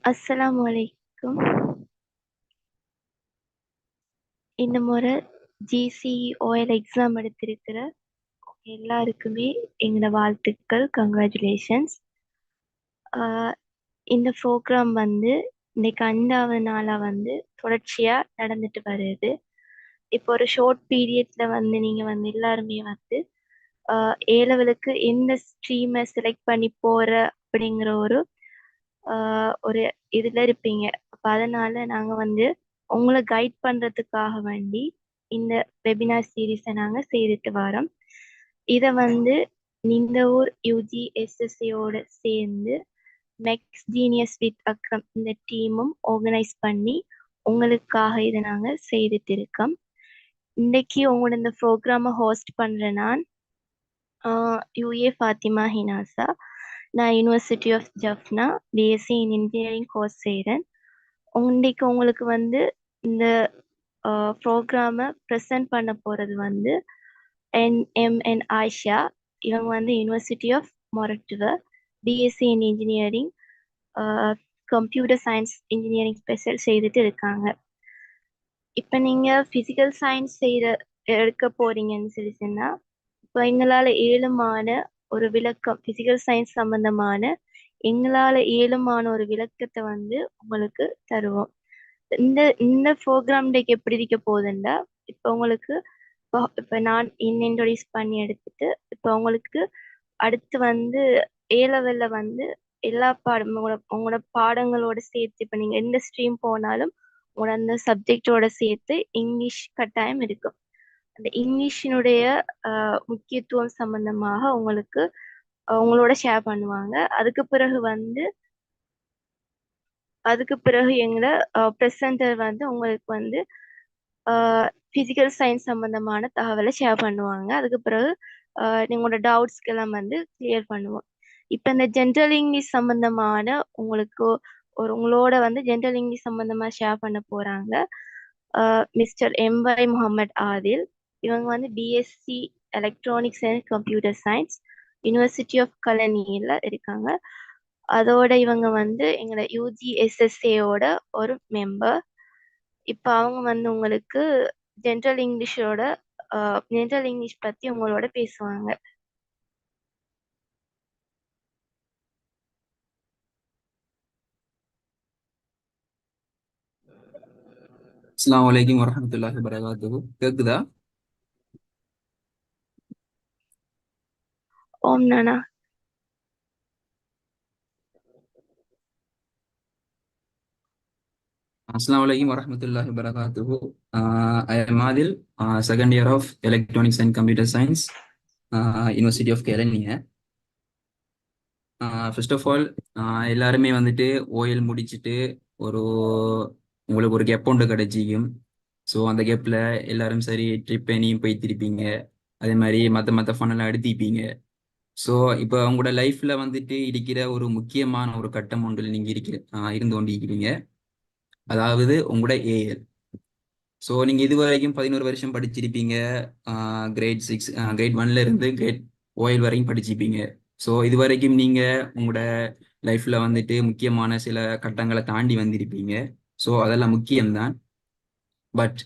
அஸ்ஸலாமு அலைக்கும். இந்த முறை GCOL எக்ஸாம் எடுத்திருக்கிற எல்லாருக்குமே எங்களோட வாழ்த்துக்கள், கங்க்ராச்சுலேஷன்ஸ். இந்த ப்ரோக்ராம் வந்து இன்னைக்கு 5வது நாளா வந்து தொடர்ச்சியா நடந்துட்டு வருது. இப்போ ஒரு ஷார்ட் பீரியட்ல வந்து நீங்க வந்து எல்லாருமே வந்து ஏ லெவலுக்கு எந்த ஸ்ட்ரீமை செலக்ட் பண்ணி போற அப்படிங்கிற ஒரு இதுல இருப்பீங்க. அப்ப அதனால நாங்க வந்து உங்களை கைட் பண்றதுக்காக வேண்டி இந்த வெபினார் சீரீஸை நாங்க செய்துட்டு வரோம். இதை வந்து நிந்தவூர் UGSSAயோட சேர்ந்து மெக்ஸ் ஜீனியஸ் வித் அக்ரம் இந்த டீமும் ஆர்கனைஸ் பண்ணி உங்களுக்காக இதை நாங்க செய்துட்டு இருக்கோம். இன்னைக்கு உங்களோட இந்த ப்ரோக்ராமை ஹோஸ்ட் பண்றேன் நான் UA ஃபாத்திமா ஹினாசா. நான் university of Jaffna BSc in engineering course செய்கிறேன். இன்னைக்கு உங்களுக்கு வந்து இந்த ப்ரோக்ராமை ப்ரெசென்ட் பண்ண போகிறது வந்து NMN ஆயிஷா. இவங்க வந்து university of Moratuwa BSc in engineering computer science engineering special செய்துட்டு இருக்காங்க. இப்போ நீங்கள் ஃபிசிக்கல் சயின்ஸ் எடுக்க போறீங்கன்னு சொல்லி சொன்னால் இப்போ எங்களால் ஏழுமான ஒரு விளக்கம் ஃபிசிக்கல் சயின்ஸ் சம்பந்தமான எங்களால் ஏழுமான ஒரு விளக்கத்தை வந்து உங்களுக்கு தருவோம். இந்த இந்த ப்ரோக்ராம் டேக்கு எப்படி இருக்க போகுதுண்டா இப்போ உங்களுக்கு இப்போ நான் இன்ட்ரோடியூஸ் பண்ணி எடுத்துட்டு இப்போ உங்களுக்கு அடுத்து வந்து ஏ லெவலில் வந்து எல்லா பாடம் உங்களோட பாடங்களோட சேர்த்து இப்போ நீங்கள் எந்த ஸ்ட்ரீம் போனாலும் உங்களோட அந்த சப்ஜெக்டோட சேர்த்து இங்கிலீஷ் கட்டாயம் இருக்கும். அந்த இங்கிலீஷினுடைய முக்கியத்துவம் சம்பந்தமாக உங்களுக்கு உங்களோட ஷேர் பண்ணுவாங்க. அதுக்கு பிறகு எங்களை ப்ரெசென்டர் வந்து உங்களுக்கு வந்து ஃபிசிக்கல் சயின்ஸ் சம்பந்தமான தகவலை ஷேர் பண்ணுவாங்க. அதுக்கு பிறகு உங்களோட டவுட்ஸ்க்கெல்லாம் வந்து கிளியர் பண்ணுவோம். இப்போ இந்த ஜென்ரல் இங்கிலீஷ் சம்பந்தமான உங்களோட வந்து ஜென்ரல் இங்கிலீஷ் சம்பந்தமா ஷேர் பண்ண போறாங்க மிஸ்டர் MY முகமது ஆதில். இவங்க வந்து BSc electronics and computer science university of கலனியில் இருக்காங்க. அதோட இவங்க வந்து எங்களோட UGSSAயோட ஒரு மெம்பர். இப்போ அவங்க வந்து உங்களுக்கு ஜென்ரல் இங்கிலீஷ் பத்தி உங்களோட பேசுவாங்க. அஸ்ஸலாமு அலைக்கும் வரஹ்மத்துல்லாஹி வபரகாத்துஹு. கேக்குதா? ஓம் நானா. Assalamu alaikum warahmatullahi wabarakatuh. I am Adil, second year of Electronics and Computer Science, University of Kelaniya. First of all, எல்லாருமே வந்துட்டு ஓஎல் முடிச்சுட்டு ஒரு உங்களுக்கு ஒரு கேப் ஒன்று கிடைச்சிக்கும். ஸோ அந்த கேப்பில் எல்லாரும் சரி ட்ரிப் எனியும் போய் திருப்பீங்க, அதே மாதிரி மற்ற ஃபன்னெல்லாம் எடுத்திப்பீங்க. ஸோ இப்போ உங்களோட லைஃப்பில் வந்துட்டு இருக்கிற ஒரு முக்கியமான ஒரு கட்டம் ஒன்றில் நீங்கள் இருந்து கொண்டிருக்கிறீங்க, அதாவது உங்களோட ஏஎல். ஸோ நீங்கள் இது வரைக்கும் 11 வருஷம் படிச்சிருப்பீங்க. கிரேட் 1ல இருந்து கிரேட் ஓஎல் வரைக்கும் படிச்சிருப்பீங்க. ஸோ இது வரைக்கும் நீங்கள் உங்களோட லைஃப்பில் வந்துட்டு முக்கியமான சில கட்டங்களை தாண்டி வந்திருப்பீங்க. ஸோ அதெல்லாம் முக்கியம்தான். பட்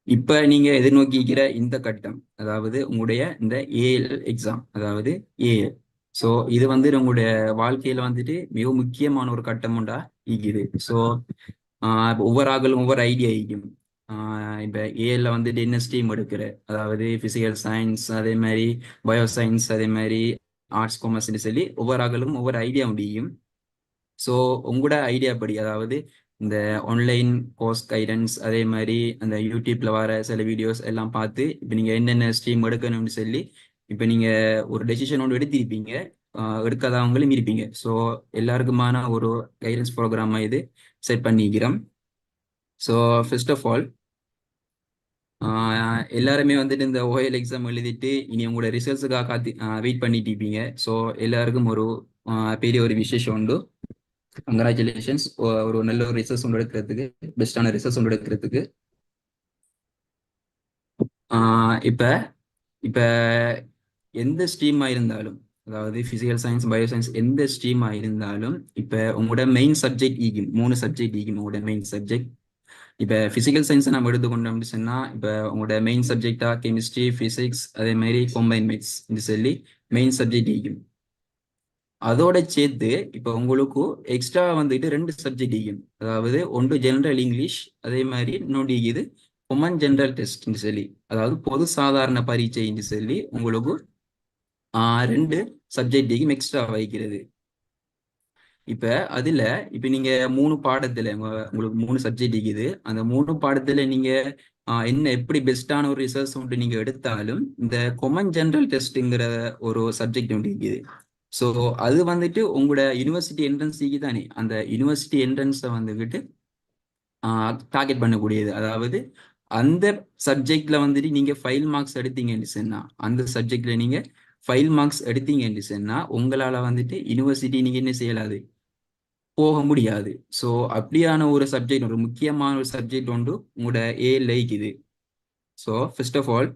இப்போ நீங்கள் எதிர்நோக்கிக்கிற இந்த கட்டம், அதாவது உங்களுடைய இந்த ஏஎல் எக்ஸாம், அதாவது ஏஎல். ஸோ இது வந்து உங்களுடைய வாழ்க்கையில் வந்துட்டு மிக முக்கியமான ஒரு கட்டம் உண்டா இருக்குது. ஸோ ஒவ்வொரு ஆக்களும் ஒவ்வொரு ஐடியா இருக்கும். இப்போ ஏஎல்ல வந்துட்டு என்ன ஸ்ட்ரீம் எடுக்கிற, அதாவது பிசிக்கல் சயின்ஸ், அதே மாதிரி பயோ சயின்ஸ், அதே மாதிரி ஆர்ட்ஸ் காமர்ஸ்னு சொல்லி ஒவ்வொரு ஆக்களும் ஒவ்வொரு ஐடியா முடியும். ஸோ உங்களோட ஐடியா படி, அதாவது இந்த ஆன்லைன் கோர்ஸ் கைடன்ஸ், அதே மாதிரி அந்த யூடியூப்ல வர சில வீடியோஸ் எல்லாம் பார்த்து இப்போ நீங்கள் என்னென்ன ஸ்ட்ரீம் எடுக்கணும்னு சொல்லி இப்போ நீங்கள் ஒரு டெசிஷன் ஒன்று எடுத்திருப்பீங்க, எடுக்காதவங்களும் இருப்பீங்க. ஸோ எல்லாருக்குமான ஒரு கைடன்ஸ் ப்ரோக்ராமாக இது செட் பண்ணிக்கிறோம். ஸோ ஃபர்ஸ்ட் ஆஃப் ஆல் எல்லாருமே வந்துட்டு இந்த ஓஎல் எக்ஸாம் எழுதிட்டு இனி உங்களோட ரிசல்ட்ஸுக்காக காத்து வெயிட் பண்ணிட்டு இருப்பீங்க. ஸோ எல்லாருக்கும் ஒரு பெரிய ஒரு விசேஷம் உண்டு. கங்க்ராச்சுலேஷன்ஸ், ஒரு நல்ல ஒரு ரிசல்ட்ஸ் ஒன்று எடுக்கிறதுக்கு, பெஸ்டான ரிசல்ட்ஸ் ஒன்று எடுக்கிறதுக்கு. இப்போ இப்போ எந்த ஸ்ட்ரீமாக இருந்தாலும், அதாவது பிசிக்கல் சயின்ஸ், பயோ சயின்ஸ் எந்த ஸ்ட்ரீமா இருந்தாலும் இப்ப உங்களோட மெயின் சப்ஜெக்ட் ஈகும், 3 சப்ஜெக்ட் ஈகும் உங்களோட மெயின் சப்ஜெக்ட். இப்ப பிசிக்கல் சயின்ஸ் நம்ம எடுத்துக்கொண்டோம்னு சொன்னா இப்ப உங்களோட மெயின் சப்ஜெக்டா கெமிஸ்ட்ரி, பிசிக்ஸ், அதே மாதிரி கம்பைன் மேத்ஸ் என்று சொல்லி மெயின் சப்ஜெக்ட் ஈகும். அதோட சேர்த்து இப்ப உங்களுக்கு எக்ஸ்ட்ரா வந்துட்டு 2 சப்ஜெக்ட் ஈகும். அதாவது ஒன்று ஜெனரல் இங்கிலீஷ், அதே மாதிரி இன்னொன்று இது கொமன் ஜெனரல் டெஸ்ட் சொல்லி, அதாவது பொது சாதாரண பரீட்சைன்னு சொல்லி உங்களுக்கு 2 சப்ஜெக்டையும் எக்ஸ்ட்ரா வைக்கிறது. இப்ப அதுல இப்ப நீங்க 3 பாடத்துல உங்களுக்கு 3 சப்ஜெக்ட் இருக்குது. அந்த 3 பாடத்துல நீங்க என்ன எப்படி பெஸ்டான ஒரு ரிசர்ச் ஒன்று நீங்க எடுத்தாலும் இந்த கொமன் ஜெனரல் டெஸ்ட்ங்கிற ஒரு சப்ஜெக்ட் ஒன்று இருக்குது. ஸோ அது வந்துட்டு உங்களோட யூனிவர்சிட்டி என்ட்ரன்ஸுக்கு தானே, அந்த யூனிவர்சிட்டி என்ட்ரன்ஸை வந்துகிட்டு டார்கெட் பண்ணக்கூடியது. அதாவது அந்த சப்ஜெக்ட்ல வந்துட்டு நீங்க 5 மார்க்ஸ் எடுத்தீங்கன்னு சொன்னா, அந்த சப்ஜெக்ட்ல நீங்க 5 மார்க்ஸ் எடுத்தீங்கன்னு சொன்னா உங்களால வந்துட்டு யூனிவர்சிட்டி நீங்க என்ன செய்யலாது, போக முடியாது. ஸோ அப்படியான ஒரு சப்ஜெக்ட், ஒரு முக்கியமான ஒரு சப்ஜெக்ட் ஒன்று உங்களோட ஏ லைக்குது. So first of all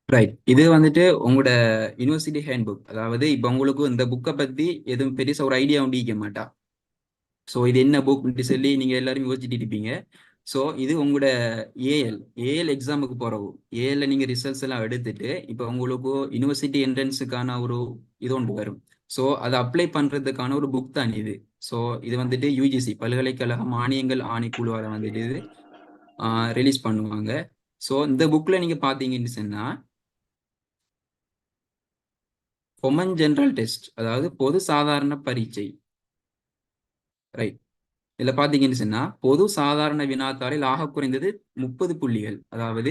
right, இது வந்துட்டு உங்களோட யூனிவர்சிட்டி ஹேண்ட் புக். அதாவது இப்போ உங்களுக்கு இந்த புக்கை பத்தி எதுவும் பெருசா ஒரு ஐடியா உண்டிக்க மாட்டா. ஸோ இது என்ன புக்னு சொல்லி நீங்க எல்லாரும் யோசிச்சுட்டு இருப்பீங்க. ஸோ இது உங்களோட ஏஎல் ஏஎல் எக்ஸாமுக்கு போறவு. ஏஎல்ல நீங்க ரிசல்ட்ஸ் எல்லாம் எடுத்துட்டு இப்போ உங்களுக்கு யூனிவர்சிட்டி என்ட்ரன்ஸுக்கான ஒரு இது ஒன்று வரும். ஸோ அதை அப்ளை பண்றதுக்கான ஒரு புக் தான் இது. ஸோ இது வந்துட்டு யூஜிசி பல்கலைக்கழக மானியங்கள் ஆணைக்குழுவால வந்துட்டு இது ரிலீஸ் பண்ணுவாங்க. ஸோ இந்த புக்ல நீங்க பாத்தீங்கன்னு சொன்னா கொமன் ஜெனரல் டெஸ்ட், அதாவது பொது சாதாரண பரீட்சை. ரைட், இதுல பாத்தீங்கன்னு சொன்னா பொது சாதாரண வினாத்தாளில் ஆக குறைந்தது 30 புள்ளிகள். அதாவது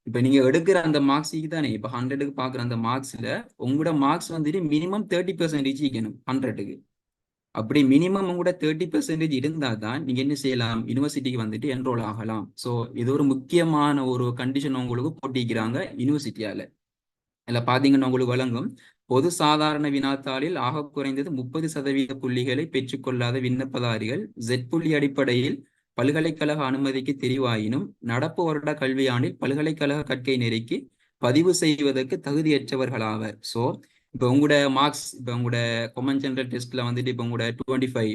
இப்ப நீங்க எடுக்கிற அந்த மார்க்ஸுக்கு தானே, இப்ப 100க்கு பாக்குற அந்த மார்க்ஸ்ல உங்களோட மார்க்ஸ் வந்துட்டு மினிமம் 30% இருக்கணும் 100க்கு. அப்படி மினிமம் உங்களோட 30% இருந்தா தான் நீங்க என்ன செய்யலாம், யூனிவர்சிட்டிக்கு வந்துட்டு என்ரோல் ஆகலாம். ஸோ இது ஒரு முக்கியமான ஒரு கண்டிஷன் உங்களுக்கு போட்டிக்கிறாங்க யூனிவர்சிட்டியால. இதுல பாத்தீங்கன்னா உங்களுக்கு வழங்கும் பொது சாதாரண வினாத்தாளில் ஆக குறைந்தது 30% புள்ளிகளை பெற்றுக்கொள்ளாத விண்ணப்பதாரிகள் ஜெட் புள்ளி அடிப்படையில் பல்கலைக்கழக அனுமதிக்கு தெரிவாயினும் நடப்பு வருட கல்வியாண்டில் பல்கலைக்கழக கற்கை நெறிக்கு பதிவு செய்வதற்கு தகுதியற்றவர்களாவர். ஸோ இப்போ உங்களோட மார்க்ஸ், இப்போ உங்களோட கொமன் ஜெனரல் டெஸ்ட்ல வந்துட்டு இப்போ உங்களோட 25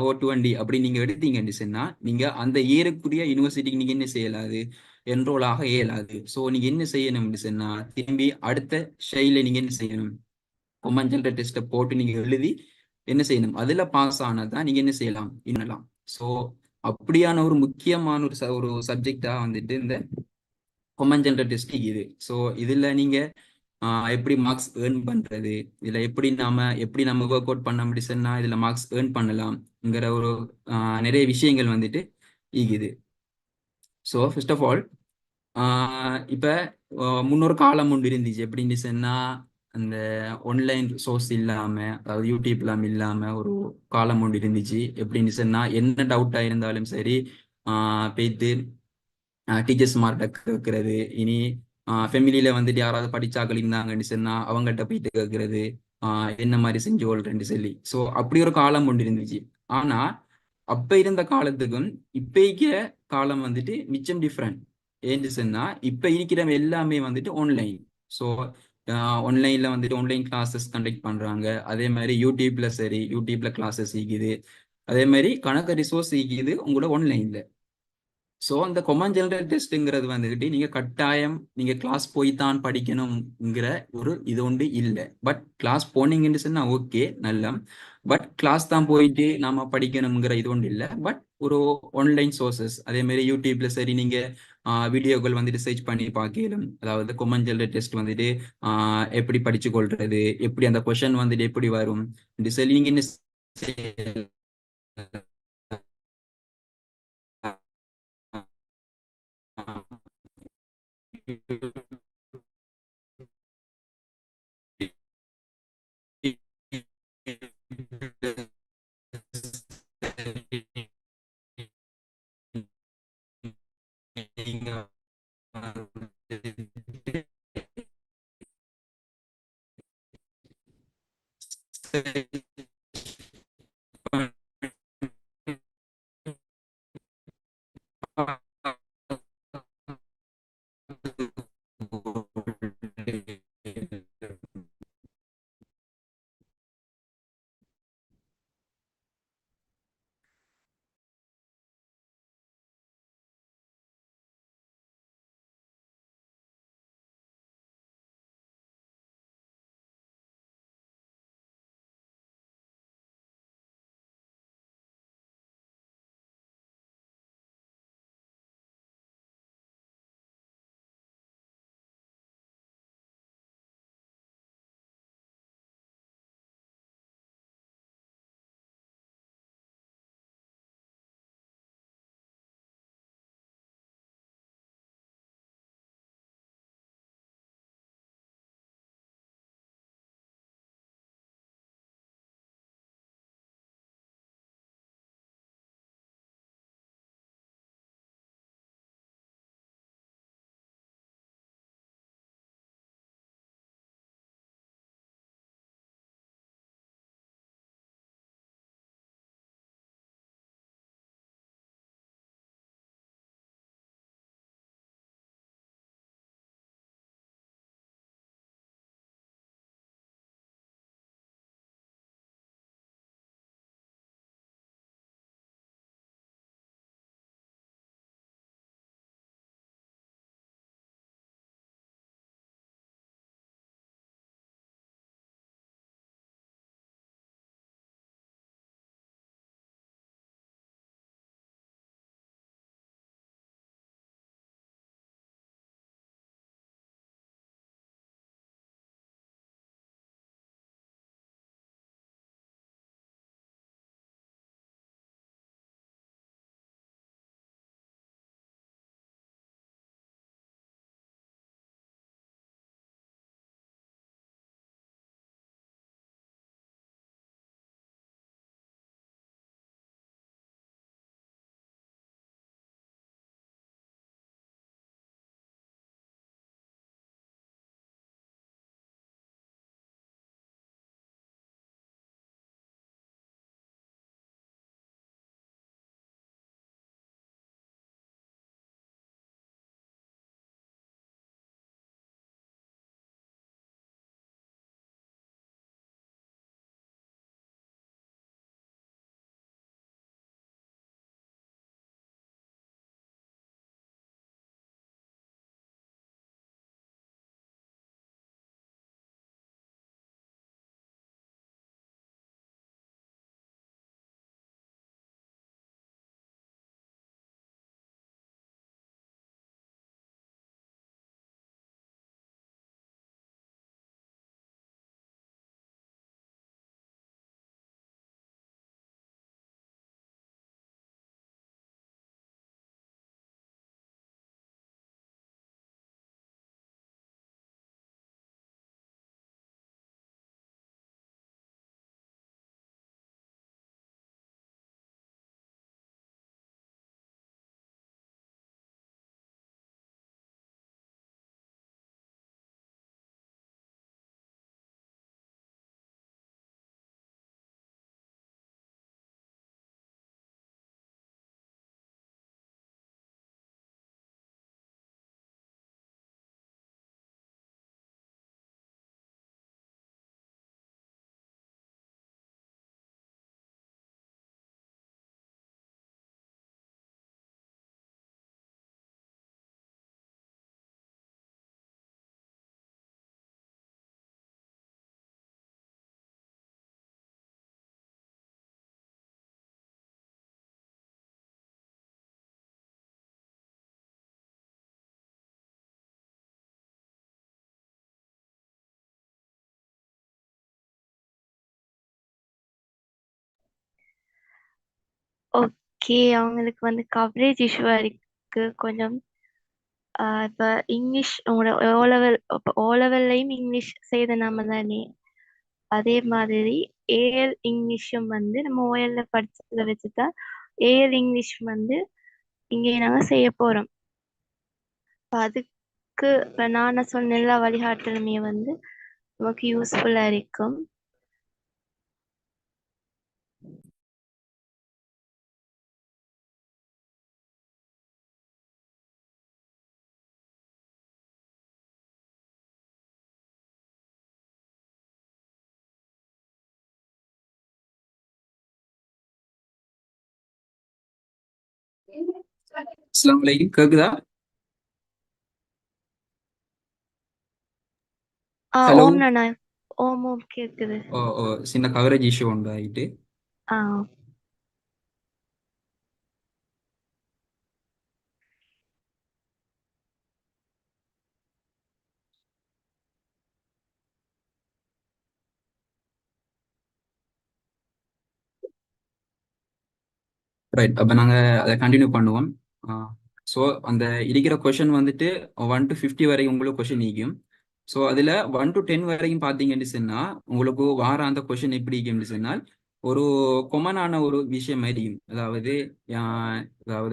20 அப்படி நீங்க எடுத்தீங்கன்னு சொன்னா நீங்க அந்த இயருக்குரிய யூனிவர்சிட்டிக்கு நீங்க என்ன செய்யலாது, என்ரோல் ஆக இயலாது. ஸோ நீங்க என்ன செய்யணும்னு சொன்னா திரும்பி அடுத்த ஷைல நீங்க என்ன செய்யணும், கொமன் ஜெனரல் டெஸ்ட்டை போட்டு நீங்க எழுதி என்ன செய்யணும், அதுல பாஸ் ஆனதான் நீங்க என்ன செய்யலாம், இன்னலாம். ஸோ அப்படியான ஒரு முக்கியமான ஒரு சப்ஜெக்டா வந்துட்டு இந்த கொமன் ஜெனரல் டெஸ்ட் இது. ஸோ இதுல நீங்க எப்படி மார்க்ஸ் ஏர்ன் பண்றது, இதுல எப்படி நம்ம ஒர்க் அவுட் பண்ண முடியும்னா இதுல மார்க்ஸ் ஏர்ன் பண்ணலாம்ங்கிற ஒரு நிறைய விஷயங்கள் வந்துட்டு ஈகுது. ஸோ ஃபர்ஸ்ட் ஆஃப் ஆல் இப்ப முன்னொரு காலம் ஒன்று இருந்துச்சு. எப்படின்னு சொன்னா அந்த ஆன்லைன் சோர்ஸ் இல்லாம, அதாவது யூடியூப் இல்லாம ஒரு காலம் ஒன்று இருந்துச்சு. எப்படின்னு சொன்னா என்ன டவுட்டா இருந்தாலும் சரி போய்த்து டீச்சர்ஸ் மார்ட்ட கேட்கறது. இனி ஃபெமிலியில வந்துட்டு யாராவது படிச்சாக்கள் இருந்தாங்கன்னு சொன்னா அவங்ககிட்ட போயிட்டு கேட்கறது, என்ன மாதிரி செஞ்சு கொள்றேன்னு சொல்லி. ஸோ அப்படி ஒரு காலம் ஒன்று இருந்துச்சு. ஆனா அப்ப இருந்த காலத்துக்கும் இப்ப இருக்கிற காலம் வந்துட்டு மிச்சம் டிஃப்ரெண்ட். ஏன்னு சொன்னா இப்ப இருக்கிற எல்லாமே வந்துட்டு ஆன்லைன். ஸோ ஆன்லைன்ல வந்துட்டு ஆன்லைன் கிளாஸஸ் கண்டக்ட் பண்றாங்க. அதே மாதிரி யூடியூப்ல கிளாஸஸ் இருக்குது. அதே மாதிரி கணக்கு ரிசோர்ஸ் இருக்குது உங்களோட ஆன்லைன்ல. ஸோ அந்த கொமன் ஜெனரல் டெஸ்ட்ங்கிறது வந்துகிட்டு நீங்க கட்டாயம் நீங்க கிளாஸ் போய்தான் படிக்கணுங்கிற ஒரு இது ஒன்று இல்லை. பட் கிளாஸ் போனீங்கன்னு சொன்னா ஓகே நல்லா, பட் கிளாஸ் தான் போயிட்டு நாம படிக்கணுங்கிற இது ஒன்று இல்லை. பட் ஒரு ஆன்லைன் சோர்சஸ், அதே மாதிரி யூடியூப்ல சரி நீங்க வீடியோக்கள் வந்துட்டு சர்ச் பண்ணி பார்க்கலாம். அதாவது கொமஞ்சல் டெஸ்ட் வந்துட்டு எப்படி படிச்சு கொள்றது, எப்படி அந்த கொஷன் வந்துட்டு எப்படி வரும் இந்த சொல்லி நீங்க என்ன ஓகே, அவங்களுக்கு வந்து கவரேஜ் இஷ்யூவா இருக்கு கொஞ்சம். இப்போ இங்கிலீஷ் உங்களோட ஓலெவல், இப்போ ஓலெவல்லையும் இங்கிலீஷ் செய்த நாம தானே, அதே மாதிரி ஏஎல் இங்கிலீஷும் வந்து நம்ம ஓஎல்ல படிச்சதை வச்சுதான் ஏஎல் இங்கிலீஷ் வந்து இங்கே நாங்க செய்ய போறோம். இப்போ அதுக்கு இப்போ நான் சொன்ன எல்லா வழிகாட்டலுமே வந்து நமக்கு யூஸ்ஃபுல்லா இருக்கும். அஸ்ஸலாமு அலைக்கும், கேக்குதா? ஹலோ. ஓம் நானா. ஓம் ஓம் கேக்குது. ஓ ஓ சின்ன கவரேஜ் இஷ்யூ உண்டாயிட்டு. ஆ ரைட், அப்போ நாங்கள் அதை கண்டினியூ பண்ணுவோம். ஸோ அந்த இருக்கிற கொஷின் வந்துட்டு 1 to 50 வரைக்கும் உங்களுக்கு கொஷின் நீக்கும். ஸோ அதில் 1 to 10 வரைக்கும் பார்த்தீங்கன்னு சொன்னால் உங்களுக்கு வார அந்த கொஷின் எப்படி இருக்குன்னு சொன்னால் ஒரு கொமனான ஒரு விஷயம் மாதிரி இருக்கும். அதாவது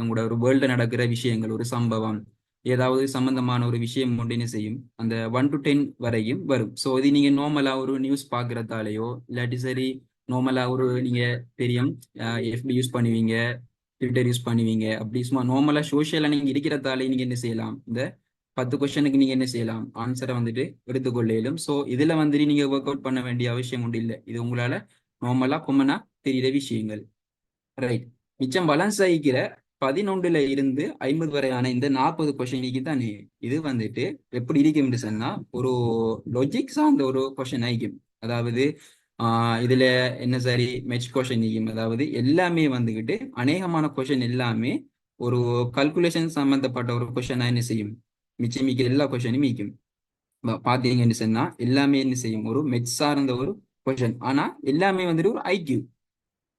உங்களோட ஒரு வேர்ல்டு நடக்கிற விஷயங்கள், ஒரு சம்பவம், ஏதாவது சம்பந்தமான ஒரு விஷயம் ஒன்றுன்னு செய்யும். அந்த 1 to 10 வரைக்கும் வரும். ஸோ இது நீங்கள் நார்மலாக ஒரு நியூஸ் பார்க்குறதாலேயோ இல்லாட்டி சரி, நார்மலாக ஒரு நீங்கள் தெரியும் எஃபி யூஸ் பண்ணுவீங்க, ட்விட்டர் யூஸ் பண்ணுவீங்க, அப்படி சும்மா நார்மலாக சோஷியலாக நீங்கள் இருக்கிறதாலே நீங்கள் என்ன செய்யலாம், இந்த 10 கொஸ்டினுக்கு நீங்கள் என்ன செய்யலாம், ஆன்சரை வந்துட்டு எடுத்துக்கொள்ள இயலும். ஸோ இதில் வந்துட்டு நீங்கள் ஒர்க் அவுட் பண்ண வேண்டிய அவசியம் ஒன்றும் இல்லை. இது உங்களால் நார்மலாக கொம்மனாக தெரிகிற விஷயங்கள். ரைட். மிச்சம் பேலன்ஸ் ஆகிக்கிற 11ல இருந்து 50 வரையான இந்த 40 கொஸ்டினுக்கு தானே இது வந்துட்டு எப்படி இருக்கும்னு சொன்னா ஒரு லாஜிக் சார்ந்த ஒரு கொஸ்டின் ஆகிக்கும். அதாவது இதுல என்ன சரி மெச் கொஸ்டின் இருக்கும். அதாவது எல்லாமே வந்துகிட்டு அநேகமான கொஸ்டின் எல்லாமே ஒரு கல்குலேஷன் சம்பந்தப்பட்ட ஒரு கொஸ்டினா என்ன செய்யும், மிச்சம் மிக்க எல்லா கொஸ்டினும் மீக்கும். பாத்தீங்கன்னு சொன்னா எல்லாமே என்ன செய்யும், ஒரு மெச் சார்ந்த ஒரு கொஸ்டின். ஆனா எல்லாமே வந்துட்டு ஒரு ஐக்யூ.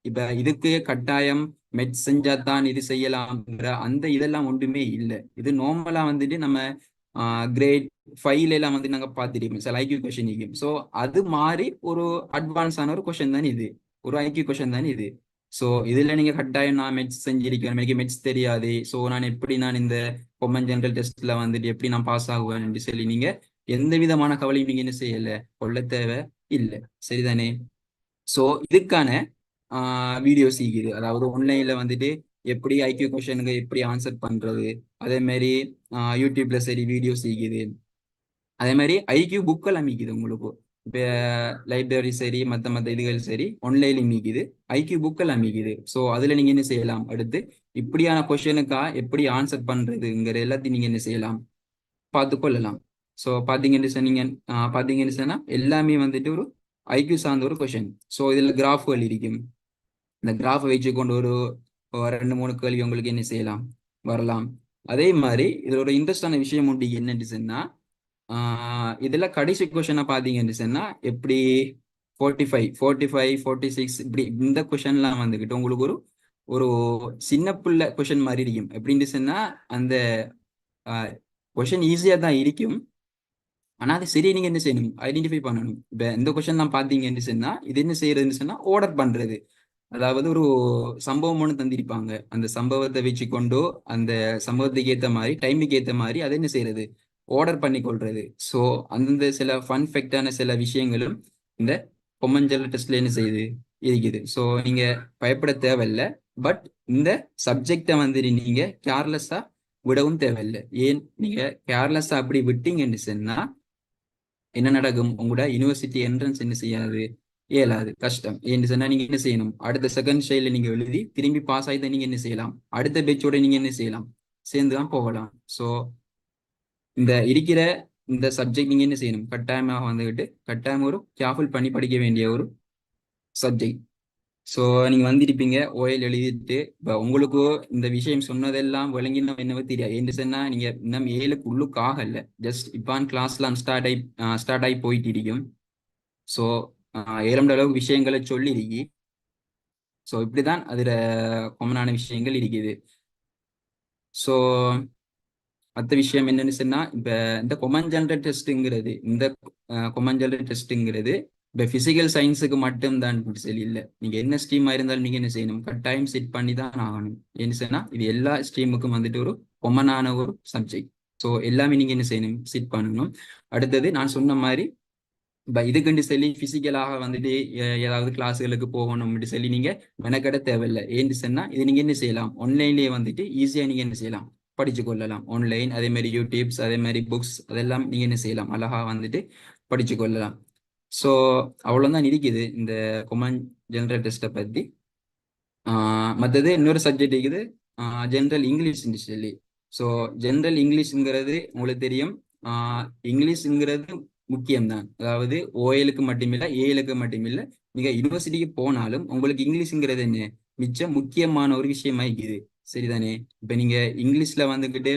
இப்ப இதுக்கு கட்டாயம் மெட் செஞ்சா தான் இது செய்யலாம்ங்கிற அந்த இதெல்லாம் ஒன்றுமே இல்லை. இது நார்மலா வந்துட்டு நம்ம கிரேட் 5ல எல்லாம் வந்து நாங்க பார்த்துருக்கோம் சில ஐக்யூ கொஸ்டின் இருக்கும். ஸோ அது மாதிரி ஒரு அட்வான்ஸான ஒரு கொஸ்டின் தான் இது, ஒரு ஐக்யூ கொஸ்டின் தான் இது. ஸோ இதுல நீங்க கட்டாயம் நான் மெட்ஸ் செஞ்சிருக்கேன், எனக்கு மெட்ஸ் தெரியாது, ஸோ நான் இந்த கொமன் ஜெனரல் டெஸ்ட்ல வந்துட்டு எப்படி நான் பாஸ் ஆகுவேன் சொல்லி நீங்க எந்த விதமான கவலையும் நீங்க என்ன செய்யல, கொள்ள தேவை இல்லை. சரிதானே? ஸோ இதுக்கான வீடியோ சீக்குது. அதாவது ஆன்லைன்ல வந்துட்டு எப்படி ஐக்யூ கொஸ்டினுக்கு எப்படி ஆன்சர் பண்றது, அதே மாதிரி யூடியூப்ல சரி வீடியோ சீக்குது. அதே மாதிரி ஐக்யூ புக்கெல்லாம் மீக்குது உங்களுக்கு. இப்போ லைப்ரரி சரி மற்ற இதுகள் சரி ஆன்லைன்ல மீக்குது, ஐக்யூ புக்கெல்லாம் மீக்குது. ஸோ அதுல நீங்க என்ன செய்யலாம், அடுத்து இப்படியான கொஸ்டினுக்கா எப்படி ஆன்சர் பண்றதுங்கிற எல்லாத்தையும் நீங்க என்ன செய்யலாம், பார்த்து கொள்ளலாம். ஸோ பார்த்தீங்கன்னு சொன்னா எல்லாமே வந்துட்டு ஒரு ஐக்யூ சார்ந்த ஒரு கொஸ்டின். ஸோ இதுல கிராஃப்கள் இருக்கும். இந்த கிராஃபை வச்சு கொண்டு ஒரு 2 3 கேள்வி உங்களுக்கு என்ன செய்யலாம், வரலாம். அதே மாதிரி இதுல ஒரு இன்ட்ரெஸ்டான விஷயம் உண்டு. என்னன்னு சொன்னா இதுல கடைசி கொஸ்டினை பாத்தீங்கன்னு சொன்னா எப்படி 45 45 46 இப்படி இந்த கொஸ்டின்லாம் வந்துகிட்டு உங்களுக்கு ஒரு ஒரு சின்ன பிள்ளை கொஸ்டின் மாதிரி இருக்கும். எப்படின்னு சொன்னா அந்த கொஸ்டின் ஈஸியா தான் இருக்கும். ஆனா அது சரி நீங்க என்ன செய்யணும், ஐடென்டிஃபை பண்ணணும். இப்ப இந்த கொஸ்டின் தான் பாத்தீங்கன்னு சொன்னா இது என்ன செய்யறதுன்னு சொன்னா ஆர்டர் பண்றது. அதாவது ஒரு சம்பவம் ஒன்று தந்திருப்பாங்க, அந்த சம்பவத்தை வச்சு கொண்டு அந்த சம்பவத்துக்கு ஏற்ற மாதிரி டைமுக்கு ஏற்ற மாதிரி அதை என்ன செய்யறது, ஆர்டர் பண்ணி கொள்றது. ஸோ அந்தந்த சில ஃபன் ஃபேக்டான சில விஷயங்களும் இந்த கொமஞ்சல் டெஸ்ட்ல என்ன செய்யுது, இருக்குது. ஸோ நீங்க பயப்பட தேவையில்லை. பட் இந்த சப்ஜெக்டை வந்து நீங்க கேர்லெஸ்ஸா விடவும் தேவையில்லை. ஏன் நீங்க கேர்லெஸ்ஸா அப்படி விட்டீங்கன்னு சொன்னா என்ன நடக்கும், உங்களோட யூனிவர்சிட்டி என்ட்ரன்ஸ் என்ன செய்யாது, இயலாது, கஷ்டம். ஏன்னு சொன்னா நீங்க என்ன செய்யணும், அடுத்த செகண்ட் ஸ்டைல நீங்க எழுதி திரும்பி பாஸ் ஆகி நீங்க என்ன செய்யலாம், அடுத்த பேச்சோட நீங்க என்ன செய்யலாம், சேர்ந்து தான் போகலாம். ஸோ இந்த இருக்கிற இந்த சப்ஜெக்ட் நீங்க என்ன செய்யணும், கட்டாயமாக வந்துகிட்டு கட்டாயம் ஒரு கேர்ஃபுல் பண்ணி படிக்க வேண்டிய ஒரு சப்ஜெக்ட். ஸோ நீங்க வந்திருப்பீங்க ஓஎல் எழுதிட்டு, இப்போ உங்களுக்கு இந்த விஷயம் சொன்னதெல்லாம் விளங்கின என்னவோ தெரியாது. ஏன்னு சொன்னா நீங்க இன்னும் 7க்கு உள்ளுக்கு ஆகல, ஜஸ்ட் இப்பான் கிளாஸ்லாம் ஸ்டார்ட் ஆகி போயிட்டு இருக்கும். ஸோ 7 அளவு விஷயங்களை சொல்லிருக்கி. ஸோ இப்படிதான் அதுல காமனான விஷயங்கள் இருக்குது. ஸோ மற்ற விஷயம் என்னன்னு சொன்னா, இப்ப இந்த கொமன் ஜெனரல் டெஸ்ட்ங்கிறது கொமன் ஜெனரல் டெஸ்ட்ங்கிறது இப்ப பிசிக்கல் சயின்ஸுக்கு மட்டும்தான் சொல்லி இல்லை. நீங்க என்ன ஸ்ட்ரீமா இருந்தாலும் நீங்க என்ன செய்யணும், கட்டாயம் செட் பண்ணி தான் ஆகணும். என்ன சொன்னா இது எல்லா ஸ்ட்ரீமுக்கும் வந்துட்டு ஒரு கொமனான ஒரு சப்ஜெக்ட். ஸோ எல்லாமே நீங்க என்ன செய்யணும், செட் பண்ணணும். அடுத்தது நான் சொன்ன மாதிரி இதுக்குன்னு சொல்லி பிசிக்கலாக வந்துட்டு ஏதாவது கிளாஸுகளுக்கு போகணும் அப்படி சொல்லி நீங்க மெனக்கெட தேவையில்லை. ஏன்னு சொன்னா இது நீங்க என்ன செய்யலாம், ஆன்லைன்லயே வந்துட்டு ஈஸியா நீங்க என்ன செய்யலாம், படிச்சு கொள்ளலாம். ஆன்லைன் அதே மாதிரி யூடியூப்ஸ் அதே மாதிரி புக்ஸ் அதெல்லாம் நீங்க என்ன செய்யலாம், அழகா வந்துட்டு படிச்சு கொள்ளலாம். ஸோ அவ்வளவுதான் இருக்குது இந்த கொமன் ஜெனரல் டெஸ்ட்டை பத்தி. மற்றது இன்னொரு சப்ஜெக்ட் இருக்குது, ஜென்ரல் இங்கிலீஷ்னு சொல்லி. ஸோ ஜென்ரல் இங்கிலீஷ்ங்கிறது உங்களுக்கு தெரியும், இங்கிலீஷ்ங்கிறது முக்கியம்தான். அதாவது ஓஎலுக்கு மட்டுமில்லை ஏஎலுக்கு மட்டுமில்லை, நீங்க யூனிவர்சிட்டிக்கு போனாலும் உங்களுக்கு இங்கிலீஷ்ங்கிறது என்ன மிச்சம் முக்கியமான ஒரு விஷயமா இருக்குது. சரிதானே? இப்ப நீங்க இங்கிலீஷ்ல வந்துகிட்டு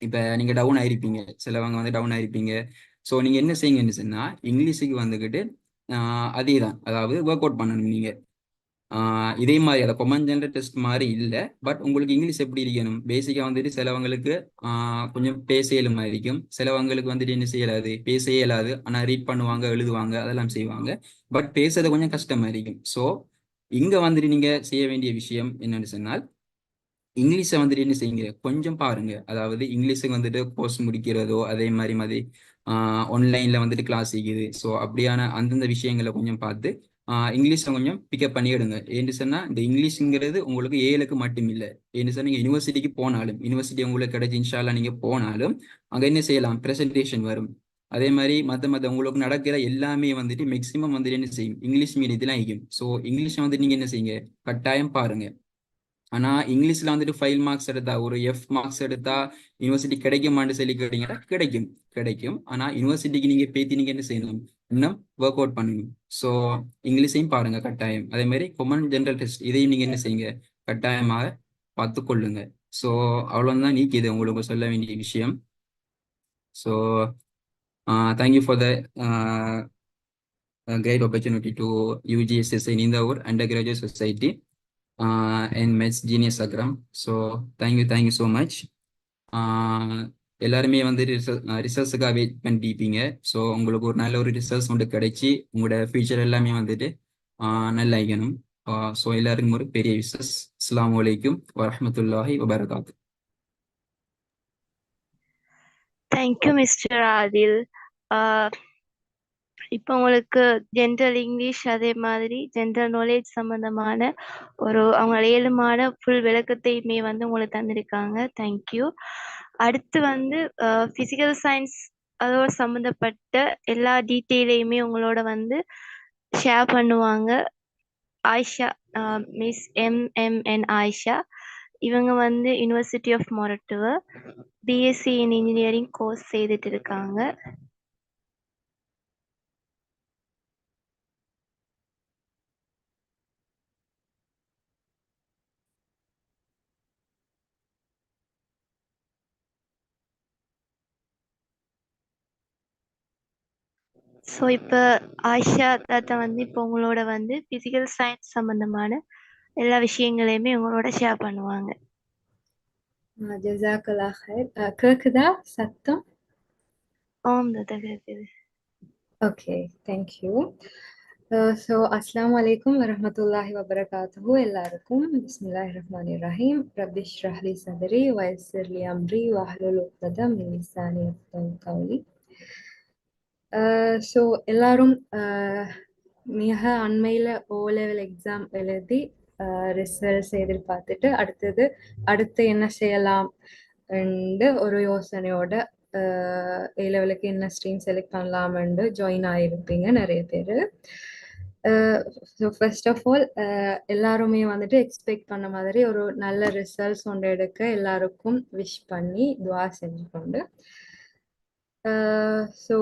இப்ப நீங்க டவுன் ஆயிருப்பீங்க, சிலவங்க வந்து டவுன் ஆயிருப்பீங்க. ஸோ நீங்க என்ன செய்யுங்கன்னு சொன்னா இங்கிலீஷுக்கு வந்துகிட்டு அதே தான், அதாவது ஒர்க் அவுட் பண்ணணும் நீங்க. இதே மாதிரி அதை கொமன் ஜெனரல் டெஸ்ட் மாதிரி இல்லை. பட் உங்களுக்கு இங்கிலீஷ் எப்படி இருக்கணும், பேசிக்கா வந்துட்டு சிலவங்களுக்கு கொஞ்சம் பேச இயலுமா இருக்கும், சிலவங்களுக்கு வந்துட்டு என்ன செய்யலாது, பேச இயலாது. ஆனா ரீட் பண்ணுவாங்க, எழுதுவாங்க, அதெல்லாம் செய்வாங்க. பட் பேசுறது கொஞ்சம் கஷ்டமா இருக்கும். ஸோ இங்க வந்துட்டு நீங்க செய்ய வேண்டிய விஷயம் என்னன்னு சொன்னால், இங்கிலீஷை வந்துட்டு என்ன செய்யுங்க, கொஞ்சம் பாருங்க. அதாவது இங்கிலீஷுக்கு வந்துட்டு கோர்ஸ் முடிக்கிறதோ அதே மாதிரி ஆன்லைன்ல வந்துட்டு கிளாஸ் இருக்குது. ஸோ அப்படியான அந்தந்த விஷயங்களை கொஞ்சம் பார்த்து இங்கிலீஷை கொஞ்சம் பிக்கப் பண்ணி எடுங்க. ஏன்னு சொன்னா இந்த இங்கிலீஷ்ங்கிறது உங்களுக்கு ஏழுக்கு மட்டும் இல்லை. ஏன்னு சொன்னா நீங்க யூனிவர்சிட்டிக்கு போனாலும், யூனிவர்சிட்டி உங்களுக்கு கிடைச்சி இன்ஷால்லா நீங்க போனாலும் அங்க என்ன செய்யலாம், பிரசன்டேஷன் வரும். அதே மாதிரி மற்ற உங்களுக்கு நடக்கிற எல்லாமே வந்துட்டு மேக்சிமம் வந்துட்டு என்ன செய்யும், இங்கிலீஷ் மீடியத்தில் ஆகிக்கும். ஸோ இங்கிலீஷை வந்துட்டு நீங்க என்ன செய்யுங்க, கட்டாயம் பாருங்க. ஆனா இங்கிலீஷ்ல வந்துட்டு 5 மார்க்ஸ் எடுத்தா, ஒரு எஃப் மார்க்ஸ் எடுத்தா யூனிவர்சிட்டி கிடைக்குமான்னு சொல்லி கேட்டீங்கன்னா கிடைக்கும். கிடைக்கும். ஆனா யூனிவர்சிட்டிக்கு நீங்க பேத்தி நீங்க என்ன செய்யணும், இன்னும் ஒர்க் அவுட் பண்ணணும். ஸோ இங்கிலீஷையும் பாருங்க கட்டாயம். அதே மாதிரி கொமன் ஜெனரல் டெஸ்ட் இதையும் நீங்க என்ன செய்யுங்க, கட்டாயமாக பார்த்து கொள்ளுங்க. ஸோ அவ்வளவுதான் நீக்கிது உங்களுக்கு சொல்ல வேண்டிய விஷயம். So thank you for the great opportunity to UGSS in our undergraduate society and Maths Genius Akram. So thank you so much. எல்லாருமே வந்து ரிசல்ட்ஸுக்காக வெயிட் பண்ணிருப்பீங்க. ஸோ உங்களுக்கு ஒரு நல்ல ஒரு ரிசல்ட்ஸ் வந்து கிடைச்சி உங்களோட ஃபியூச்சர் எல்லாமே வந்துட்டு நல்லா இருக்கணும். ஸோ எல்லாருக்கும் ஒரு பெரிய விஷஸ். அஸ்ஸலாமு அலைக்கும் வரஹ்மத்துல்லாஹி வபரகாத்து. Thank you mister Adil. இப்போ உங்களுக்கு ஜென்ரல் இங்கிலீஷ் அதே மாதிரி ஜென்ரல் நாலேஜ் சம்பந்தமான அவங்க ஏழுமான ஃபுல் விளக்கத்தையுமே வந்து உங்களுக்கு தந்திருக்காங்க. தேங்க்யூ. அடுத்து வந்து ஃபிசிக்கல் சயின்ஸ் அதோட சம்மந்தப்பட்ட எல்லா டீட்டெயிலையுமே உங்களோட வந்து ஷேர் பண்ணுவாங்க ஆயிஷா, மிஸ் எம்எம்என் ஆயிஷா. இவங்க வந்து university of Moratuwa BSc in engineering course செய்துட்டு இருக்காங்க. ஸோ இப்போ ஆயிஷா தாத்தா வந்து இப்போ உங்களோட வந்து ஃபிசிக்கல் சயின்ஸ் சம்மந்தமான எல்லா விஷயங்களையுமே உங்களோட ஷேர் பண்ணுவாங்க. ஜஸாக்கல்லா ஹைர். கேக்குதா சத்தம்? ஆம் தாத்தா கேட்குது. Okay, thank you. ஸோ அஸ்ஸலாமு அலைக்கும் வரஹ்மத்துல்லாஹி வபரகாத்துஹு. எல்லாருக்கும் பிஸ்மில்லாஹிர் ரஹ்மானிர் ரஹீம். ரப்பி ஷ்ரஹ் லி சத்ரி வயஸ்ஸிர் லி அம்ரி வஹ்லுல் உக்ததம் மின் லிசானி யஃப்கஹு கௌலி. ஸோ எல்லாரும் மிக அண்மையில் ஓ லெவல் எக்ஸாம் எழுதி ரிசல்ட்ஸ் எதிர்பார்த்துட்டு அடுத்து என்ன செய்யலாம் ஒரு யோசனையோட ஏ லெவலுக்கு என்ன ஸ்ட்ரீம் செலக்ட் பண்ணலாம்னு ஜாயின் ஆகிருப்பீங்க நிறைய பேர். ஸோ ஃபர்ஸ்ட் ஆஃப் ஆல் எல்லாருமே வந்துட்டு எக்ஸ்பெக்ட் பண்ண மாதிரி ஒரு நல்ல ரிசல்ட்ஸ் ஒன்று எடுக்க எல்லாருக்கும் விஷ் பண்ணி துவா செஞ்சு கொண்டு ஸோ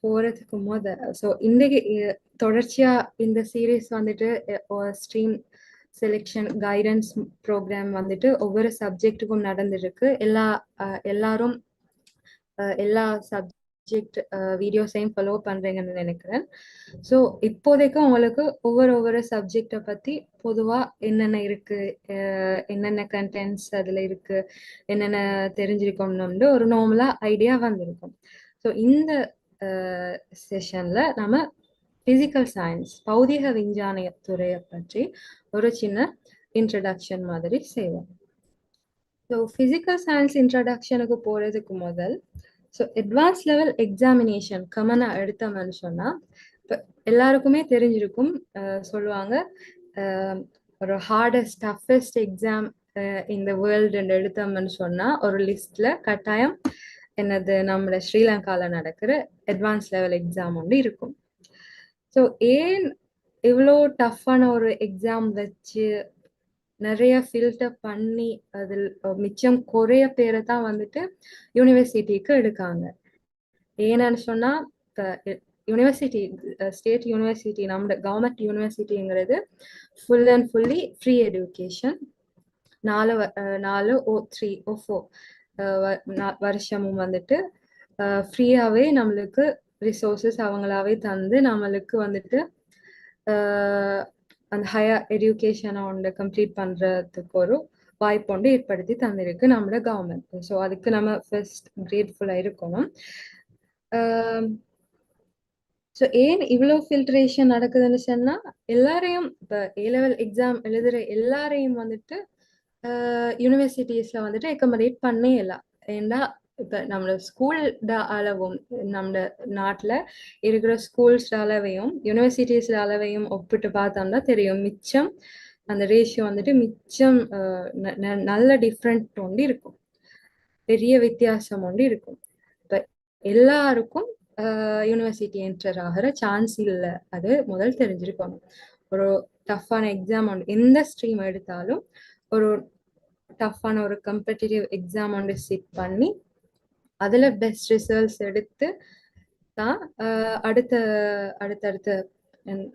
போகிறதுக்கு ஸோ இன்றைக்கு தொடர்ச்சியாக இந்த சீரீஸ் வந்துட்டு ஸ்ட்ரீம் செலெக்ஷன் கைடன்ஸ் ப்ரோக்ராம் வந்துட்டு ஒவ்வொரு சப்ஜெக்ட்டுக்கும் நடந்துருக்கு. எல்லாரும் எல்லா சப்ஜெக்ட் வீடியோஸையும் ஃபாலோ பண்ணுறீங்கன்னு நினைக்கிறேன். ஸோ இப்போதைக்கு உங்களுக்கு ஒவ்வொரு சப்ஜெக்டை பற்றி பொதுவாக என்னென்ன இருக்குது, என்னென்ன கண்டென்ட்ஸ் அதில் இருக்குது, என்னென்ன தெரிஞ்சிருக்கணும்னு ஒரு நார்மலாக ஐடியா வந்திருக்கும். ஸோ இந்த செஷனில் நம்ம ஃபிசிக்கல் சயின்ஸ் பௌதிக விஞ்ஞான துறையை பற்றி ஒரு சின்ன இன்ட்ரடக்ஷன் மாதிரி செய்வோம். ஸோ ஃபிசிக்கல் சயின்ஸ் இன்ட்ரடக்ஷனுக்கு போகிறதுக்கு முதல் ஸோ அட்வான்ஸ் லெவல் எக்ஸாமினேஷன் கமனாக எடுத்தோம்னு சொன்னால் இப்போ எல்லாருக்குமே தெரிஞ்சிருக்கும். சொல்லுவாங்க ஒரு ஹார்டஸ்ட் டஃபஸ்ட் எக்ஸாம் இந்த வேர்ல்டு எடுத்தோம்னு சொன்னால் ஒரு லிஸ்ட்டில் கட்டாயம் என்னது நம்மளோட ஸ்ரீலங்காவில் நடக்கிற அட்வான்ஸ் லெவல் எக்ஸாம் ஒன்று இருக்கும். ஸோ ஏன் இவ்வளோ டஃப்பான ஒரு எக்ஸாம் வச்சு நிறைய ஃபில்டர் பண்ணி அதில் மிச்சம் குறைய பேரை தான் வந்துட்டு யூனிவர்சிட்டிக்கு எடுக்காங்க. ஏன்னு சொன்னால் இப்போ யூனிவர்சிட்டி ஸ்டேட் யூனிவர்சிட்டி நம்ம கவர்மெண்ட் யூனிவர்சிட்டிங்கிறது full and fully free education. 4 வருஷமும் வந்துட்டு ஃப்ரீயாகவே நம்மளுக்கு ரிசோர்ஸஸ் அவங்களாவே தந்து நம்மளுக்கு வந்துட்டு அந்த ஹையர் எஜுகேஷனை ஒன்று கம்ப்ளீட் பண்ணுறதுக்கு ஒரு வாய்ப்பு ஒன்று ஏற்படுத்தி தந்திருக்கு நம்மளோட கவர்மெண்ட். ஸோ அதுக்கு நம்ம ஃபர்ஸ்ட் கிரேட்ஃபுல்லாக இருக்கணும். ஸோ ஏன் இவ்வளோ ஃபில்ட்ரேஷன் நடக்குதுன்னு சொன்னால் எல்லாரையும் இப்போ A-level எக்ஸாம் எழுதுகிற எல்லாரையும் வந்துட்டு யூனிவர்சிட்டிஸில் வந்துட்டு அக்கமடேட் பண்ணே இல்லை. ஏன்னா இப்போ நம்மளோட ஸ்கூல் அளவும் நம்ம நாட்டில் இருக்கிற ஸ்கூல்ஸ் அளவையும் யூனிவர்சிட்டிஸ் அளவையும் ஒப்பிட்டு பார்த்தோம்னா தெரியும் மிச்சம் அந்த ரேஷியோ வந்துட்டு மிச்சம் நல்ல டிஃப்ரெண்ட் ஒன்று இருக்கும், பெரிய வித்தியாசம் ஒன்று இருக்கும். இப்போ எல்லாருக்கும் யூனிவர்சிட்டி என்டர் ஆகிற சான்ஸ் இல்லை, அது முதல் தெரிஞ்சிருக்கணும். ஒரு டஃப்பான எக்ஸாம் ஒன்று எந்த ஸ்ட்ரீம் எடுத்தாலும் ஒரு டஃப்பான ஒரு கம்பெட்டிட்டிவ் எக்ஸாம் ஒன்று சிட் பண்ணி அதில் பெஸ்ட் ரிசல்ட்ஸ் எடுத்து தான் அடுத்தடுத்த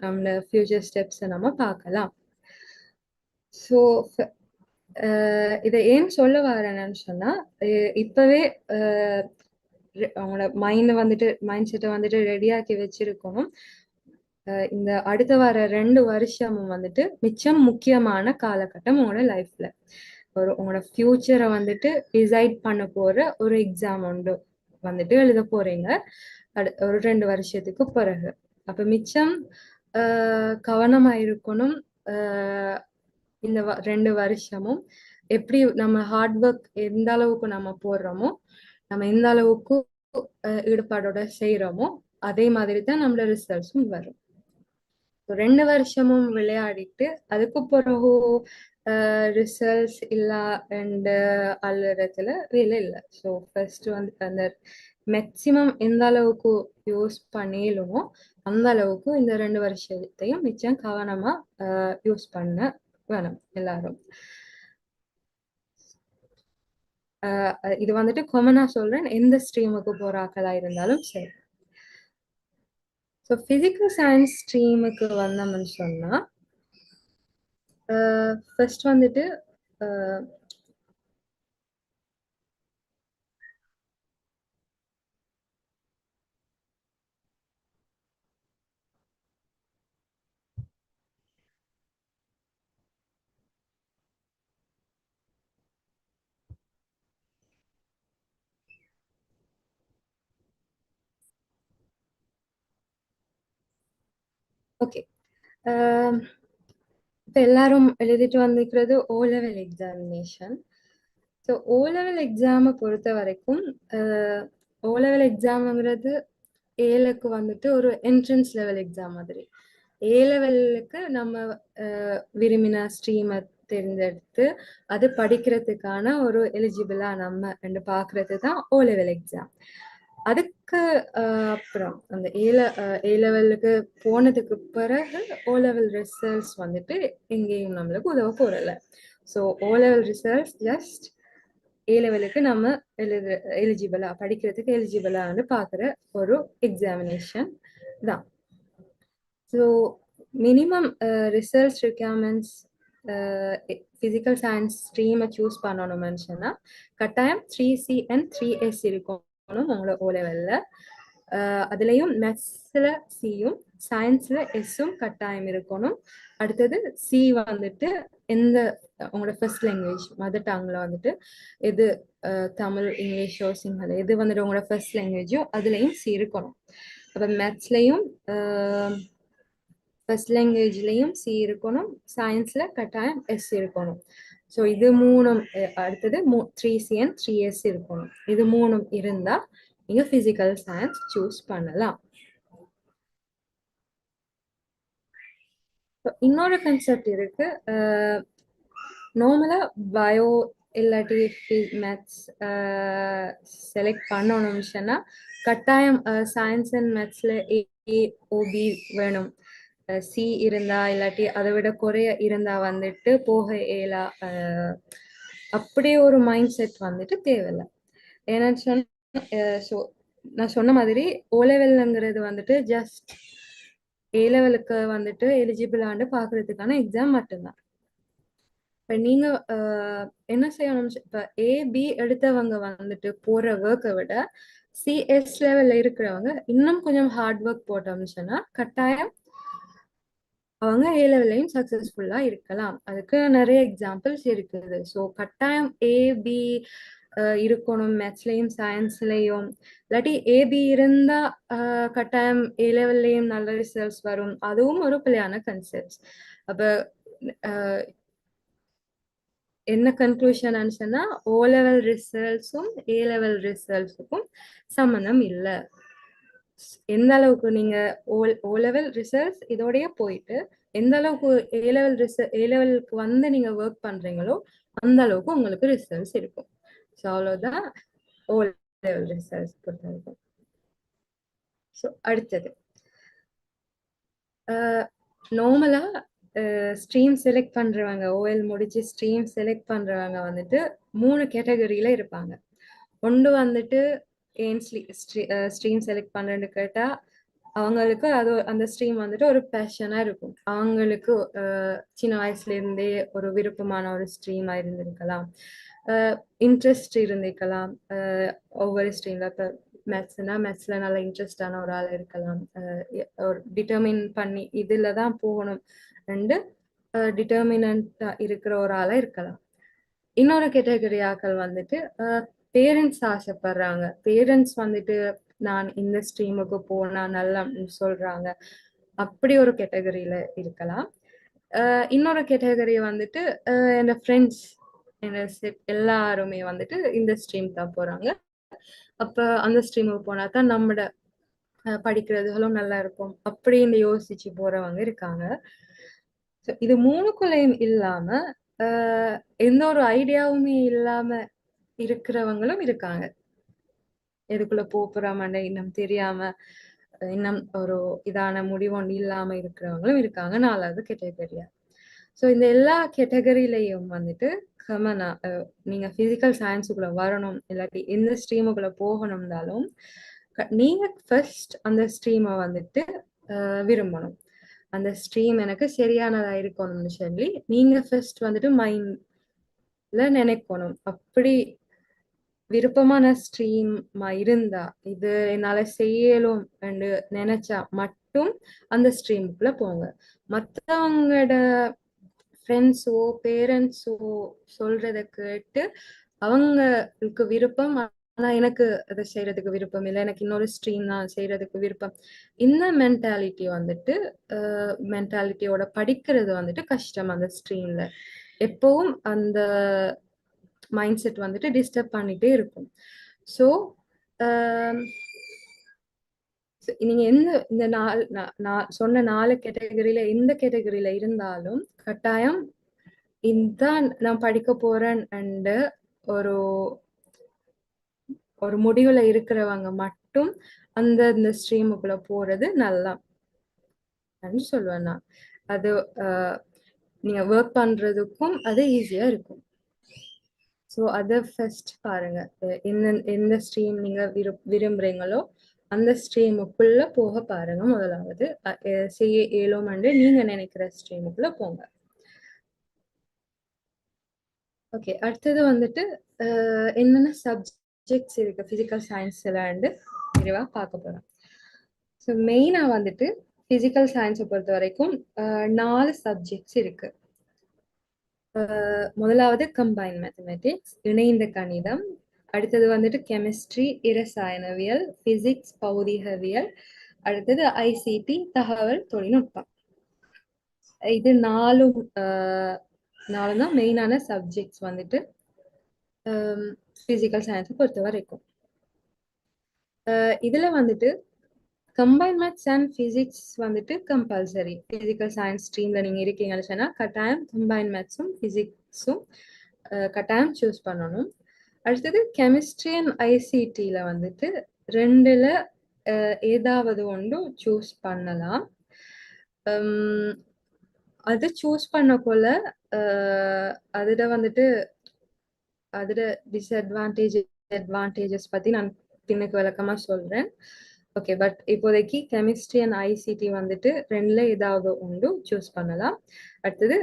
நம்ம ஃபியூச்சர் ஸ்டெப்ஸை நம்ம பார்க்கலாம். ஸோ இதை ஏன் சொல்ல வரேன்னு சொன்னால் இப்போவே அவங்களோட மைண்ட் செட்டை வந்துட்டு ரெடியாக்கி வச்சிருக்கணும். இந்த அடுத்த வர 2 வருஷமும் வந்துட்டு மிச்சம் முக்கியமான காலகட்டம் உங்களோட லைஃப்ல. உங்களோட ஃபியூச்சரை வந்துட்டு டிசைட் பண்ண போற ஒரு எக்ஸாம் ஒன்று வந்துட்டு எழுத போறீங்க ஒரு 2 வருஷத்துக்கு பிறகு. அப்ப மிச்சம் கவனமா இருக்கணும். இந்த 2 வருஷமும் எப்படி நம்ம ஹார்ட் ஒர்க் எந்த அளவுக்கு நம்ம போடுறோமோ, நம்ம எந்த அளவுக்கு ஈடுபாடோட செய்யறோமோ அதே மாதிரி தான் நம்மளோட ரிசல்ட்ஸும் வரும். 2 வருஷமும் விளையாடிட்டு அதுக்கு பிறகு ரிசல்ட்ஸ் இல்லை அண்ட் அல்றதுல வேலை இல்லை. ஸோ ஃபர்ஸ்ட் வந்து அந்த மேக்சிமம் எந்த அளவுக்கு யூஸ் பண்ணிலுமோ அந்த அளவுக்கு இந்த 2 வருஷத்தையும் மிச்சம் கவனமா யூஸ் பண்ண வேணும் எல்லாரும். இது வந்துட்டு காமனா சொல்றேன், எந்த ஸ்ட்ரீமுக்கு போறாக்களா இருந்தாலும் சரி. ஸோ ஃபிசிக்கல் சயின்ஸ் ஸ்ட்ரீமுக்கு வந்தோம்னு சொன்னா ஃபர்ஸ்ட் வந்துட்டு ஓகே, இப்போ எல்லாரும் எழுதிட்டு வந்திருக்கிறது O-level எக்ஸாமினேஷன். ஸோ O-level எக்ஸாமை பொறுத்த வரைக்கும் O-level எக்ஸாமுங்கிறது ஏழுக்கு வந்துட்டு ஒரு என்ட்ரன்ஸ் லெவல் எக்ஸாம் மாதிரி. A-levelக்கு நம்ம விரும்பின ஸ்ட்ரீமை தேர்ந்தெடுத்து அது படிக்கிறதுக்கான ஒரு எலிஜிபிளா நம்ம பார்க்கறது தான் O-level எக்ஸாம். அதுக்கு அப்புறம் அந்த A-levelக்கு போனதுக்கு பிறகு O-level ரிசல்ட்ஸ் வந்துட்டு எங்கேயும் நம்மளுக்கு உதவ போறல. ஸோ O-level ரிசல்ட்ஸ் ஜஸ்ட் A-levelக்கு நம்ம எலிஜிபிளா படிக்கிறதுக்கு எலிஜிபிளான்னு பார்க்குற ஒரு எக்ஸாமினேஷன் தான். So minimum research requirements physical science ஸ்ட்ரீமை சூஸ் பண்ணணும்னு சொன்னால் கட்டாயம் 3C and 3S இருக்கணும் உங்களோட O-levelல. அதுலேயும் மேத்ஸில் சியும் சயின்ஸில் எஸ்ஸும் கட்டாயம் இருக்கணும். அடுத்தது சி வந்துட்டு எந்த உங்களோட ஃபர்ஸ்ட் லாங்குவேஜ் மதர் டங்கில் வந்துட்டு எது தமிழ் இங்கிலீஷோ சிங்களம் எது வந்துட்டு உங்களோட ஃபர்ஸ்ட் லாங்குவேஜோ அதுலேயும் சி இருக்கணும். அப்போ மேத்ஸ்லேயும் ஃபர்ஸ்ட் லாங்குவேஜ்லேயும் சி இருக்கணும், சயின்ஸில் கட்டாயம் எஸ் இருக்கணும். ஸோ இது மூணும் அடுத்தது 3C and 3S இருக்கணும். இது மூணும் இருந்தால் நீங்கள் ஃபிசிக்கல் சயின்ஸ் சூஸ் பண்ணலாம். இன்னொரு கான்செப்ட் இருக்கு. நார்மலாக பயோ இல்லாட்டி மேத்ஸ் செலக்ட் பண்ணணும்னு சொன்னால் கட்டாயம் சயின்ஸ் அண்ட் மேத்ஸில் ஏஓபி வேணும். சி இருந்தா இல்லாட்டி அதை விட குறைய இருந்தா வந்துட்டு போக இயலா. அப்படி ஒரு மைண்ட் செட் வந்துட்டு தேவையில்லை. ஏன்னா நான் சொன்ன மாதிரி ஓ லெவல்ங்கிறது வந்துட்டு ஜஸ்ட் ஏ லெவலுக்கு வந்துட்டு எலிஜிபிள் ஆண்டு பாக்குறதுக்கான எக்ஸாம் மட்டும்தான். இப்ப நீங்க என்ன செய்யணும், இப்ப ஏபி எடுத்தவங்க வந்துட்டு போற ஒர்க்கை விட சிஎஸ் லெவல்ல இருக்கிறவங்க இன்னும் கொஞ்சம் ஹார்ட் ஒர்க் போட்டோம்னு சொன்னா கட்டாயம் அவங்க ஏ லெவல்லையும் சக்சஸ்ஃபுல்லா இருக்கலாம். அதுக்கு நிறைய எக்ஸாம்பிள்ஸ் இருக்குது. ஸோ கட்டாயம் ஏபி இருக்கணும் மேத்ஸ்லயும் சயின்ஸ்லயும். இல்லாட்டி ஏபி இருந்தா கட்டாயம் ஏ லெவல்லையும் நல்ல ரிசல்ட்ஸ் வரும். அதுவும் ஒரு பிள்ளையான கன்செப்ட்ஸ். அப்ப என்ன கன்க்ளூஷன் சொன்னா ஓ லெவல் ரிசல்ட்ஸும் ஏ லெவல் ரிசல்ட்ஸுக்கும் சம்மந்தம் இல்லை. எந்த அளவுக்கு நீங்க ஓ லெவல் ரிசல்ட்ஸ் இதோடய போயிட்டு எந்த அளவுக்கு ஏ லெவலுக்கு வந்து நீங்க ஒர்க் பண்றீங்களோ அந்த அளவுக்கு உங்களுக்கு ரிசல்ட்ஸ் இருக்கும். ஸோ அவ்வளவுதான் ஓ லெவல் ரிசல்ட்ஸ் பொறுத்த வரைக்கும். ஸோ அடுத்தது நார்மலா ஸ்ட்ரீம் செலக்ட் பண்றவங்க, ஓஎல் முடிச்சு ஸ்ட்ரீம் செலக்ட் பண்றவங்க வந்துட்டு 3 கேட்டகரியில இருப்பாங்க. ஒன்று வந்துட்டு ஏன் ஸ்ட்ரீம் செலக்ட் பண்றேன்னு கேட்டா அவங்களுக்கு அது அந்த ஸ்ட்ரீம் வந்துட்டு ஒரு பேஷனா இருக்கும். அவங்களுக்கு சின்ன வயசுல இருந்தே ஒரு விருப்பமான ஒரு ஸ்ட்ரீமா இருந்திருக்கலாம், இன்ட்ரெஸ்ட் இருந்திருக்கலாம். ஒவ்வொரு ஸ்ட்ரீம்ல இப்போ மேத்ஸ்னா மேத்ஸ்ல நல்ல இன்ட்ரெஸ்டான ஒரு ஆள் இருக்கலாம். ஒரு டிட்டர்மின் பண்ணி இதுல தான் போகணும் ரெண்டு டிட்டர்மினண்டா இருக்கிற ஒரு ஆளா இருக்கலாம். இன்னொரு கேட்டகரி ஆக்கள் வந்துட்டு பேரண்ட்ஸ் ஆசைப்படுறாங்க, பேரண்ட்ஸ் வந்துட்டு நான் இந்த ஸ்ட்ரீமுக்கு போனா நல்லா சொல்றாங்க, அப்படி ஒரு கேட்டகரியில இருக்கலாம். இன்னொரு கேட்டகரி வந்துட்டு என் ஃப்ரெண்ட்ஸ் எல்லாருமே வந்துட்டு இந்த ஸ்ட்ரீம் தான் போறாங்க, அப்ப அந்த ஸ்ட்ரீமுக்கு போனா தான் நம்மளோட படிக்கிறதுகளும் நல்லா இருக்கும் அப்படின்னு யோசிச்சு போறவங்க இருக்காங்க. இது மூணுக்குள்ளேயும் இல்லாம எந்த ஒரு ஐடியாவுமே இல்லாம இருக்கிறவங்களும் இருக்காங்க. எதுக்குள்ள போறாம இன்னும் தெரியாம இன்னும் ஒரு இதான முடிவு ஒன்று இல்லாம இருக்கிறவங்களும் இருக்காங்க. 4வது கேட்டகரியா. ஸோ இந்த எல்லா கேட்டகரியிலையும் வந்துட்டு கமனா நீங்க பிசிக்கல் சயின்ஸுக்குள்ள வரணும் இல்லாட்டி எந்த ஸ்ட்ரீமுக்குள்ள போகணும்னாலும் நீங்க ஃபர்ஸ்ட் அந்த ஸ்ட்ரீமை வந்துட்டு விரும்பணும். அந்த ஸ்ட்ரீம் எனக்கு சரியானதா இருக்கணும்னு சொல்லி நீங்க ஃபர்ஸ்ட் வந்துட்டு மைண்ட்ல நினைக்கணும். அப்படி விருப்பமான ஸ்ட்ரீமா இருந்தா இது என்னால செய்யலும் நினைச்சா மட்டும் அந்த ஸ்ட்ரீமுக்குள்ள போங்க. மற்றவங்களோட ஃப்ரெண்ட்ஸோ பேரண்ட்ஸோ சொல்றத கேட்டு அவங்களுக்கு விருப்பம் ஆனா எனக்கு அதை செய்யறதுக்கு விருப்பம் இல்லை, எனக்கு இன்னொரு ஸ்ட்ரீம் தான் செய்யறதுக்கு விருப்பம், இந்த மென்டாலிட்டி வந்துட்டு மென்டாலிட்டியோட படிக்கிறது வந்துட்டு கஷ்டம். அந்த ஸ்ட்ரீம்ல எப்பவும் அந்த மைண்ட் செட் வந்துட்டு டிஸ்டர்ப் பண்ணிட்டே இருக்கும். ஸோ நீங்க இந்த நான் சொன்ன 4 கேட்டகரியில எந்த கேட்டகரியில இருந்தாலும் கட்டாயம் இதுதான் நான் படிக்க போறேன் அண்டு ஒரு முடிவுல இருக்கிறவங்க மட்டும் அந்த ஸ்ட்ரீமுக்குள்ள போறது நல்லா சொல்லுவேன் நான். அது நீங்க ஒர்க் பண்றதுக்கும் அது ஈஸியா இருக்கும். ஸோ அதை ஃபர்ஸ்ட் பாருங்க, எந்த ஸ்ட்ரீம் நீங்க விரும்புறீங்களோ அந்த ஸ்ட்ரீமுக்குள்ள போக பாருங்க. முதலாவது செய்ய இயலும்னு நீங்க நினைக்கிற ஸ்ட்ரீமுக்குள்ள போங்க. ஓகே, அடுத்தது வந்துட்டு என்னென்ன சப்ஜெக்ட்ஸ் இருக்கு பிசிக்கல் சயின்ஸ்ல விரிவா பார்க்க போறோம். ஸோ மெயினாக வந்துட்டு ஃபிசிக்கல் சயின்ஸை பொறுத்த வரைக்கும் 4 சப்ஜெக்ட்ஸ் இருக்கு. முதலாவது கம்பைன் மேத்தமெட்டிக்ஸ், இணைந்த கணிதம். அடுத்தது வந்துட்டு கெமிஸ்ட்ரி, இரசாயனவியல், பிசிக்ஸ், பௌதிகவியல். அடுத்தது ஐசிடி, தகவல் தொழில்நுட்பம். இது நாலும் தான் மெயினான சப்ஜெக்ட்ஸ் வந்துட்டு ஃபிசிக்கல் சயின்ஸை பொறுத்த வரைக்கும். இதுல வந்துட்டு கம்பைன் மேத்ஸ் அண்ட் பிசிக்ஸ் வந்துட்டு கம்பல்சரி. பிசிக்கல் சயின்ஸ் ஸ்ட்ரீம்ல நீங்க இருக்கீங்கன்னு சொன்னா கட்டாயம் கம்பைன் மேத்ஸும் பிசிக்ஸும் கட்டாயம் சூஸ் பண்ணணும். அடுத்தது கெமிஸ்ட்ரி அண்ட் ஐசிடில வந்துட்டு 2ல ஏதாவது ஒன்று சூஸ் பண்ணலாம். அது சூஸ் பண்ணக்குள்ள அதுல வந்துட்டு அதோட டிஸ்அட்வான்டேஜ் அட்வான்டேஜஸ் பத்தி நான் பின்னுக்கு விளக்கமா சொல்றேன். ஓகே, பட் இப்போதைக்கு கெமிஸ்ட்ரி அண்ட் ஐசிடி வந்துட்டு 2ல ஏதாவது ஒன்று சூஸ் பண்ணலாம். அடுத்தது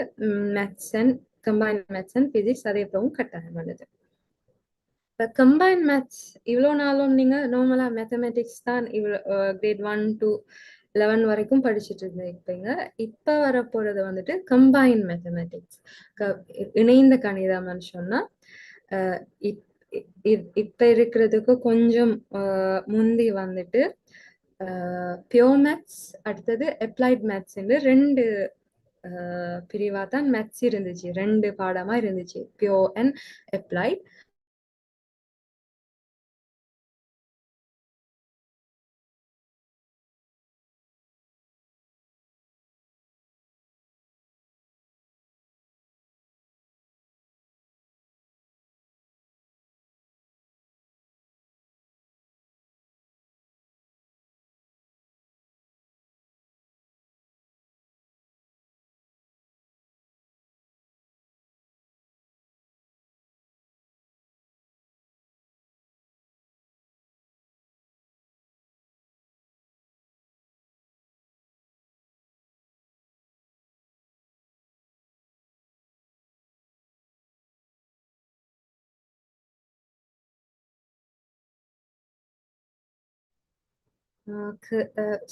maths and combine maths and physics அதே எப்பவும் கட்டாயமானது. இப்போ கம்பைன் மேத்ஸ் இவ்வளோ நாளும் நீங்க நார்மலா மேத்தமெட்டிக்ஸ் தான் இவ்வளோ கிரேட் 1 to 11 வரைக்கும் படிச்சுட்டு இருந்திருப்பீங்க. இப்போ வரப்போறது வந்துட்டு கம்பைன் மேத்தமெட்டிக்ஸ், இணைந்த கணிதம்னு சொன்னா இப்ப இருக்கிறதுக்கு கொஞ்சம் முந்தி வந்துட்டு பியோர் மேத்ஸ் அடுத்தது அப்ளைட் மேத்ஸ் 2 பிரிவா தான் மேத்ஸ் இருந்துச்சு. 2 பாடமா இருந்துச்சு, பியோர் அண்ட் அப்ளைட்.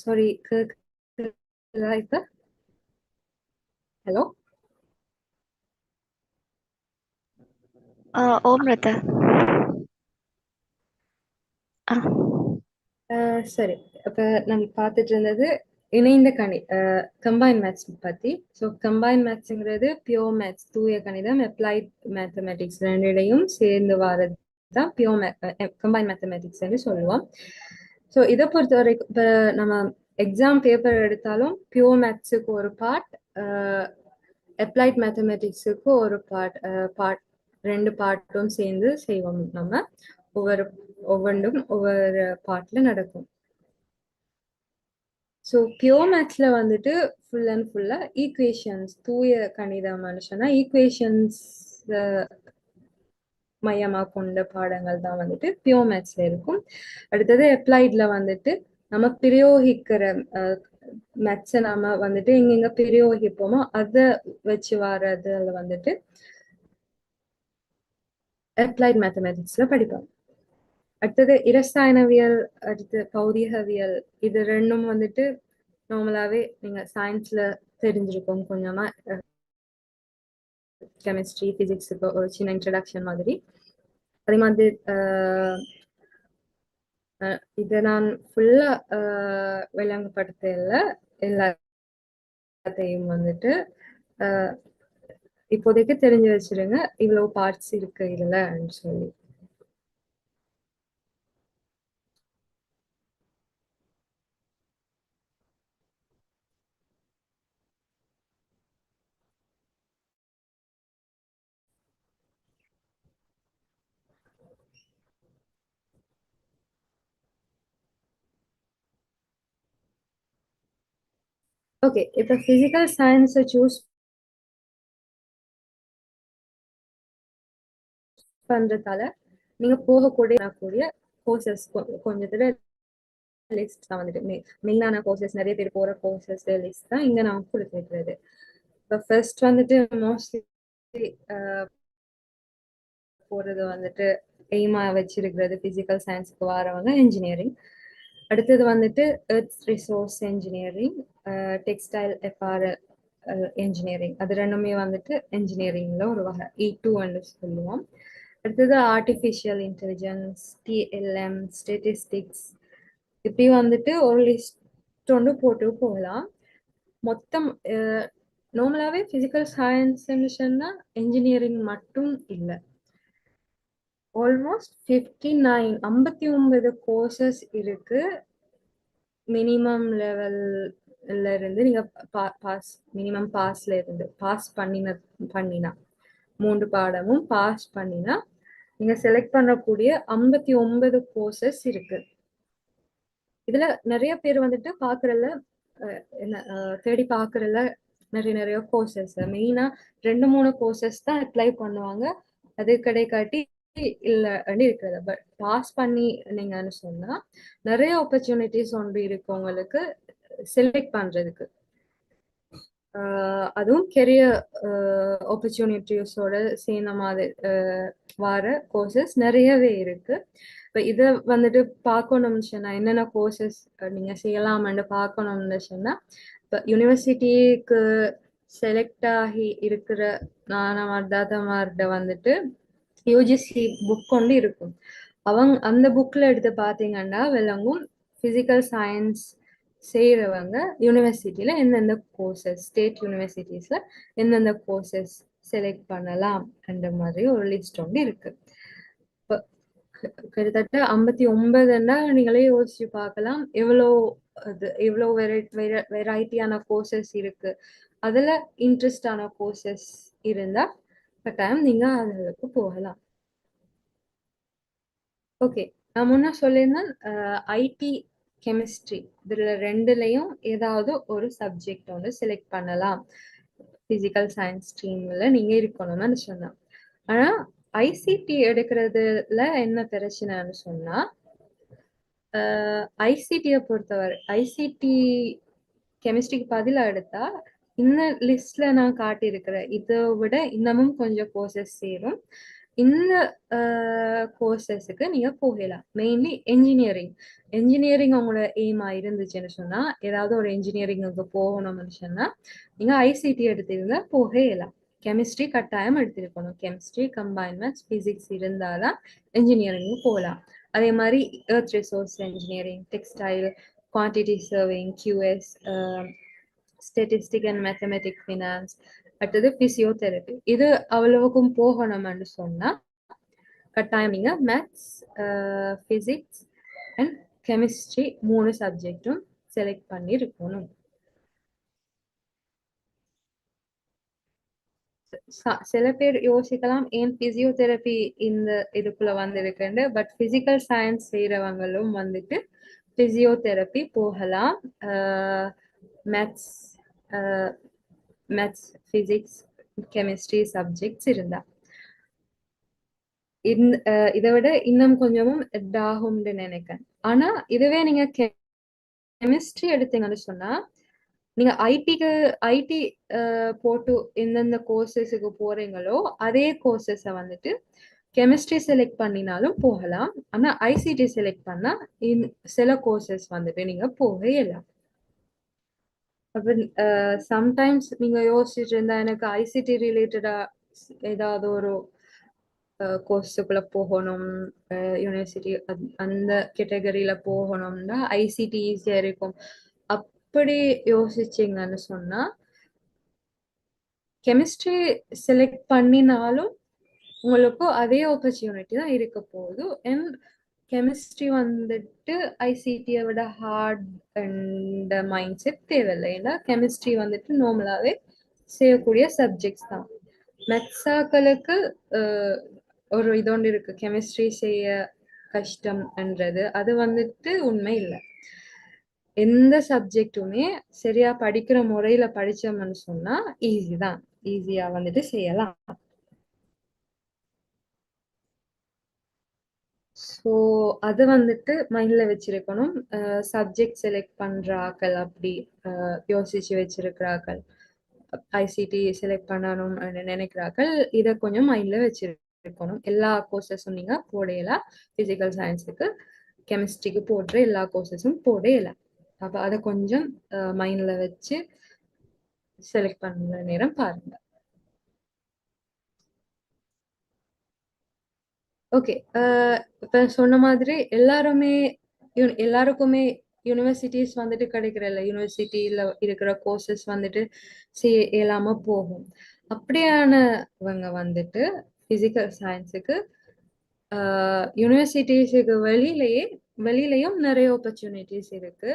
சாரி, இப்ப ஹலோ. ஓம் ரதா. சரி, அப்ப நம்ம பார்த்துட்டு இருந்தது இணைந்த கம்பைன் மேத்ஸ் பத்தி. ஸோ கம்பைன் மேத்ஸ்ங்கிறது பியோர் மேத்ஸ், தூய கணிதம், அப்ளைட் மேத்தமெட்டிக்ஸ் 2டையும் சேர்ந்து வர்றது தான் பியோர் கம்பைன் மேத்தமெட்டிக்ஸ்ன்னு சொல்லுவோம். ஸோ இதை பொறுத்த வரைக்கும் இப்போ நம்ம எக்ஸாம் பேப்பர் எடுத்தாலும் பியோர் மேத்ஸுக்கு ஒரு பார்ட், அப்ளைட் மேத்தமெட்டிக்ஸுக்கு ஒரு பார்ட், 2 பார்ட்டும் சேர்ந்து செய்வோம். நம்ம ஒவ்வொன்றும் ஒவ்வொரு பார்ட்ல நடக்கும். ஸோ பியோர் மேத்ஸ்ல வந்துட்டு ஃபுல் அண்ட் ஃபுல்லா ஈக்குவேஷன்ஸ், தூய கணிதம் மனுஷனா ஈக்குவேஷன்ஸ் மையமா கொண்ட பாடங்கள் தான் வந்துட்டு பியோர் மேத்ஸ்ல இருக்கும். அடுத்தது அப்ளைட்ல வந்துட்டு நம்ம பிரயோகிக்கிற மேத்ஸை நாம வந்துட்டு எங்கெங்க பிரயோகிப்போமோ அதை வச்சு வர்றதுல வந்துட்டு அப்ளைட் மேத்தமெட்டிக்ஸ்ல படிப்போம். அடுத்தது இரசாயனவியல், அடுத்து பௌதிகவியல். இது 2ம் வந்துட்டு நார்மலாவே நீங்க சயின்ஸ்ல தெரிஞ்சிருக்கோம் கொஞ்சமா. கெமிஸ்ட்ரி, பிசிக்ஸுக்கு ஒரு சின்ன இன்ட்ரடக்ஷன் மாதிரி. அதே மாதிரி இதை நான் ஃபுல்லா விளங்கப்படுத்தல, எல்லாத்தையும் வந்துட்டு இப்போதைக்கு தெரிஞ்சு வச்சிருங்க இவ்வளவு பார்ட்ஸ் இருக்கு இதுலன்னு சொல்லி. ஓகே, இப்போ பிசிக்கல் சயின்ஸை சூஸ் பண்றதால நீங்க போகக்கூடிய கோர்சஸ் கொஞ்சத்துல லிஸ்ட் தான் வந்துட்டு மெயினான கோர்சஸ், நிறைய பேர் போற கோர்சஸ் லிஸ்ட் தான் இங்க நான் கொடுத்துருக்கிறது. இப்போ ஃபர்ஸ்ட் வந்துட்டு மோஸ்ட்லி போறது வந்துட்டு எய்மா வச்சிருக்கிறது பிசிக்கல் சயின்ஸ்க்கு வரவங்க இன்ஜினியரிங். அடுத்தது வந்துட்டு earth resource engineering, textile FRL engineering. அது ரெண்டுமே வந்துட்டு என்ஜினியரிங்ல ஒரு வகை, E2 என்று சொல்லுவோம். அடுத்தது ஆர்டிஃபிஷியல் இன்டெலிஜென்ஸ், டிஎல்எம், ஸ்டேட்டிஸ்டிக்ஸ். இப்படி வந்துட்டு ஒரு லிஸ்ட் ஒன்று போட்டு போகலாம். மொத்தம் நார்மலாகவே ஃபிசிக்கல் சயின்ஸ்ன்னு சொன்னால் என்ஜினியரிங் மட்டும் இல்லை, ஆல்மோஸ்ட் 59 கோர்சஸ் இருக்கு. மினிமம் லெவல்ல இருந்து நீங்க பாஸ், மினிமம் பாஸ்ல இருந்து பாஸ் பண்ணினா 3 பாடமும் பாஸ் பண்ணினா நீங்க செலக்ட் பண்ணக்கூடிய 59 கோர்சஸ் இருக்கு. இதுல நிறைய பேர் வந்துட்டு பாக்குறதுல என்ன தேடி பாக்குறதுல நிறைய கோர்சஸ், மெயினா 2-3 கோர்சஸ் தான் அப்ளை பண்ணுவாங்க. அது கிடைக்காட்டி இல்ல இருக்கிறது. பட் பாஸ் பண்ணி நீங்கன்னு சொன்னா நிறைய ஆப்பர்ச்சுனிட்டிஸ் ஒன்று இருக்கு உங்களுக்கு செலக்ட் பண்றதுக்கு. அதுவும் கெரியர் ஆப்பர்ச்சுனிட்டிஸோட சேர்ந்த மாதிரி வர கோர்சஸ் நிறையவே இருக்கு. இப்போ இதை வந்துட்டு பார்க்கணும்னு சொன்னா என்னென்ன கோர்சஸ் நீங்க செய்யலாம்னு பார்க்கணும்னு சொன்னா, இப்போ யூனிவர்சிட்டிக்கு செலக்ட் ஆகி இருக்கிற தாத்தமார்கிட்ட வந்துட்டு யூஜிசி புக் கொண்டு இருக்கும். அந்த புக்ல எடுத்து பார்த்தீங்கன்னா விளங்கும் பிசிக்கல் சயின்ஸ் செய்யறவங்க யூனிவர்சிட்டியில எந்தெந்த கோர்சஸ், ஸ்டேட் யூனிவர்சிட்டிஸ்ல எந்தெந்த கோர்சஸ் செலக்ட் பண்ணலாம் என்ற மாதிரி ஒரு லிஸ்ட் ஒன்று இருக்கு. கிட்டத்தட்ட 59ன்னா நீங்களே யோசிச்சு பார்க்கலாம் எவ்வளோ வெரைட்டியான கோர்சஸ் இருக்கு. அதுல இன்ட்ரெஸ்டான கோர்சஸ் இருந்தா கட்டாயம் நீங்க அதுக்கு போகலாம். ஓகே, நான் முன்ன சொல்லியிருந்தேன் ஐடி, கெமிஸ்ட்ரி, இதுல ரெண்டுலையும் ஏதாவது ஒரு சப்ஜெக்ட் ஒன்று செலக்ட் பண்ணலாம் பிசிக்கல் சயின்ஸ் ஸ்ட்ரீம்ல நீங்க இருக்கணும்னு சொன்னா. ஆனா ஐசிடி எடுக்கிறதுல என்ன பிரச்சனைன்னு சொன்னா, ஐசிடியை பொறுத்தவரை ஐசிடி கெமிஸ்ட்ரிக்கு பதிலாக எடுத்தா இந்த லிஸ்ட்ல நான் காட்டியிருக்கிற இதை விட இன்னமும் கொஞ்சம் கோர்சஸ் சேரும். இந்த கோர்சஸுக்கு நீங்க போகலாம். மெயின்லி என்ஜினியரிங் உங்களோட எய்மா இருந்துச்சுன்னு சொன்னா, ஏதாவது ஒரு என்ஜினியரிங்க்கு போகணும்னு சொன்னா நீங்க ஐசிடி எடுத்திருந்தா போகலாம். கெமிஸ்ட்ரி கட்டாயம் எடுத்திருக்கணும். கெமிஸ்ட்ரி, கம்பைன் மேத்ஸ், பிசிக்ஸ் இருந்தாதான் என்ஜினியரிங் போகலாம். அதே மாதிரி earth resource engineering, textile, quantity surveying, QS, statistic and mathematic finance, அடுத்தது பிசியோதெரபி. இது அவ்வளவுக்கும் போகணும்னு சொன்னா கட்டாயம் நீங்க மேத்ஸ், பிசிக்ஸ் அண்ட் கெமிஸ்ட்ரி 3 சப்ஜெக்டும் செலக்ட் பண்ணி இருக்கணும். சில பேர் யோசிக்கலாம் ஏன் பிசியோதெரபி இந்த இதுக்குள்ள வந்திருக்குன்னு. பட் பிசிக்கல் சயின்ஸ் செய்யறவங்களும் வந்துட்டு பிசியோதெரபி போகலாம். மேத்ஸ், பிசிக்ஸ், கெமிஸ்ட்ரி சப்ஜெக்ட்ஸ் இருந்தா. இதை விட இன்னும் கொஞ்சமும் ஆகும்னு நினைக்கிறேன். ஆனா இதுவே நீங்க கெமிஸ்ட்ரி எடுத்தீங்கன்னு சொன்னா, நீங்க ஐடி போட்டு எந்தெந்த கோர்சஸுக்கு போறீங்களோ அதே கோர்சஸை வந்துட்டு கெமிஸ்ட்ரி செலக்ட் பண்ணினாலும் போகலாம். ஆனா ஐசிடி செலக்ட் பண்ணா சில கோர்சஸ் வந்துட்டு நீங்க போகலாம். அப்ப சம்டைம்ஸ் நீங்க யோசிச்சுட்டு இருந்தா எனக்கு ஐசிடி ரிலேட்டடா ஏதாவது ஒரு கோர்ஸுக்குள்ள போகணும், யூனிவர்சிட்டி அந்த கேட்டகரியில போகணும்னா ஐசிடி ஈஸியா இருக்கும் அப்படி யோசிச்சீங்கன்னு சொன்னா, கெமிஸ்ட்ரி செலக்ட் பண்ணினாலும் உங்களுக்கு அதே ஆப்பர்ச்சுனிட்டி தான் இருக்க போகுது. அண்ட் கெமிஸ்ட்ரி வந்துட்டு ஐசிடியை விட ஹார்ட் அண்ட் மைண்ட் செட் தேவையில்லை. ஏன்னா கெமிஸ்ட்ரி வந்துட்டு நார்மலாவே செய்யக்கூடிய சப்ஜெக்ட்ஸ் தான். மெக்ஸாக்களுக்கு ஒரு இதொன்று இருக்கு, கெமிஸ்ட்ரி செய்ய கஷ்டம்ன்றது. அது வந்துட்டு உண்மை இல்லை. எந்த சப்ஜெக்டுமே சரியா படிக்கிற முறையில படிச்சோம்னு சொன்னா ஈஸி தான், ஈஸியா வந்துட்டு செய்யலாம். ஸோ அது வந்துட்டு மைண்ட்ல வச்சிருக்கணும். சப்ஜெக்ட் செலக்ட் பண்ற ஆக்கள் அப்படி யோசிச்சு வச்சிருக்கிறார்கள், ஐசிடி செலக்ட் பண்ணணும் நினைக்கிறார்கள், இதை கொஞ்சம் மைண்ட்ல வச்சிருக்கணும். எல்லா கோர்சஸும் நீங்க போடலாம் பிசிக்கல் சயின்ஸுக்கு. கெமிஸ்ட்ரிக்கு போடுற எல்லா கோர்சஸும் போடல. அப்போ அதை கொஞ்சம் மைண்ட்ல வச்சு செலக்ட் பண்ணுற நேரம் பாருங்க. ஓகே, இப்போ சொன்ன மாதிரி எல்லாருக்குமே யூனிவர்சிட்டிஸ் வந்துட்டு கிடைக்கிறல்ல, யூனிவர்சிட்டியில் இருக்கிற கோர்சஸ் வந்துட்டு இயலாம போகும். அப்படியானவங்க வந்துட்டு பிசிக்கல் சயின்ஸுக்கு யூனிவர்சிட்டிஸுக்கு வெளியிலையும் நிறைய ஆப்பர்ச்சுனிட்டிஸ் இருக்கு.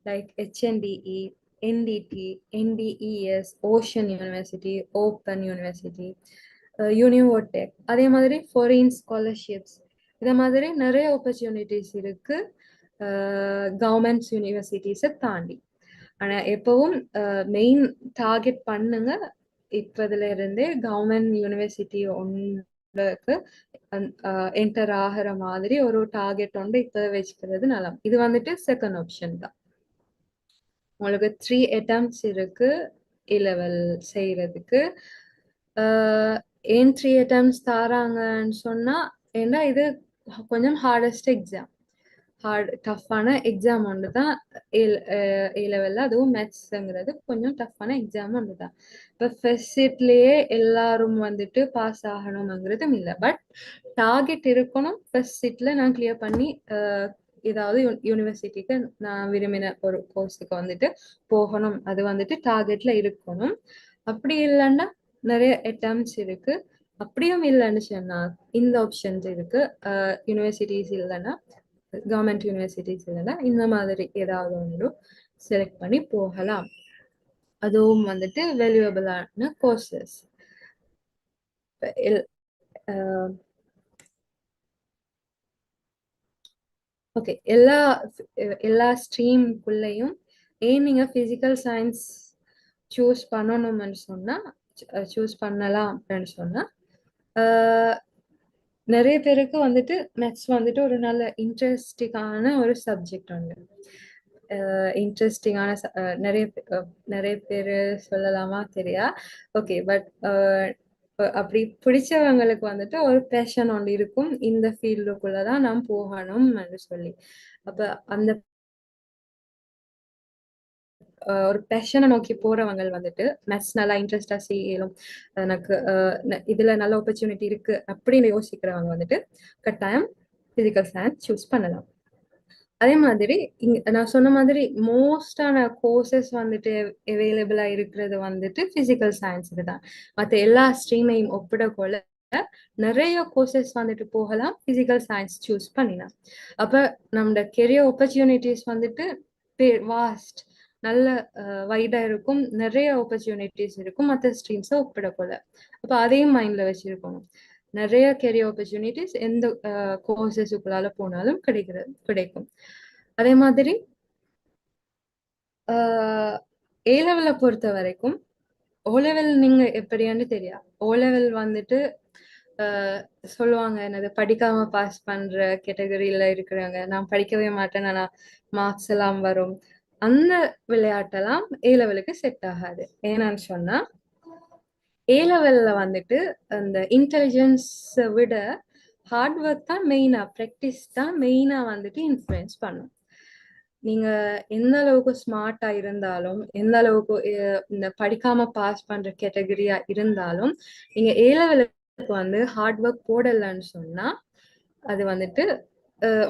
Like HNDE, NDT, NDES, ocean university, open university, Univotec, அதே மாதிரி ஃபாரின் ஸ்காலர்ஷிப்ஸ், இதை மாதிரி நிறைய ஆப்பர்ச்சுனிட்டிஸ் இருக்கு கவர்மெண்ட்ஸ் யூனிவர்சிட்டிஸை தாண்டி. ஆனால் எப்பவும் மெயின் டார்கெட் பண்ணுங்க இப்போதுல இருந்தே கவர்மெண்ட் யூனிவர்சிட்டி ஒன்றுக்கு என்டர் ஆகிற மாதிரி ஒரு டார்கெட் ஒன்று இப்போ வச்சுக்கிறது நல்லா. இது வந்துட்டு செகண்ட் ஆப்ஷன் தான். உங்களுக்கு 3 attempts இருக்கு A-level செய்யறதுக்கு. ஏன் 3 attempts தாராங்கன்னு சொன்னா, ஏன்னா இது கொஞ்சம் ஹார்டஸ்ட் எக்ஸாம், டஃப்பான எக்ஸாம் ஒன்று தான் A-level. அதுவும் மேத்ஸ்ங்கிறது கொஞ்சம் டஃப்பான எக்ஸாம் ஒன்று தான். இப்போ ஃபர்ஸ்ட் சீட்லேயே எல்லாரும் வந்துட்டு பாஸ் ஆகணுங்கிறதும் இல்லை, பட் டார்கெட் இருக்கணும். ஃபர்ஸ்ட் சீட்ல நான் கிளியர் பண்ணி ஏதாவது யூனிவர்சிட்டிக்கு நான் விரும்பின ஒரு கோர்ஸுக்கு வந்துட்டு போகணும், அது வந்துட்டு டார்கெட்ல இருக்கணும். அப்படி இல்லைன்னா நிறைய அட்டம்ப்ட்ஸ் இருக்கு. அப்படியும் இல்லைன்னு சொன்னா இந்த ஆப்ஷன்ஸ் இருக்கு. யூனிவர்சிட்டிஸ் இல்லைன்னா, கவர்மெண்ட் யூனிவர்சிட்டிஸ் இல்லைன்னா இந்த மாதிரி ஏதாவது ஒன்று செலக்ட் பண்ணி போகலாம். அதுவும் வந்துட்டு வேல்யூபிளான கோர்சஸ். ஓகே, எல்லா ஸ்ட்ரீம்குள்ளேயும் ஏன் நீங்க பிசிக்கல் சயின்ஸ் சூஸ் பண்ணணும்னு சொன்னா சூஸ் பண்ணலாம் அப்படின்னு சொன்னா, நிறைய பேருக்கு வந்துட்டு மேத்ஸ் வந்துட்டு ஒரு நல்ல இன்ட்ரெஸ்டிங்கான ஒரு சப்ஜெக்ட் ஒன்று. இன்ட்ரெஸ்டிங்கான நிறைய பேர் சொல்லலாமா தெரியா. ஓகே, பட் அப்படி பிடிச்சவங்களுக்கு வந்துட்டு ஒரு பேஷன் ஒன்று இருக்கும், இந்த ஃபீல்டுக்குள்ளதான் நாம் போகணும் என்று சொல்லி. அப்ப அந்த ஒரு பேஷனை நோக்கி போறவங்க வந்துட்டு மேத்ஸ் நல்லா இன்ட்ரெஸ்டா செய்யலும், எனக்கு இதுல நல்ல ஆப்பர்ச்சுனிட்டி இருக்கு அப்படின்னு யோசிக்கிறவங்க வந்துட்டு கட்டாயம் பிசிக்கல் சயின்ஸ் சூஸ் பண்ணலாம். அதே மாதிரி நான் சொன்ன மாதிரி மோஸ்டான கோர்சஸ் வந்துட்டு அவைலபிளா இருக்கிறது வந்துட்டு பிசிக்கல் சயின்ஸுக்கு தான். மற்ற எல்லா ஸ்ட்ரீமையும் ஒப்பிடக்கொள்ள நிறைய கோர்சஸ் வந்துட்டு போகலாம் பிசிக்கல் சயின்ஸ் சூஸ் பண்ணினா. அப்ப நம்மளோட கெரியர் ஆப்பர்ச்சுனிட்டிஸ் வந்துட்டு வாஸ்ட், நல்ல வைடா இருக்கும், நிறைய ஆப்பர்ச்சுனிட்டிஸ் இருக்கும் மற்ற ஸ்ட்ரீம்ஸை ஒப்பிடக்கொள்ள. அப்ப அதையும் மைண்ட்ல வச்சிருக்கணும். நிறைய கெரியர் ஆப்பர்ச்சுனிட்டிஸ் எந்த கோர்சஸுக்குள்ளால போனாலும் கிடைக்கும். அதே மாதிரி A-level பொறுத்த வரைக்கும் O-level நீங்க எப்படியான்னு தெரியா. O-level வந்துட்டு சொல்லுவாங்க என்னது, படிக்காம பாஸ் பண்ற கேட்டகரியில இருக்கிறவங்க, நான் படிக்கவே மாட்டேன், நான் மார்க்ஸ் எல்லாம் வரும், அந்த விளையாட்டெல்லாம் A-levelக்கு செட் ஆகாது. ஏன்னு சொன்னா A-levelல வந்துட்டு அந்த இன்டெலிஜென்ஸை விட ஹார்ட் ஒர்க் தான் மெயினா, ப்ராக்டிஸ் தான் மெயினா வந்துட்டு இன்ஃப்ளூயன்ஸ் பண்ணும். நீங்க எந்த அளவுக்கு ஸ்மார்ட்டா இருந்தாலும், எந்த அளவுக்கு இந்த படிக்காம பாஸ் பண்ற கேட்டகரியா இருந்தாலும், நீங்க A-levelக்கு வந்து ஹார்ட் ஒர்க் போடலன்னு சொன்னா அது வந்துட்டு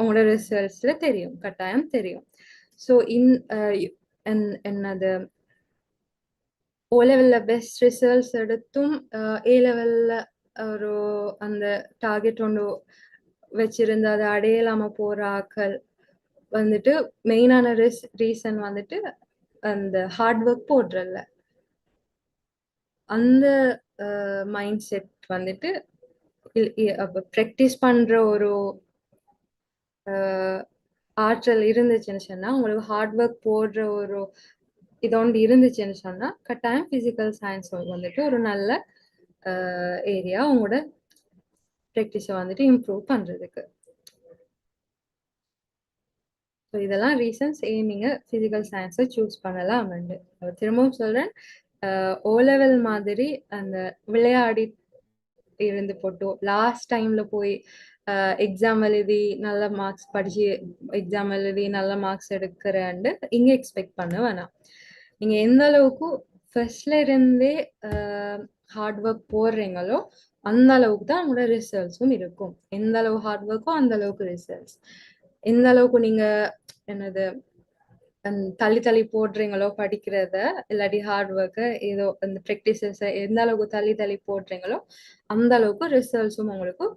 உங்களோட ரிசல்ட்ஸ்ல தெரியும், கட்டாயம் தெரியும். ஸோ என்னது O-levelல பெஸ்ட் ரிசல்ட்ஸ் எடுத்தும் A-levelல ஒரு அந்த டார்கெட் ஒன்று வச்சிருந்து அதை அடையலாம போற ஆக்கள் வந்துட்டு மெயினான ரீசன் வந்துட்டு அந்த ஹார்ட் ஒர்க் போடுறல்ல, அந்த மைண்ட் செட் வந்துட்டு ப்ராக்டிஸ் பண்ற ஒரு ஆற்றல் இருந்துச்சுன்னு சொன்னா, உங்களுக்கு ஹார்ட் ஒர்க் போடுற ஒரு இதோண்டு இருந்துச்சுன்னு சொன்னா கட்டாயம் பிசிக்கல் சயின்ஸ் வந்துட்டு ஒரு நல்ல ஏரியா உங்களோட ப்ராக்டிஸை வந்துட்டு இம்ப்ரூவ் பண்றதுக்கு. ஸோ இதெல்லாம் ரீசன்ஸ் ஏன் நீங்க பிசிக்கல் சயின்ஸை சூஸ் பண்ணலாம். திரும்பவும் சொல்றேன், O-level மாதிரி அந்த விளையாடி இருந்து போட்டோ லாஸ்ட் டைம்ல போய் எக்ஸாம் எழுதி நல்ல மார்க்ஸ் படிச்சு எக்ஸாம் எழுதி நல்ல மார்க்ஸ் எடுக்கிறேன்னு இங்க எக்ஸ்பெக்ட் பண்ண வேணாம். நீங்க எந்த அளவுக்கு ஃபர்ஸ்ட்ல இருந்தே ஹார்ட் ஒர்க் போடுறீங்களோ அந்த அளவுக்கு தான் உங்களோட ரிசல்ட்ஸும் இருக்கும். எந்த அளவு ஹார்ட் ஒர்க்கோ அந்த அளவுக்கு ரிசல்ட்ஸ். எந்த அளவுக்கு நீங்க என்னது தள்ளி தள்ளி போடுறீங்களோ படிக்கிறத, இல்லாட்டி ஹார்ட் ஒர்க்கை ஏதோ அந்த ப்ராக்டிசஸை எந்த அளவுக்கு தள்ளி தள்ளி போடுறீங்களோ அந்த அளவுக்கு ரிசல்ட்ஸும் உங்களுக்கு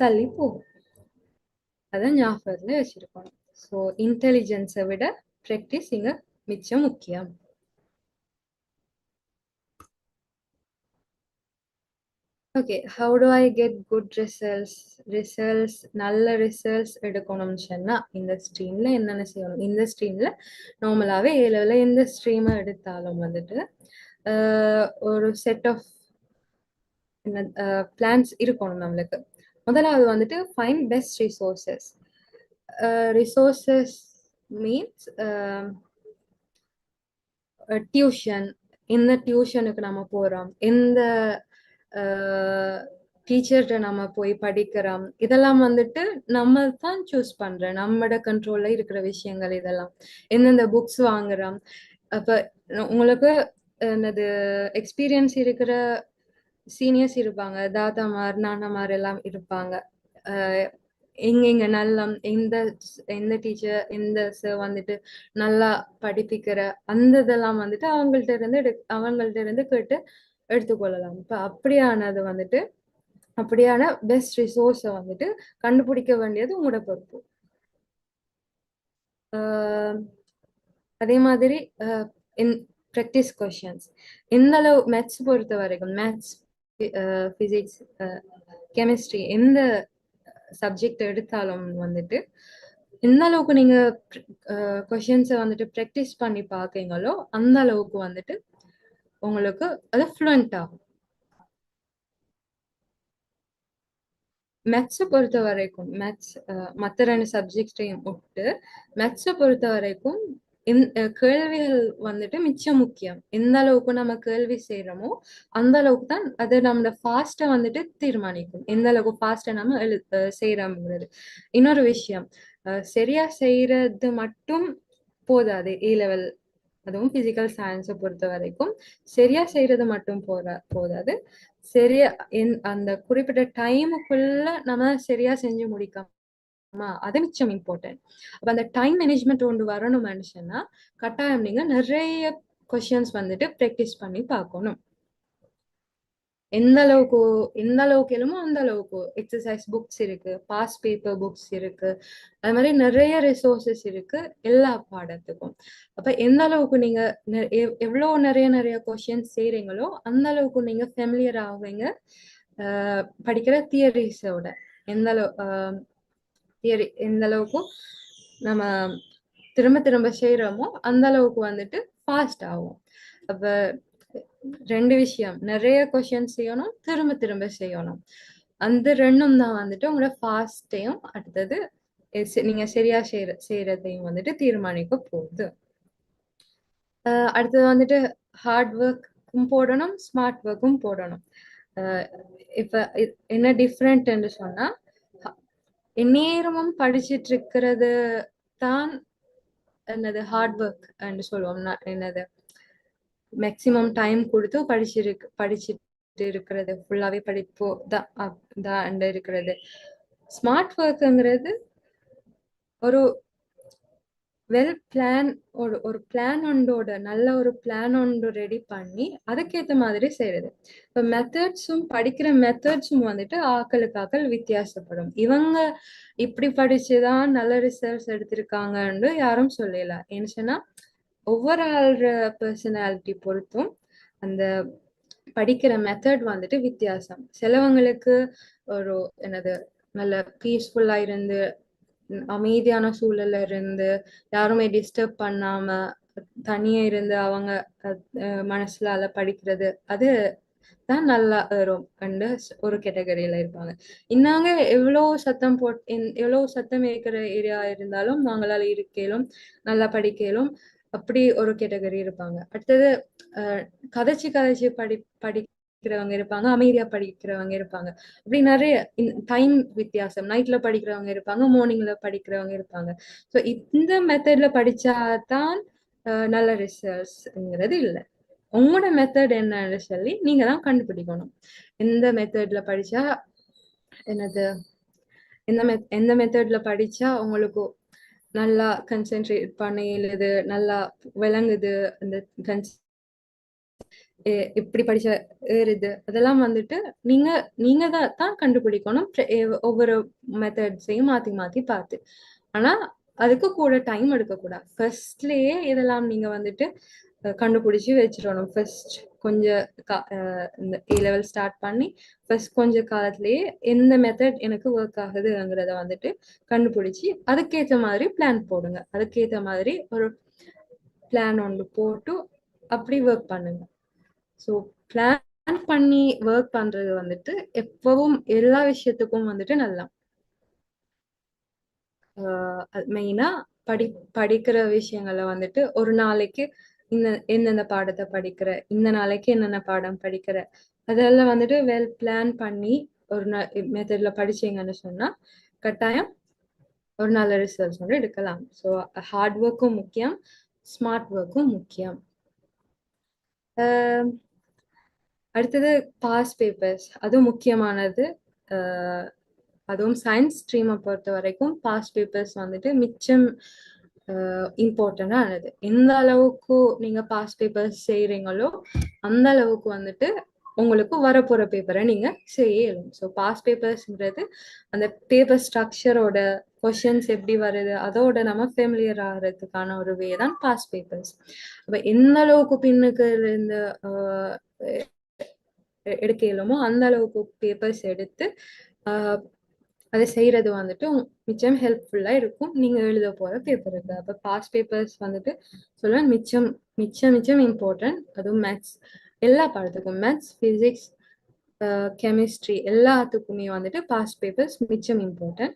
தள்ளி போகும். அதை ஞாபகத்துல வச்சிருக்கணும். ஸோ இன்டெலிஜென்ஸை விட ப்ராக்டிஸ் இங்க மிச்சம் முக்கியம். Okay, how to I get good results நல்ல ரிசல்ட்ஸ் எடுக்கணும்னு சொன்னா இந்த ஸ்ட்ரீம்ல என்னென்ன செய்யணும்? இந்த ஸ்ட்ரீம்ல நார்மலாவே ஏழு எந்த ஸ்ட்ரீமை எடுத்தாலும் வந்துட்டு ஒரு செட் ஆஃப் பிளான்ஸ் இருக்கணும் நம்மளுக்கு. முதலாவது வந்துட்டு find best resources. Resources means tuition. எந்த டியூஷனுக்கு நம்ம போறோம், எந்த டீச்சர்கிட்ட நம்ம போய் படிக்கிறோம், இதெல்லாம் வந்துட்டு நம்ம தான் சூஸ் பண்றோம். நம்மளோட கண்ட்ரோல்ல இருக்கிற விஷயங்கள் இதெல்லாம். எந்தெந்த புக்ஸ் வாங்குறோம். அப்ப உங்களுக்கு என்னது எக்ஸ்பீரியன்ஸ் இருக்கிற சீனியர்ஸ் இருப்பாங்க, தாத்தாமார் நானாமார் எல்லாம் இருப்பாங்க. எங்க நல்லா எந்த டீச்சர் எந்த சார் வந்துட்டு நல்லா படிப்பிக்கிற அந்த இதெல்லாம் வந்துட்டு அவங்கள்ட்ட இருந்து கேட்டு எடுத்துக்கொள்ளலாம். இப்ப அப்படியானது வந்துட்டு அப்படியான பெஸ்ட் ரிசோர்ஸை வந்துட்டு கண்டுபிடிக்க வேண்டியது உங்களோட பொறுப்பு. அதே மாதிரி ப்ராக்டிஸ் கொஷின்ஸ். எந்த அளவு மேத்ஸ் பொறுத்த வரைக்கும் மேத்ஸ், பிசிக்ஸ், கெமிஸ்ட்ரி எந்த சப்ஜெக்ட் எடுத்தாலும் வந்துட்டு எந்த அளவுக்கு நீங்க கொஷின்ஸை வந்துட்டு ப்ராக்டிஸ் பண்ணி பார்க்கீங்களோ அந்த அளவுக்கு வந்துட்டு உங்களுக்கு அது ஃப்ளூயண்ட் ஆகும். மேத்ஸை பொறுத்த வரைக்கும் மற்ற 2 சப்ஜெக்டையும் விட்டு மேத்ஸை பொறுத்த வரைக்கும் கேள்விகள் வந்துட்டு மிச்சம் முக்கியம். எந்த அளவுக்கு நம்ம கேள்வி செய்யறோமோ அந்த அளவுக்கு தான் அது நம்மளோட ஃபாஸ்ட்டை வந்துட்டு தீர்மானிக்கும். எந்த அளவுக்கு ஃபாஸ்ட்டை நம்ம செய்யறோம்ங்கிறது. இன்னொரு விஷயம், சரியா செய்யறது மட்டும் போதாது. ஏ லெவல் அதுவும் பிசிக்கல் சயின்ஸை பொறுத்த வரைக்கும் சரியா செய்யறது மட்டும் போதாது. சரியா அந்த குறிப்பிட்ட டைமுக்குள்ள நம்ம சரியா செஞ்சு முடிக்கமா, அது மிச்சம் இம்பார்ட்டன்ட். அப்ப அந்த டைம் மேனேஜ்மெண்ட் ஒன்று வரணும் மனுஷன்னா கட்டாயம் நீங்க நிறைய கொஸ்டின்ஸ் வந்துட்டு ப்ராக்டிஸ் பண்ணி பார்க்கணும். எந்த அளவுக்கு எழுமோ அந்த அளவுக்கு எக்ஸசைஸ் புக்ஸ் இருக்கு, பாஸ் பேப்பர் புக்ஸ் இருக்கு, அது மாதிரி நிறைய ரிசோர்சஸ் இருக்கு எல்லா பாடத்துக்கும். அப்ப எந்த அளவுக்கு நீங்க எவ்வளவு நிறைய கொஸ்டின்ஸ் செய்றீங்களோ அந்த அளவுக்கு நீங்க ஃபெமிலியர் ஆவீங்க படிக்கிற தியரிஸோட. எந்த அளவுக்கு நம்ம திரும்ப செய்யறோமோ அந்த அளவுக்கு வந்துட்டு ஃபாஸ்ட் ஆகும். அப்ப 2 விஷயம், நிறைய கொஸ்டின் செய்யணும், திரும்ப செய்யணும். அந்த 2ம் தான் வந்துட்டு உங்களோட ஃபாஸ்டையும் அடுத்தது நீங்க சரியா செய்யறதையும் வந்துட்டு தீர்மானிக்க போகுது. அடுத்தது வந்துட்டு ஹார்ட் ஒர்க்கும் போடணும், ஸ்மார்ட் ஒர்க்கும் போடணும். இப்ப என்ன டிஃப்ரெண்ட் சொன்னா, நேரமும் படிச்சுட்டு இருக்கிறது தான் என்னது ஹார்ட் ஒர்க் சொல்லுவோம். என்னது மேக்சிமம் டைம் கொடுத்து படிச்சுட்டு இருக்கிறது, ஃபுல்லாவே படிப்போ தான் இருக்கிறது. ஸ்மார்ட் ஒர்க்குங்கிறது ஒரு வெல் பிளான், ஒரு பிளான் ஒன்றோட நல்ல ஒரு பிளான் ஒன்று ரெடி பண்ணி அதுக்கேற்ற மாதிரி செய்யறது. இப்ப மெத்தட்ஸும் படிக்கிற மெத்தட்ஸும் வந்துட்டு ஆக்கள் வித்தியாசப்படும். இவங்க இப்படி படிச்சுதான் நல்ல ரிசல்ட்ஸ் எடுத்திருக்காங்கன்னு யாரும் சொல்லல. ஏன்னு சொன்னா ஒவ்வொரு ஆள்ற பர்சனாலிட்டி பொறுத்தும் அந்த படிக்கிற மெத்தட் வந்துட்டு வித்தியாசம். சிலவங்களுக்கு ஒரு என்னது நல்ல பீஸ்ஃபுல்லா இருந்து அமைதியான சூழல்ல இருந்து யாருமே டிஸ்டர்ப் பண்ணாம தனியா இருந்து அவங்க மனசுல படிக்கிறது அது தான் நல்லா வரும் ஒரு கேட்டகரியில இருப்பாங்க. இன்னாங்க எவ்வளவு சத்தம் ஏற்கிற ஏரியா இருந்தாலும் அவங்களால இருக்கலும் நல்லா படிக்கலும் அப்படி ஒரு கேட்டகரி இருப்பாங்க. அடுத்தது கதைச்சு படிக்கிறவங்க இருப்பாங்க, அமைதியா படிக்கிறவங்க இருப்பாங்க. அப்படி நிறைய டைம் வித்தியாசம், நைட்ல படிக்கிறவங்க இருப்பாங்க, மார்னிங்ல படிக்கிறவங்க இருப்பாங்க. ஸோ இந்த மெத்தட்ல படிச்சாதான் நல்ல ரிசல்ட்ஸ்ங்கிறது இல்லை. உங்களோட மெத்தட் என்னன்னு சொல்லி நீங்க தான் கண்டுபிடிக்கணும். எந்த மெத்தட்ல படிச்சா என்னது, எந்த மெத்தட்ல படிச்சா உங்களுக்கு நல்லா கன்சென்ட்ரேட் பண்ணி எழுது, நல்லா விளங்குது, அந்த எப்படி படிச்ச ஏறுது, அதெல்லாம் வந்துட்டு நீங்க நீங்க தான் கண்டுபிடிக்கணும். ஒவ்வொரு மெத்தட்ஸையும் மாத்தி மாத்தி பார்த்து. ஆனா அதுக்கு கூட டைம் எடுக்கக்கூடாது. ஃபர்ஸ்ட்லயே இதெல்லாம் நீங்க வந்துட்டு கண்டுபிடிச்சு வச்சிடணும். ஃபர்ஸ்ட் கொஞ்சம் இந்த ஏ லெவல் ஸ்டார்ட் பண்ணி ஃபர்ஸ்ட் கொஞ்ச காலத்திலேயே எந்த மெத்தட் எனக்கு ஒர்க் ஆகுதுங்கிறத வந்துட்டு கண்டுபிடிச்சி அதுக்கேற்ற மாதிரி பிளான் போடுங்க. அதுக்கேற்ற மாதிரி ஒரு பிளான் ஒன்று போட்டு அப்படி ஒர்க் பண்ணுங்க. ஸோ பிளான் பண்ணி ஒர்க் பண்றது வந்துட்டு எப்பவும் எல்லா விஷயத்துக்கும் வந்துட்டு நல்லா. மெயினா படிக்கிற விஷயங்களை வந்துட்டு ஒரு நாளைக்கு எந்தெந்த பாடத்தை படிக்கிற, இந்த நாளைக்கு என்னென்ன பாடம் படிக்கிற, அதெல்லாம் வந்துட்டு வெல் பிளான் பண்ணி ஒரு மெத்தட்ல படிச்சீங்கன்னு சொன்னா கட்டாயம் ஒரு நல்ல ரிசல்ட்ஸ் வந்து எடுக்கலாம். ஸோ ஹார்ட் ஒர்க்கும் முக்கியம், ஸ்மார்ட் ஒர்க்கும் முக்கியம். அடுத்தது பாஸ் பேப்பர்ஸ், அதுவும் முக்கியமானது. அதுவும் சயின்ஸ் ஸ்ட்ரீமை பொறுத்த வரைக்கும் பாஸ் பேப்பர்ஸ் வந்துட்டு மிச்சம் இம்பார்ட்டண்டானது. எந்த அளவுக்கு நீங்க பாஸ் பேப்பர்ஸ் செய்யறீங்களோ அந்த அளவுக்கு வந்துட்டு உங்களுக்கு வரப்போற பேப்பரை நீங்க செய்யணும். ஸோ பாஸ் பேப்பர்ஸ்ன்றது அந்த பேப்பர் ஸ்ட்ரக்சரோட கொஷின்ஸ் எப்படி வருது அதோட நம்ம ஃபெமிலியர் ஆகிறதுக்கான ஒரு வே தான் பாஸ் பேப்பர்ஸ். அப்ப எந்த அளவுக்கு பின்னுக்கு இந்த எடுக்க இயலுமோ அந்த அளவுக்கு பேப்பர்ஸ் எடுத்து அதை செய்யறது வந்துட்டு மிச்சம் ஹெல்ப்ஃபுல்லா இருக்கும் நீங்க எழுத போற பேப்பருக்கு. அப்ப பாஸ் பேப்பர்ஸ் வந்துட்டு சொல்லுவேன் மிச்சம் மிச்சம் மிச்சம் இம்பார்ட்டன்ட். அதுவும் மேத்ஸ் எல்லா பாடத்துக்கும், மேத்ஸ், பிசிக்ஸ், கெமிஸ்ட்ரி எல்லாத்துக்குமே வந்துட்டு பாஸ் பேப்பர்ஸ் மிச்சம் இம்பார்ட்டன்ட்.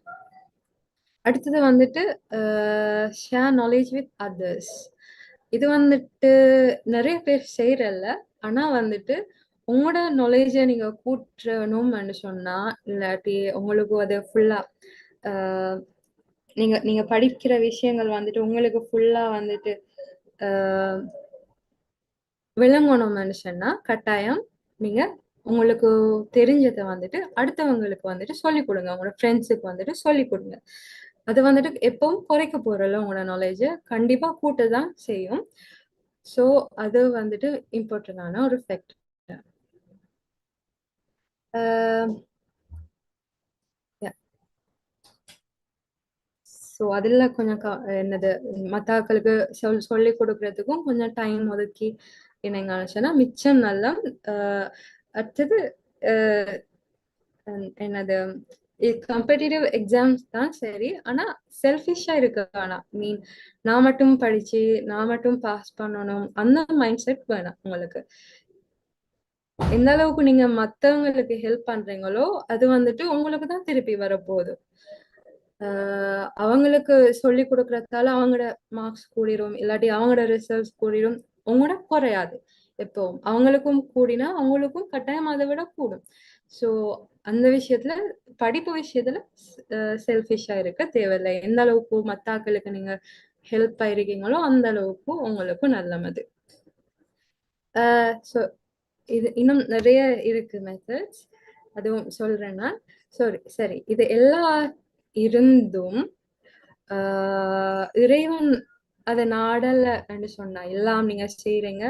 அடுத்தது வந்துட்டு ஷேர் நாலேஜ் வித் அதர்ஸ். இது வந்துட்டு நிறைய பேர் செய்யறல்ல, ஆனா வந்துட்டு உங்களோட நாலேஜை நீங்க கூட்டணும்னு சொன்னா, இல்லாட்டி உங்களுக்கு அது ஃபுல்லா நீங்க நீங்க படிக்கிற விஷயங்கள் வந்துட்டு உங்களுக்கு ஃபுல்லா வந்துட்டு விளங்கணும்னு சொன்னா கட்டாயம் நீங்க உங்களுக்கு தெரிஞ்சதை வந்துட்டு அடுத்தவங்களுக்கு வந்துட்டு சொல்லிக் கொடுங்க, உங்களோட ஃப்ரெண்ட்ஸுக்கு வந்துட்டு சொல்லிக் கொடுங்க. அது வந்துட்டு எப்பவும் குறைக்க போறல, உங்களோட நாலேஜை கண்டிப்பா கூட்ட தான் செய்யும். ஸோ அது வந்துட்டு இம்பார்ட்டன்டான ஒரு ஃபேக்டர். ஸோ அதில் கொஞ்சம் என்னது மத்தாக்களுக்கு சொல்லி கொடுக்கறதுக்கும் கொஞ்சம் டைம் ஒதுக்கி என்னங்கன்னு சொன்னா மிச்சம் நல்லா. அடுத்தது என்னது காம்படிட்டிவ் எக்ஸாம்ஸ் தான் சரி, ஆனா செல்ஃபிஷா இருக்கு. ஆனா நான் மட்டும் படிச்சு நான் மட்டும் பாஸ் பண்ணணும் அந்த மைண்ட் செட் வேணாம் உங்களுக்கு. எந்த அளவுக்கு நீங்க மத்தவங்களுக்கு ஹெல்ப் பண்றீங்களோ அது வந்துட்டு உங்களுக்கு தான் திருப்பி வரப்போகுது. அவங்களுக்கு சொல்லி கொடுக்கறதால அவங்களோட மார்க்ஸ் கூடிரும், இல்லாட்டி அவங்களோட ரிசல்ட்ஸ் கூடிரும், உங்களோட குறையாது. எப்பவும் அவங்களுக்கும் கூடினா அவங்களுக்கும் கட்டாயம் அதை விட கூடும். ஸோ அந்த விஷயத்துல படிப்பு விஷயத்துல செல்ஃபிஷா இருக்க தேவையில்லை. எந்த அளவுக்கு மத்தாக்களுக்கு நீங்க ஹெல்ப் ஆயிருக்கீங்களோ அந்த அளவுக்கு உங்களுக்கும் நல்லது. ஸோ இது இன்னும் நிறைய இருக்கு மெத்தட்ஸ், அதுவும் சொல்றேன்னா. சரி, இது எல்லா இருந்தும் இறைவன் அதை நாடலன்னு சொன்னா எல்லாம் நீங்க செய்யறீங்க,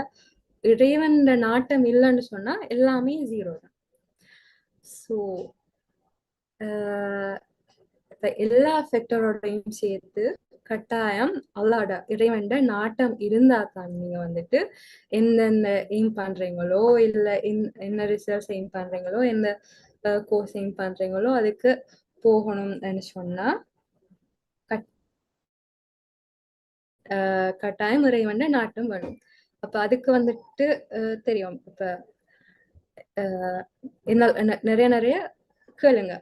இறைவன் நாட்டம் இல்லைன்னு சொன்னா எல்லாமே ஜீரோ தான். ஸோ எல்லா ஃபேக்டரோடையும் சேர்த்து கட்டாயம் அல்லாட இறைவன் நாட்டம் இருந்தா தான் நீங்க வந்துட்டு எந்தெந்த எய்ம் பண்றீங்களோ, இல்ல என்ன ரிசல்ட்ஸ் எய்ம் பண்றீங்களோ, எந்த கோர்ஸ் எய்ம் பண்றீங்களோ அதுக்கு போகணும்னு சொன்னா கட்டாயம் இறைவன் நாட்டம் வேணும். அப்ப அதுக்கு வந்துட்டு தெரியும். இப்ப நிறைய நிறைய கேளுங்க.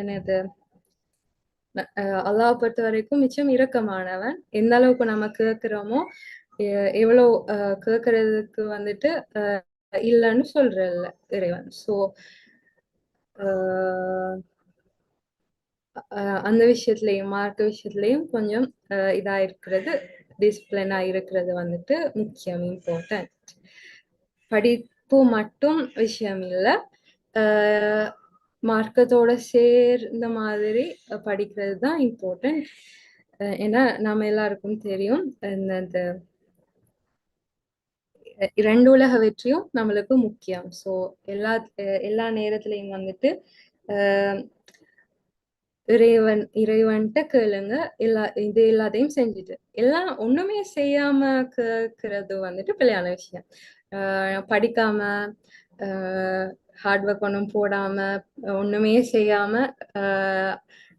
என்னது அல்லாஹ் பொறுத்த வரைக்கும் மிச்சம் இரக்கமானவன். எந்த அளவுக்கு நம்ம கேட்கிறோமோ எவ்வளவு கேட்கறதுக்கு வந்துட்டு இல்லைன்னு சொல்றல்ல இறைவன். ஸோ அந்த விஷயத்துலயும் மார்க்க விஷயத்துலயும் கொஞ்சம் இதா இருக்கிறது, டிசிப்ளினா இருக்கிறது வந்துட்டு முக்கியம், இம்பார்ட்டன்ட். படிப்பு மட்டும் விஷயம் இல்லை, மார்க்கத்தோட சேர்ந்த மாதிரி படிக்கிறது தான் இம்பார்ட்டன்ட். ஏன்னா நம்ம எல்லாருக்கும் தெரியும் இந்த இரண்டு உலக வெற்றியும் நம்மளுக்கு முக்கியம். ஸோ எல்லா நேரத்திலையும் வந்துட்டு இறைவன்ட்ட கேளுங்க. இது எல்லாத்தையும் செஞ்சுட்டு எல்லாம் ஒண்ணுமே செய்யாம கேட்கறது வந்துட்டு பிள்ளையான விஷயம். படிக்காம ஹார்ட் ஒர்க் ஒன்றும் போடாம ஒண்ணுமே செய்யாம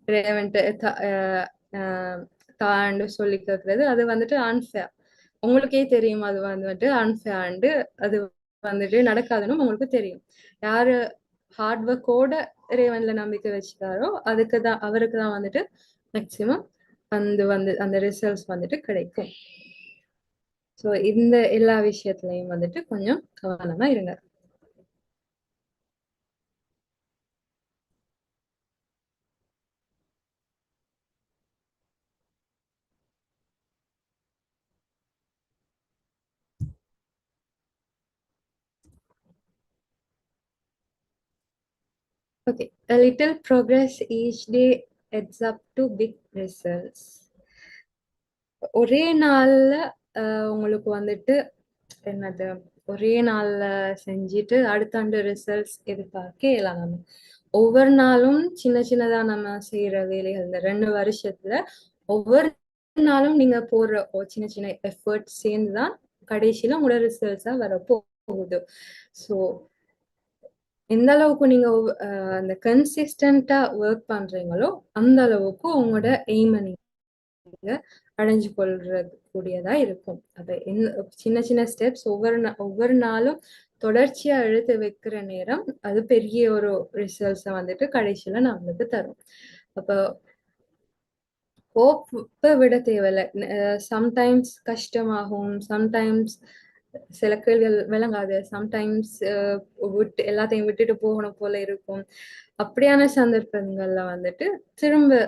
இறைவன்ட்ட தாண்டு சொல்லி கேட்கறது அது வந்துட்டு அன்ஃபேர். உங்களுக்கே தெரியும் அது வந்துட்டு அன்ஃபேர்ண்டு, அது வந்துட்டு நடக்காதுன்னு உங்களுக்கு தெரியும். யாரு ஹார்ட் ஒர்க்கோட இறைவன்ல நம்பிக்கை வச்சுட்டாரோ அவருக்கு தான் வந்துட்டு மேக்சிமம் அந்த ரிசல்ட்ஸ் வந்துட்டு கிடைக்கும். ஸோ இந்த எல்லா விஷயத்துலயும் வந்துட்டு கொஞ்சம் கவனமா இருங்க. Okay, a little progress each day adds up to big results. ஒரே நாள்ல உங்களுக்கு வந்துட்டு என்னது, ஒரே நாள்ல செஞ்சுட்டு அடுத்த ஆண்டு ரிசல்ட்ஸ் எதிர்பார்க்க இயலாம, ஒவ்வொரு நாளும் சின்ன சின்னதா நம்ம செய்யற வேலைகள், இந்த 2 வருஷத்துல ஒவ்வொரு நாளும் நீங்க போடுற சின்ன சின்ன எஃபர்ட் சேர்ந்துதான் கடைசியில உங்களோட ரிசல்ட்ஸா வரப்போகுது. ஸோ எந்த அளவுக்கு நீங்க அந்த கன்சிஸ்டண்டா ஒர்க் பண்றீங்களோ அந்த அளவுக்கு உங்களோட எய்மை நீங்க அடைஞ்சு கொள்றது கூடியதா இருக்கும். அப்ப சின்ன சின்ன ஸ்டெப்ஸ் ஒவ்வொரு நாளும் தொடர்ச்சியா எடுத்து வைக்கிற நேரம் அது பெரிய ஒரு ரிசல்ட்ஸை வந்துட்டு கடைசியில நம்மளுக்கு தரும். அப்போ ஹோப்பை விட தேவையில்லை. சம்டைம்ஸ் கஷ்டமாகும், சம்டைம்ஸ் சில கேள்விகள் விளங்காது, சம்டைம்ஸ் எல்லாத்தையும் விட்டுட்டு போகணும் போல இருக்கும். அப்படியான சந்தர்ப்பங்கள்ல வந்துட்டு திரும்ப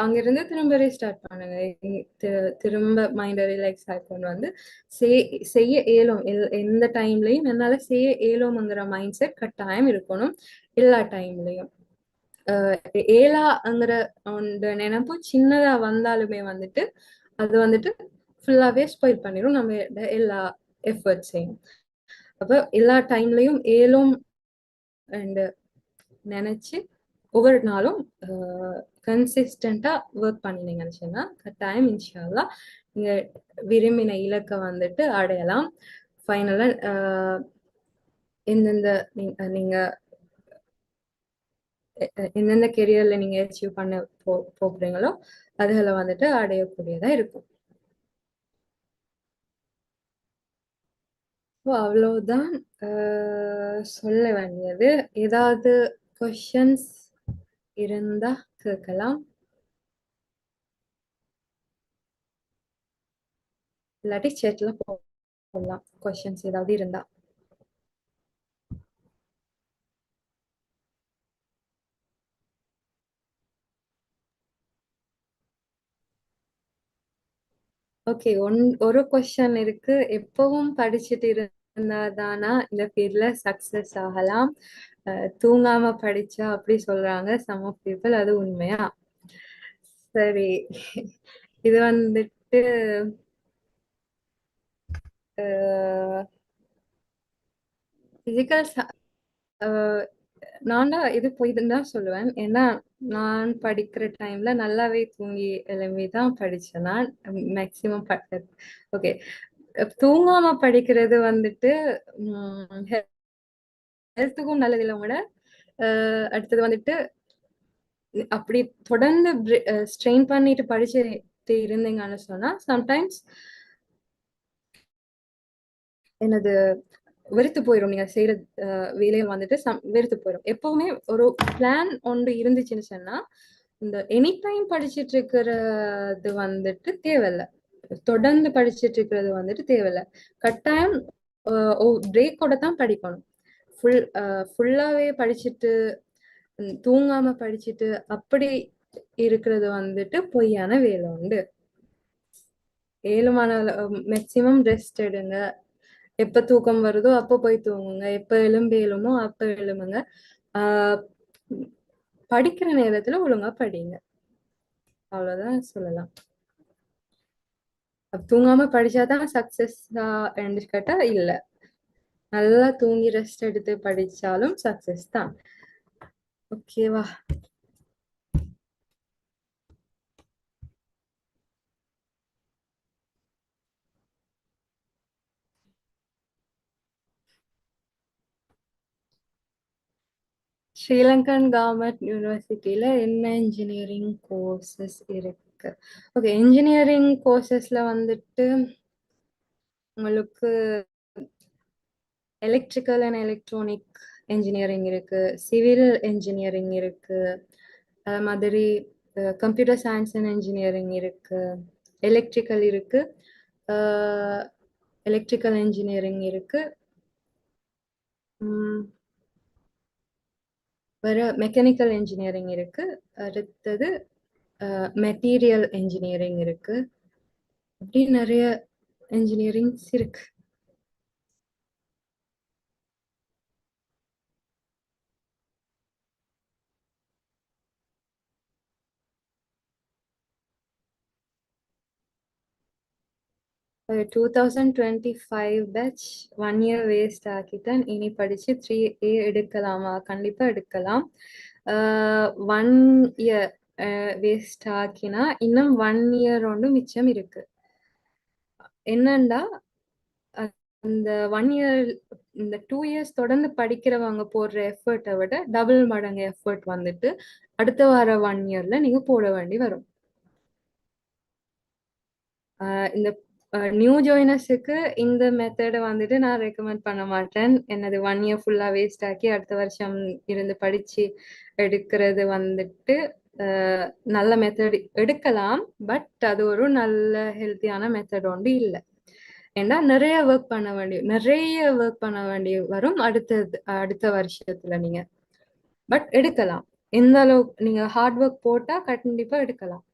அங்கிருந்து திரும்ப ரீஸ்டார்ட் பண்ணுங்க. திரும்ப மைண்டை ரிலாக்ஸ் ஆகிக்கொண்டு வந்து செய்ய இயலும். எந்த டைம்லையும் என்னால செய்ய இயலும்ங்கிற மைண்ட் செட் கட்டாயம் இருக்கணும் எல்லா டைம்லையும். ஏழாங்கிற நினைப்பு சின்னதா வந்தாலுமே வந்துட்டு அது வந்துட்டு ஃபுல்லாவே ஸ்பாயில் பண்ணிடும் நம்ம எல்லா எஃபர்ட்ஸையும். அப்ப எல்லா டைம்லயும் ஏழும் நினைச்சு ஒவ்வொரு நாளும் கன்சிஸ்டண்டா ஒர்க் பண்ணினீங்கன்னு சொன்னா கட்டாயம் இன்ஷா அல்லாஹ் நீங்க விரும்பின இலக்கை வந்துட்டு அடையலாம். ஃபைனலா நீங்க எந்தெந்த கெரியர்ல நீங்க அச்சீவ் பண்ண போறீங்களோ அதுகளை வந்துட்டு அடையக்கூடியதா இருக்கும். அவ்வளவுதான் சொல்ல வேண்டியது. ஏதாவது கொஸ்டின்ஸ் இருந்தா கேட்கலாம், இல்லாட்டி சேட்ல போடலாம் கொஸ்டின்ஸ் ஏதாவது இருந்தா. ஓகே, ஒரு கொஸ்டின் இருக்கு. எப்பவும் படிச்சுட்டு இருந்தாதானா இந்த ஃபீல்ட்ல சக்சஸ் ஆகலாம்? தூங்காம படிச்சா அப்படி சொல்றாங்க சம் ஆஃப் பீப்புள், அது உண்மையா? சரி, இது வந்துட்டு பிசிக்கல் நான் தான் இது போய்துன்னு தான் சொல்லுவேன். ஏன்னா நான் படிக்கிற டைம்ல நல்லாவே தூங்கி எழும்பி தான் படிச்சேன். நான் மேக்சிமம் ஓகே, தூங்காம படிக்கிறது வந்துட்டு ஹெல்த்துக்கும் நல்லது இல்லை உங்களோட. அடுத்தது வந்துட்டு அப்படி தொடர்ந்து ஸ்ட்ரெயின் பண்ணிட்டு படிச்சுட்டு இருந்தீங்கன்னு சொன்னா சம்டைம்ஸ் என்னது வெறுத்து போயிடும். நீங்க செய்யற வேலைகள் வந்துட்டு வெறுத்து போயிடும். எப்பவுமே ஒரு பிளான் ஒன்று இருந்துச்சுன்னு சொன்னா இந்த எனி டைம் படிச்சுட்டு இருக்கிறது வந்துட்டு தேவையில்லை, தொடர்ந்து படிச்சுட்டு இருக்கிறது வந்துட்டு தேவையில்லை. கட்டாயம் பிரேக்கோட தான் படிக்கணும். ஃபுல்லாவே படிச்சுட்டு தூங்காம படிச்சுட்டு அப்படி இருக்கிறது வந்துட்டு பொய்யான வேலை உண்டு. 7 மணி மேக்சிமம் ரெஸ்ட் எடுங்க. எப்ப தூக்கம் வருதோ அப்ப போய் தூங்குங்க. எப்ப எலும்பு எழுமோ அப்ப எழும்புங்க. ஆஹ் படிக்கிற நேரத்துல ஒழுங்கா படிங்க. அவ்வளவுதான் சொல்லலாம். தூங்காம படிச்சாதான் சக்சஸா கேட்டா இல்ல. நல்லா தூங்கி ரெஸ்ட் எடுத்து படிச்சாலும் சக்சஸ் தான். ஓகேவா? ஸ்ரீலங்கன் கவர்மெண்ட் யூனிவர்சிட்டியில என்ன இன்ஜினியரிங் கோர்சஸ் இருக்கு? ஓகே, இன்ஜினியரிங் கோர்சஸ்ல வந்துட்டு உங்களுக்கு எலக்ட்ரிக்கல் அண்ட் எலக்ட்ரானிக் இன்ஜினியரிங் இருக்கு, சிவில் இன்ஜினியரிங் இருக்கு, அது மாதிரி கம்ப்யூட்டர் சயின்ஸ் அண்ட் இன்ஜினியரிங் இருக்கு, எலக்ட்ரிக்கல் இருக்கு, எலக்ட்ரிக்கல் இன்ஜினியரிங் இருக்கு, வேற மெக்கானிக்கல் இன்ஜினியரிங் இருக்கு, அடுத்தது மெட்டீரியல் இன்ஜினியரிங் இருக்கு. அப்படி நிறைய இன்ஜினியரிங்ஸ் இருக்கு. ஒரு 2025 பேட்ச் 1 இயர் வேஸ்ட் ஆக்கிட்டேன். இனி படிச்சு 3A எடுக்கலாமா? கண்டிப்பா எடுக்கலாம். 1 இயர் வேஸ்ட் ஆக்கினா இன்னும் 1 இயர் ஒன்று மிச்சம் இருக்கு. என்னண்டா அந்த 1 இயர், இந்த 2 இயர்ஸ் தொடர்ந்து படிக்கிறவங்க போடுற எஃபர்ட்டை விட டபுள் மடங்கு எஃபர்ட் வந்துட்டு அடுத்த வர 1 இயர்ல நீங்க போட வேண்டி வரும். இந்த நியூ ஜாயினர்ஸுக்கு இந்த மெத்தடை வந்துட்டு நான் ரெக்கமெண்ட் பண்ண மாட்டேன். என்னது 1 இயர் ஃபுல்லா வேஸ்ட் ஆக்கி அடுத்த வருஷம் இருந்து படிச்சு எடுக்கிறது வந்துட்டு நல்ல மெத்தட் எடுக்கலாம், பட் அது ஒரு நல்ல ஹெல்த்தியான மெத்தட் ஒன்று இல்லை. ஏன்னா நிறைய ஒர்க் பண்ண வேண்டிய வரும் அடுத்த வருஷத்துல நீங்க. பட் எடுக்கலாம். எந்த அளவுக்கு நீங்க ஹார்ட் ஒர்க் போட்டா கண்டிப்பா எடுக்கலாம்.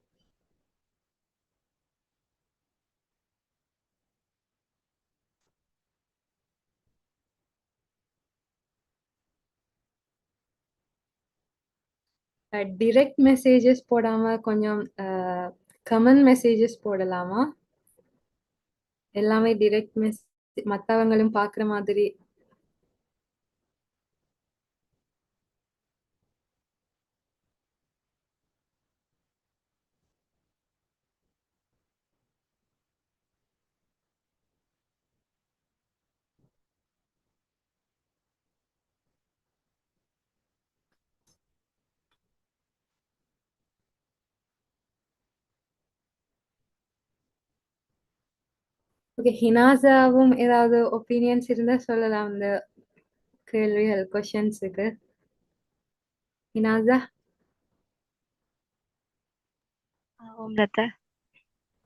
டிரெக்ட் மெசேஜஸ் போடாம கொஞ்சம் கமெண்ட் மெசேஜஸ் போடலாமா? எல்லாமே டிரெக்ட் மெசேஜ் மற்றவங்களும் பாக்குற மாதிரி. ஓகே, ஹினாசாவும் ஏதாவது ஒப்பீனியன்ஸ் இருந்தா சொல்லலாம் இந்த கேள்விகள் கொஸ்டின்ஸுக்கு. ஹினாசா? உங்களத்த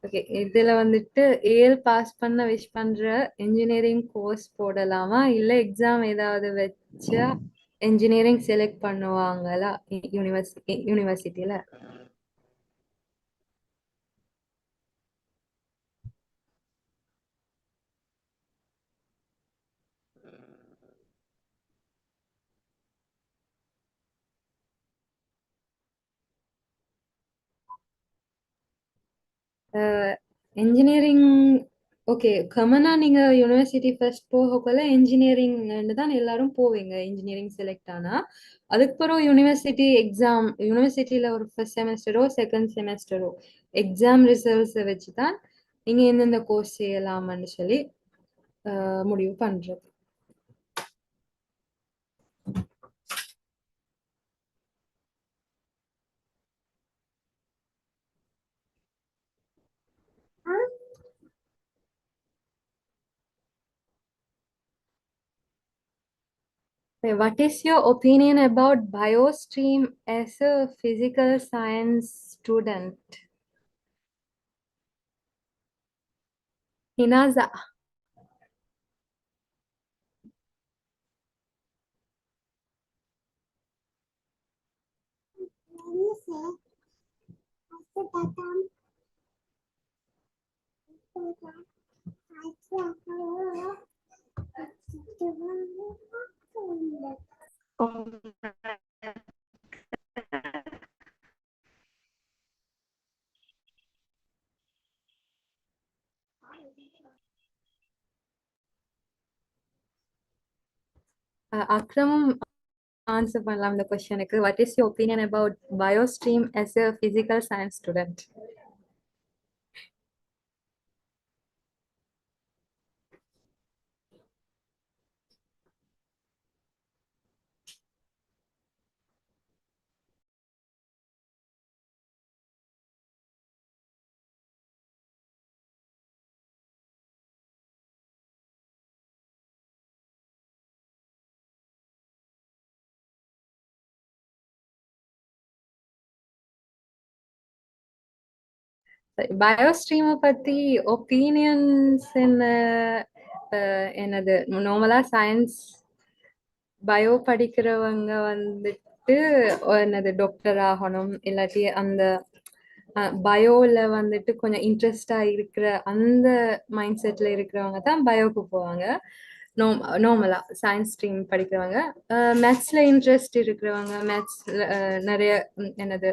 ஓகே, இதுல வந்துட்டு ஏல் பாஸ் பண்ண விஷ் பண்ற இன்ஜினியரிங் கோர்ஸ் போடலாமா, இல்ல எக்ஸாம் ஏதாவது வச்சா இன்ஜினியரிங் செலக்ட் பண்ணுவாங்களா யூனிவர்சிட்டியில? இன்ஜினியரிங் ஓகே, கமனா நீங்க யூனிவர்சிட்டி ஃபர்ஸ்ட் போகக்குள்ள இன்ஜினியரிங்னு தான் எல்லாரும் போவீங்க. இன்ஜினியரிங் செலக்ட் ஆனா அதுக்கப்புறம் யூனிவர்சிட்டியில ஒரு ஃபர்ஸ்ட் செமஸ்டரோ செகண்ட் செமஸ்டரோ எக்ஸாம் ரிசல்ட்ஸை வச்சு தான் நீங்க எந்தெந்த கோர்ஸ் செய்யலாம்னு சொல்லி முடிவு பண்றது. What is your opinion about biostream as a physical science student? Hinaza. அக்ரமும் ஆன்சர் பண்ணலாம் இந்த கொஸ்டினுக்கு. What is your opinion about biostream as a physical science student? பயோஸ்ட்ரீமை பத்தி ஒப்பீனியன்ஸ் என்ன? என்னது நார்மலா சயின்ஸ் பயோ படிக்கிறவங்க வந்துட்டு என்னது டாக்டர் ஆகணும், இல்லாட்டி அந்த பயோல வந்துட்டு கொஞ்சம் இன்ட்ரெஸ்டா இருக்கிற அந்த மைண்ட் செட்ல இருக்கிறவங்க தான் பயோக்கு போவாங்க. நார்மலா சயின்ஸ் ஸ்ட்ரீம் படிக்கிறவங்க. மேத்ஸ்ல இன்ட்ரெஸ்ட் இருக்கிறவங்க, மேத்ஸ்ல நிறைய என்னது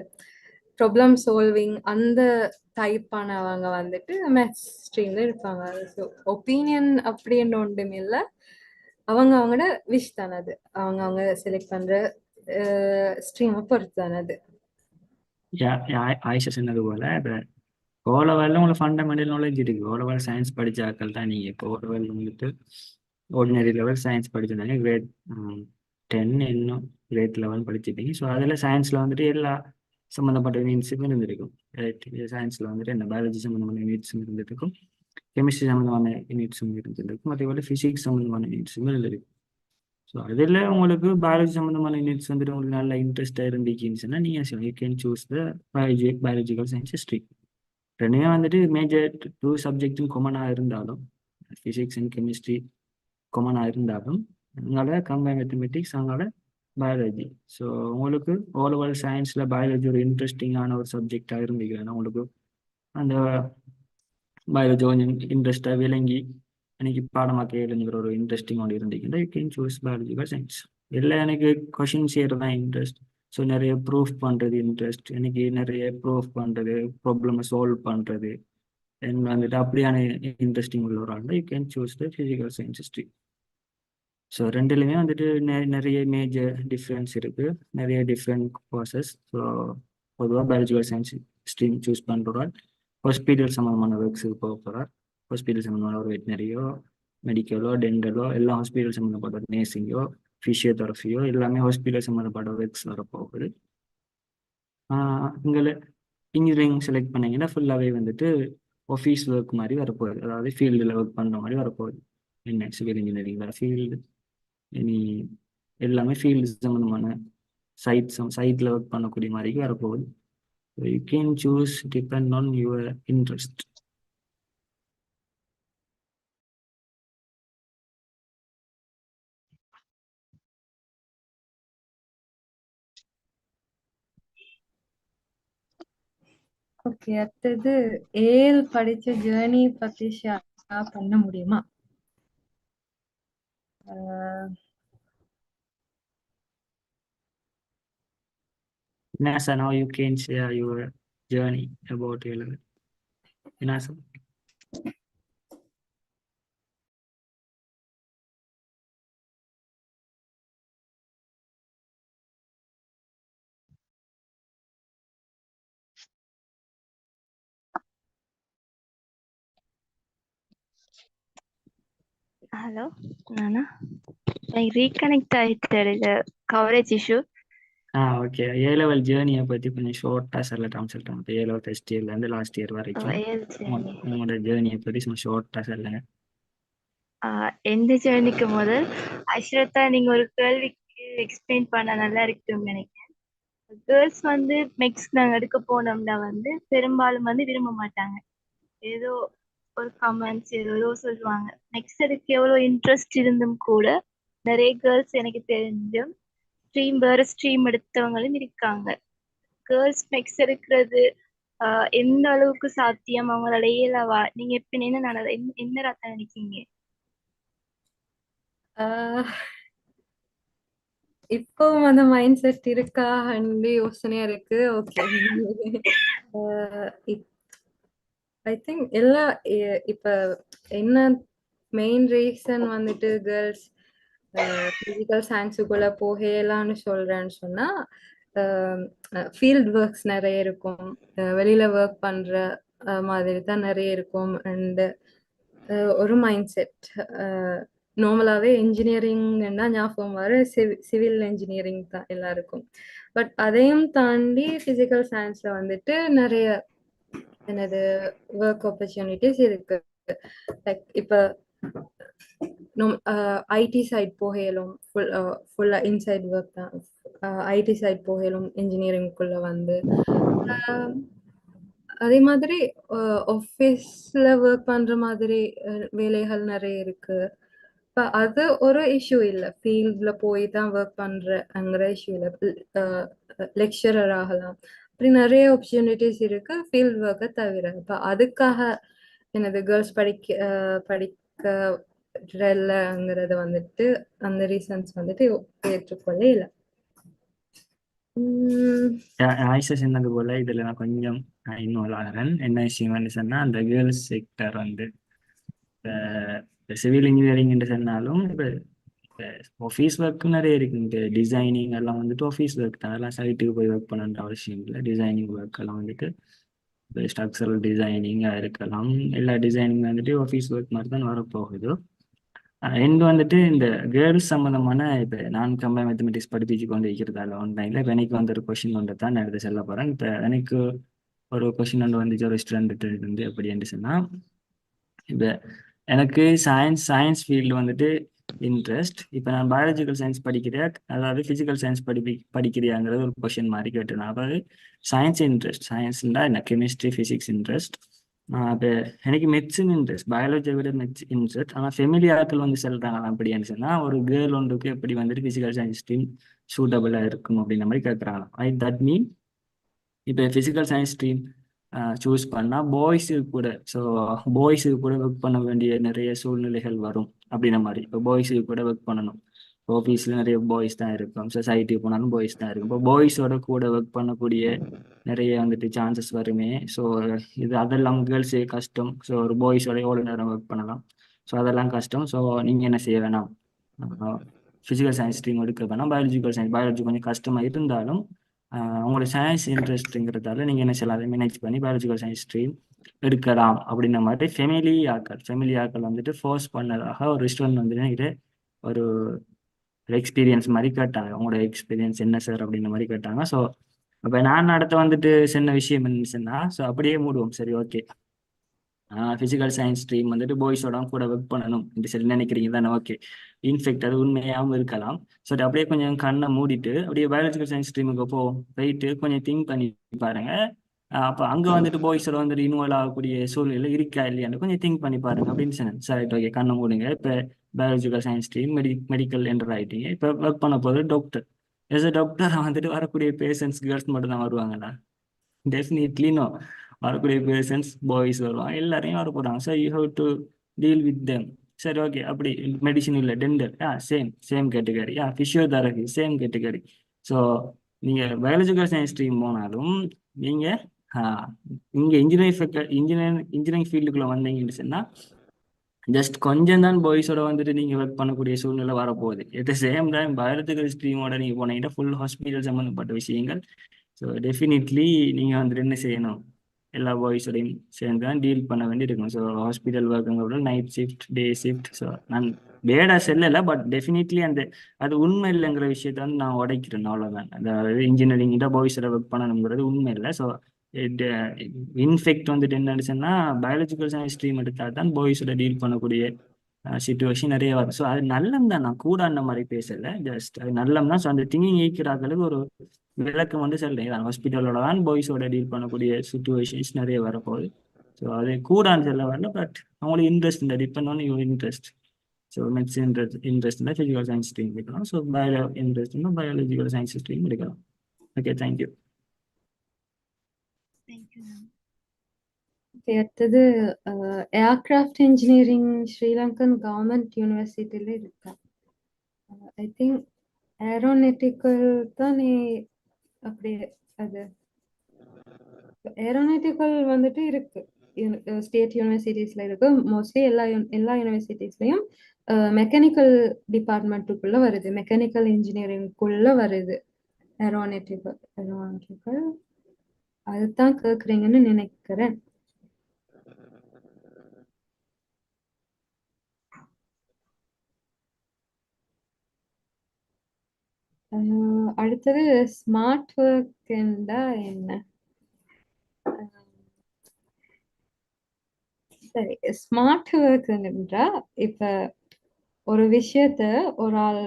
ப்ராப்ளம் சால்விங் அந்த டைப்பானவங்க வந்துட்டு மேத்ஸ் ஸ்ட்ரீம்ல இருப்பாங்க. ஸோ ஒப்பீனியன் அப்படின்னு ஒன்றும் இல்லை. அவங்களோட விஷ் தானே அது. அவங்க செலக்ட் பண்ற ஸ்ட்ரீமை பொறுத்து தானே அது. ஆயிஷா சொன்னது போல இப்போ ஓ லெவலில் உங்களுக்கு ஃபண்டமெண்டல் நாலேஜ் இருக்கு. ஓ லெவல் சயின்ஸ் படித்த ஆட்கள் தான் நீங்கள். இப்போ ஓ லெவல் வந்துட்டு ஆர்டினரி லெவல் சயின்ஸ் படிச்சிருந்தாங்க, கிரேட் 10 இன்னும் கிரேட் 11 படிச்சிருப்பீங்க. ஸோ அதில் சயின்ஸில் வந்துட்டு எல்லா சம்மந்தப்பட்ட யூனிட்ஸுக்கும் இருந்திருக்கும். சயின்ஸில் வந்துட்டு என்ன பயாலஜி சம்மந்தமான யூனிட்ஸும் இருந்திருக்கும், கெமிஸ்ட்ரி சம்மந்தமான யூனிட்ஸும் இருந்திருக்கும், அதே போல் ஃபிசிக்ஸ் சம்மந்தமான யூனிட்ஸும் இருந்திருக்கும். ஸோ அதில் உங்களுக்கு பயாலஜி சம்மந்தமான யூனிட்ஸ் வந்துட்டு உங்களுக்கு நல்ல இன்ட்ரெஸ்டாக இருந்துச்சுன்னு சொன்னால் நீங்கள் you can choose the biological science history. ரெண்டுமே வந்துட்டு மேஜர் 2 சப்ஜெக்டும் காமனாக இருந்தாலும், ஃபிசிக்ஸ் அண்ட் கெமிஸ்ட்ரி காமனாக இருந்தாலும், அதனால கம்பைன் மேத்தமெட்டிக்ஸ், அதனால பயாலஜி. ஸோ உங்களுக்கு ஓ லெவல் சயின்ஸில் பயாலஜி ஒரு இன்ட்ரெஸ்டிங்கான ஒரு சப்ஜெக்டாக இருந்துக்கிறேன்னா உங்களுக்கு அந்த பயாலஜி கொஞ்சம் இன்ட்ரெஸ்டாக விளங்கி எனக்கு பாடமாக்க எழுதுங்கிற ஒரு இன்ட்ரெஸ்டிங் ஒன்று இருந்துச்சுன்னா you can choose biological science. எல்லாம் எனக்கு கொஷின் செய்கிறது தான் இன்ட்ரெஸ்ட். ஸோ நிறைய ப்ரூஃப் பண்ணுறது இன்ட்ரெஸ்ட் எனக்கு, நிறைய ப்ரூஃப் பண்ணுறது, ப்ராப்ளமை சால்வ் பண்ணுறது வந்துட்டு அப்படியான இன்ட்ரெஸ்டிங் உள்ள ஒரு ஆள் you can choose the physical science stream. So ரெண்டுலையுமே வந்துட்டு நிறைய மேஜர் டிஃப்ரென்ஸ் இருக்குது, நிறைய டிஃப்ரெண்ட் கோர்சஸ். ஸோ பொதுவாக பயாலஜிக்கல் சயின்ஸ் ஸ்ட்ரீம் சூஸ் பண்ணுறால் ஹாஸ்பிட்டல் சம்மந்தமான ஒர்க்ஸுக்கு போக போகிறார். ஹாஸ்பிட்டல் சம்மந்தமான ஒரு வெட்டினரியோ, மெடிக்கலோ, டென்டலோ, எல்லா ஹாஸ்பிட்டல் சம்மந்தப்பட்ட நேர்சிங்கோ, ஃபிசியோதெரபியோ எல்லாமே ஹாஸ்பிட்டல் சம்மந்தப்பட்ட ஒர்க்ஸ் வரப்போகுது. இங்கே இன்ஜினியரிங் செலக்ட் பண்ணீங்கன்னா ஃபுல்லாகவே வந்துட்டு ஆஃபீஸ் ஒர்க் மாதிரி வரப்போகுது, அதாவது ஃபீல்டில் ஒர்க் பண்ணுற மாதிரி வரப்போகுது. என்ன சிவில் இன்ஜினியரிங் ஃபீல்டு இனி எல்லாமே ஃபீல்டு சம்மந்தமான சைட்டில் ஒர்க் பண்ணக்கூடிய மாதிரி வரப்போகுது. You can choose depend on your interest. Okay, அடுத்தது ஏல் படிச்ச ஜேர்னி பத்தி ஷேர் பண்ண முடியுமா? Nasa, now you can share your journey about your level. Nasa. Hello நானா ரீகனெக்ட் ஆயிட்டு coverage issue. Okay. A level ஜேர்னியை பற்றி கொஞ்சம் ஷார்ட்டாக சொல்லட்டான்னு சொல்லிட்டேன். இப்போ ஏ லெவல் ஃபர்ஸ்ட் இயர்லேருந்து லாஸ்ட் இயர் வரைக்கும் உங்களோட ஜேர்னியை பற்றி சும்மா ஷார்ட்டாக சொல்லுங்க. எந்த ஜேர்னிக்கு முதல் அஷ்ரத்தா நீங்க ஒரு கேள்விக்கு எக்ஸ்பிளைன் பண்ண நல்லா இருக்குன்னு நினைக்கிறேன். கேர்ள்ஸ் வந்து மெக்ஸ் நாங்கள் எடுக்க போனோம்னா வந்து பெரும்பாலும் வந்து விரும்ப மாட்டாங்க. ஏதோ ஒரு கமெண்ட்ஸ் ஏதோ சொல்லுவாங்க. நெக்ஸ்ட் அதுக்கு எவ்வளோ இன்ட்ரெஸ்ட் இருந்தும் கூட நிறைய கேர்ள்ஸ் எனக்கு தெரிஞ்சும் வேற ஸ்ட்ரீம் எடுத்தவங்களும் இருக்காங்க. கேர்ள்ஸ் மெக்ஸ் எடுக்கிறது எந்த அளவுக்கு சாத்தியம் அவங்களோட இயலவா? நீங்க எப்ப என்ன என்ன ரத்தம் நினைக்கீங்க? ஆஹ் இப்பவும் அந்த மைண்ட் செட் இருக்கா யோசனையா இருக்கு. ஓகே. ஐ திங்க் எல்லா இப்ப என்ன மெயின் ரீசன் வந்துட்டு கேர்ள்ஸ் பிசிக்கல் சயின்ஸுக்குள்ள போகலான்னு சொல்றேன்னு சொன்னா ஃபீல்ட் ஒர்க்ஸ் நிறைய இருக்கும். வெளியில ஒர்க் பண்ற மாதிரி தான் நிறைய இருக்கும். அண்ட் ஒரு மைண்ட் செட் நார்மலாவே இன்ஜினியரிங்னா ஞாபகம் வர சிவில் இன்ஜினியரிங் தான் எல்லாருக்கும். பட் அதையும் தாண்டி பிசிக்கல் சயின்ஸ்ல வந்துட்டு நிறைய எனது ஒர்க் ஆப்பர்ச்சுனிட்டிஸ் இருக்கு. லைக் இப்ப ஐடி சைட் போகலும் ஃபுல்லா இன்சைட் ஒர்க் தான். ஐடி சைட் போகலும் இன்ஜினியரிங்குள்ள வந்து அதே மாதிரி ஆஃபீஸ்ல ஒர்க் பண்ற மாதிரி வேலைகள் நிறைய இருக்கு. இப்ப அது ஒரு இஷ்யூ இல்லை. ஃபீல்ட்ல போய் தான் ஒர்க் பண்றங்கிற இஷ்யூ இல்லை. லெக்சரர் ஆகலாம். அப்படி நிறைய ஆப்பர்ச்சுனிட்டிஸ் இருக்கு ஃபீல்ட் ஒர்க்கை தவிர. இப்ப அதுக்காக எனது கேர்ள்ஸ் படிக்க இல்லைங்கிறது வந்துட்டு அந்த ரீசன்ஸ் வந்துட்டு ஏற்றுக்கொள்ள இல்லை. ஆயிஷா சொன்னது போல இதுல நான் கொஞ்சம் இன்னும் ஆகிறேன். என்ன விஷயம் சொன்னா அந்த கேர்ள்ஸ் செக்டர் வந்து சிவில் இன்ஜினியரிங் என்று சொன்னாலும் இப்போ ஆஃபீஸ் ஒர்க்கு நிறைய இருக்கு. இந்த டிசைனிங் எல்லாம் வந்துட்டு ஆஃபீஸ் ஒர்க் தான். அதெல்லாம் சைட்டுக்கு போய் ஒர்க் பண்ணன்ற அவசியம் இல்லை. டிசைனிங் ஒர்க் எல்லாம் வந்துட்டு ஸ்ட்ரக்சரல் டிசைனிங்காக இருக்கலாம். எல்லா டிசைனிங் வந்துட்டு ஆஃபீஸ் ஒர்க் மாதிரி தான் வரப்போகுது. ரெண்டு வந்துட்டு இந்த கேர்ள்ஸ் சம்மந்தமான இப்போ நான் கம்பைன் மேத்தமெட்டிக்ஸ் படிப்பிச்சு கொண்டு வைக்கிறதால ஆன்லைனில் இப்போ எனக்கு வந்து ஒரு கொஷின் ஒன்று தான் நான் எடுத்து சொல்ல போகிறேன். இப்போ எனக்கு ஒரு கொஷின் ஒன்று வந்துச்சு ஒரு ஸ்டூடெண்ட் இருந்து எப்படி என்று சொன்னால், இப்போ எனக்கு சயின்ஸ் ஃபீல்டு வந்துட்டு இன்ட்ரெஸ்ட். இப்போ நான் பயாலஜிக்கல் சயின்ஸ் படிக்கிறேன், அதாவது ஃபிசிக்கல் சயின்ஸ் படிக்கிறியாங்கிறது ஒரு கொஷின் மாதிரி கேட்டேன். அதாவது சயின்ஸ் இன்ட்ரெஸ்ட், சயின்ஸ்னா என்ன கெமிஸ்ட்ரி ஃபிசிக்ஸ் இன்ட்ரெஸ்ட். இப்போ எனக்கு மெட்ஸின் இன்ட்ரெஸ்ட், பயாலஜியை விட மெட்ஸ் இன்ட்ரெஸ்ட். ஆனால் ஃபெமிலி ஆட்கள் வந்து சொல்கிறாங்க அப்படின்னு சொன்னால் ஒரு கேர்ள் ஒன்றுக்கு எப்படி வந்துட்டு ஃபிசிக்கல் சயின்ஸ் ஸ்ட்ரீம் சூட்டபிளாக இருக்கும் அப்படின்ற மாதிரி கேட்குறாங்களாம். தட் மீன் இப்போ ஃபிசிக்கல் சயின்ஸ் ஸ்ட்ரீம் சூஸ் பண்ணால் பாய்ஸுக்கு கூட, ஸோ பாய்ஸுக்கு கூட ஒர்க் பண்ண வேண்டிய நிறைய சூழ்நிலைகள் வரும் அப்படின்ற மாதிரி. இப்போ பாய்ஸுக்கு கூட ஒர்க் பண்ணணும். ஆஃபீஸில் நிறைய பாய்ஸ் தான் இருக்கும், சொசைட்டி போனாலும் பாய்ஸ் தான் இருக்கும். இப்போ பாய்ஸோட கூட ஒர்க் பண்ணக்கூடிய நிறைய வந்துட்டு சான்சஸ் வருமே. ஸோ அதெல்லாம் கேர்ள்ஸே கஷ்டம். ஸோ ஒரு பாய்ஸோட எவ்வளோ நேரம் ஒர்க் பண்ணலாம். ஸோ அதெல்லாம் கஷ்டம். ஸோ நீங்கள் என்ன செய்ய வேணாம், ஃபிசிக்கல் சயின்ஸ் ஸ்ட்ரீம் எடுக்க வேணாம், பயாலஜி கொஞ்சம் கஷ்டமாக இருந்தாலும் உங்களோட சயின்ஸ் இன்ட்ரெஸ்ட்டுங்கிறதால நீங்கள் என்ன செய்யலாம், அதை மேனேஜ் பண்ணி பயாலஜிக்கல் சயின்ஸ் ஸ்ட்ரீம் எடுக்கலாம் அப்படின்ற மாதிரி ஃபெமிலி ஆக்கள் வந்துட்டு ஃபோர்ஸ் பண்ணதாக ஒரு ஸ்டூடெண்ட் வந்துட்டு ஒரு எக்ஸ்பீரியன்ஸ் மாதிரி கேட்டாங்க. உங்களோட எக்ஸ்பீரியன்ஸ் என்ன சார் அப்படின்ற மாதிரி கேட்டாங்க. ஸோ அப்போ நான் அடுத்து வந்துட்டு சொன்ன விஷயம் என்னச்சுன்னா, ஸோ அப்படியே மூடுவோம், சரி ஓகே ஃபிசிக்கல் சயின்ஸ் ஸ்ட்ரீம் வந்துட்டு பாய்ஸோட கூட ஒர்க் பண்ணணும் என்று சொல்லி நினைக்கிறீங்க தானே, ஓகே. இன்ஃபேக்ட் அது உண்மையாகவும் இருக்கலாம். ஸோ அப்படியே கொஞ்சம் கண்ணை மூடிட்டு அப்படியே பயாலஜிக்கல் சயின்ஸ் ஸ்ட்ரீமுக்கு போயிட்டு கொஞ்சம் திங்க் பண்ணி பாருங்க. அப்போ அங்கே வந்துட்டு பாய்ஸோட வந்துட்டு இன்வால்வ் ஆகக்கூடிய சூழ்நிலை இருக்கா இல்லையான்னு கொஞ்சம் திங்க் பண்ணி பாருங்க அப்படின்னு சொன்னேன். சரி ஓகே, கண்ணை மூடுங்க. இப்போ biological science stream medical enter ஆகிட்டீங்க. இப்போ ஒர்க் பண்ண போது டாக்டர். எஸ் அ டாக்டர் வந்துட்டு வரக்கூடிய பேஷண்ட்ஸ் கேர்ள்ஸ் மட்டும் தான் வருவாங்களா? Definitely no. வரக்கூடிய பேஷண்ட்ஸ் பாய்ஸ் வருவாங்க, எல்லாரையும் வர போகிறாங்க. So you have to deal with them. சரி ஓகே, அப்படி மெடிசின் இல்லை dental same category, physiotherapy same category. So நீங்கள் பயாலஜிக்கல் சயின்ஸ் ஸ்ட்ரீம் போனாலும் நீங்கள் இங்கே இன்ஜினியரிங் ஃபீல்டுக்குள்ளே வந்தீங்கன்னு சொன்னால் ஜஸ்ட் கொஞ்சம் தான் பாய்ஸோட வந்துட்டு நீங்கள் ஒர்க் பண்ணக்கூடிய சூழ்நிலை வரப்போகுது. எட் த சேம் டைம் பயாலஜிக்கல் ஸ்ட்ரீமோட நீங்கள் போனீங்கன்னா ஃபுல் ஹாஸ்பிட்டல் சம்மந்தப்பட்ட விஷயங்கள். ஸோ டெஃபினெட்லி நீங்கள் வந்துட்டு என்ன செய்யணும், எல்லா பாய்ஸோடையும் சேர்ந்து தான் டீல் பண்ண வேண்டி இருக்கும். ஸோ ஹாஸ்பிட்டல் ஒர்க்குங்கிறத night shift day shift. So நான் பேடாக செல்லலை, பட் டெஃபினெட்லி அது உண்மை இல்லைங்கிற விஷயத்த வந்து நான் உடைக்கிறேன், அவ்வளோதான். அதாவது இன்ஜினியரிங்கிட்ட பாய்ஸோட ஒர்க் பண்ணணுங்கிறது உண்மை இல்லை. ஸோ இன்ஃபெக்ட் வந்துட்டு என்னன்னு சொன்னால் பயாலஜிக்கல் சயின்ஸ் ஸ்ட்ரீம் எடுத்தால் தான் பாய்ஸோட டீல் பண்ணக்கூடிய சுச்சுவேஷன் நிறைய வரும். ஸோ அது நல்லம் தான், நான் கூட அந்த மாதிரி பேசலை, ஜஸ்ட் அது நல்லம் தான். ஸோ அந்த திங்கிங் ஈக்கிறாங்களுக்கு ஒரு விளக்கம் வந்து சொல்றேன். ஹாஸ்பிட்டலோட தான் பாய்ஸோட டீல் பண்ணக்கூடிய சுச்சுவேஷன்ஸ் நிறைய வரப்போகுது. ஸோ அது கூடான்னு சொல்ல வரல, பட் அவங்களுக்கு இன்ட்ரெஸ்ட் இந்த depend on your interest. So medicine இன்ட்ரெஸ்ட்னா ஃபிசிக்கல் சயின்ஸ் ஸ்ட்ரீம் எடுக்கலாம். ஸோ இன்ட்ரெஸ்ட்னா பயாலஜிக்கல் சயின்ஸ் ஸ்ட்ரீம் எடுக்கலாம். Okay, thank you. Thank you ma'am. அடுத்தது ஏர்கிராஃப்ட் இன்ஜினியரிங் ஸ்ரீலங்கன் கவர்மெண்ட் யூனிவர்சிட்டியில இருக்கா. ஐ திங்க் ஏரோநாட்டிக்கல் தானே. அப்படியே அது ஏரோநாட்டிக்கல் வந்துட்டு இருக்கு, ஸ்டேட் யூனிவர்சிட்டிஸ்ல இருக்கு. மோஸ்ட்லி எல்லா யூனிவர்சிட்டிஸ்லயும் மெக்கானிக்கல் டிபார்ட்மெண்ட்டுக்குள்ள வருது, மெக்கானிக்கல் இன்ஜினியரிங்குள்ள வருது ஏரோநாட்டிக்கல். அதுதான் கேக்குறீங்கன்னு நினைக்கிறேன். அடுத்தது ஸ்மார்ட் ஒர்க் என்ன? சரி, ஸ்மார்ட் ஒர்க் என்றா இப்ப ஒரு விஷயத்த ஒரு ஆள்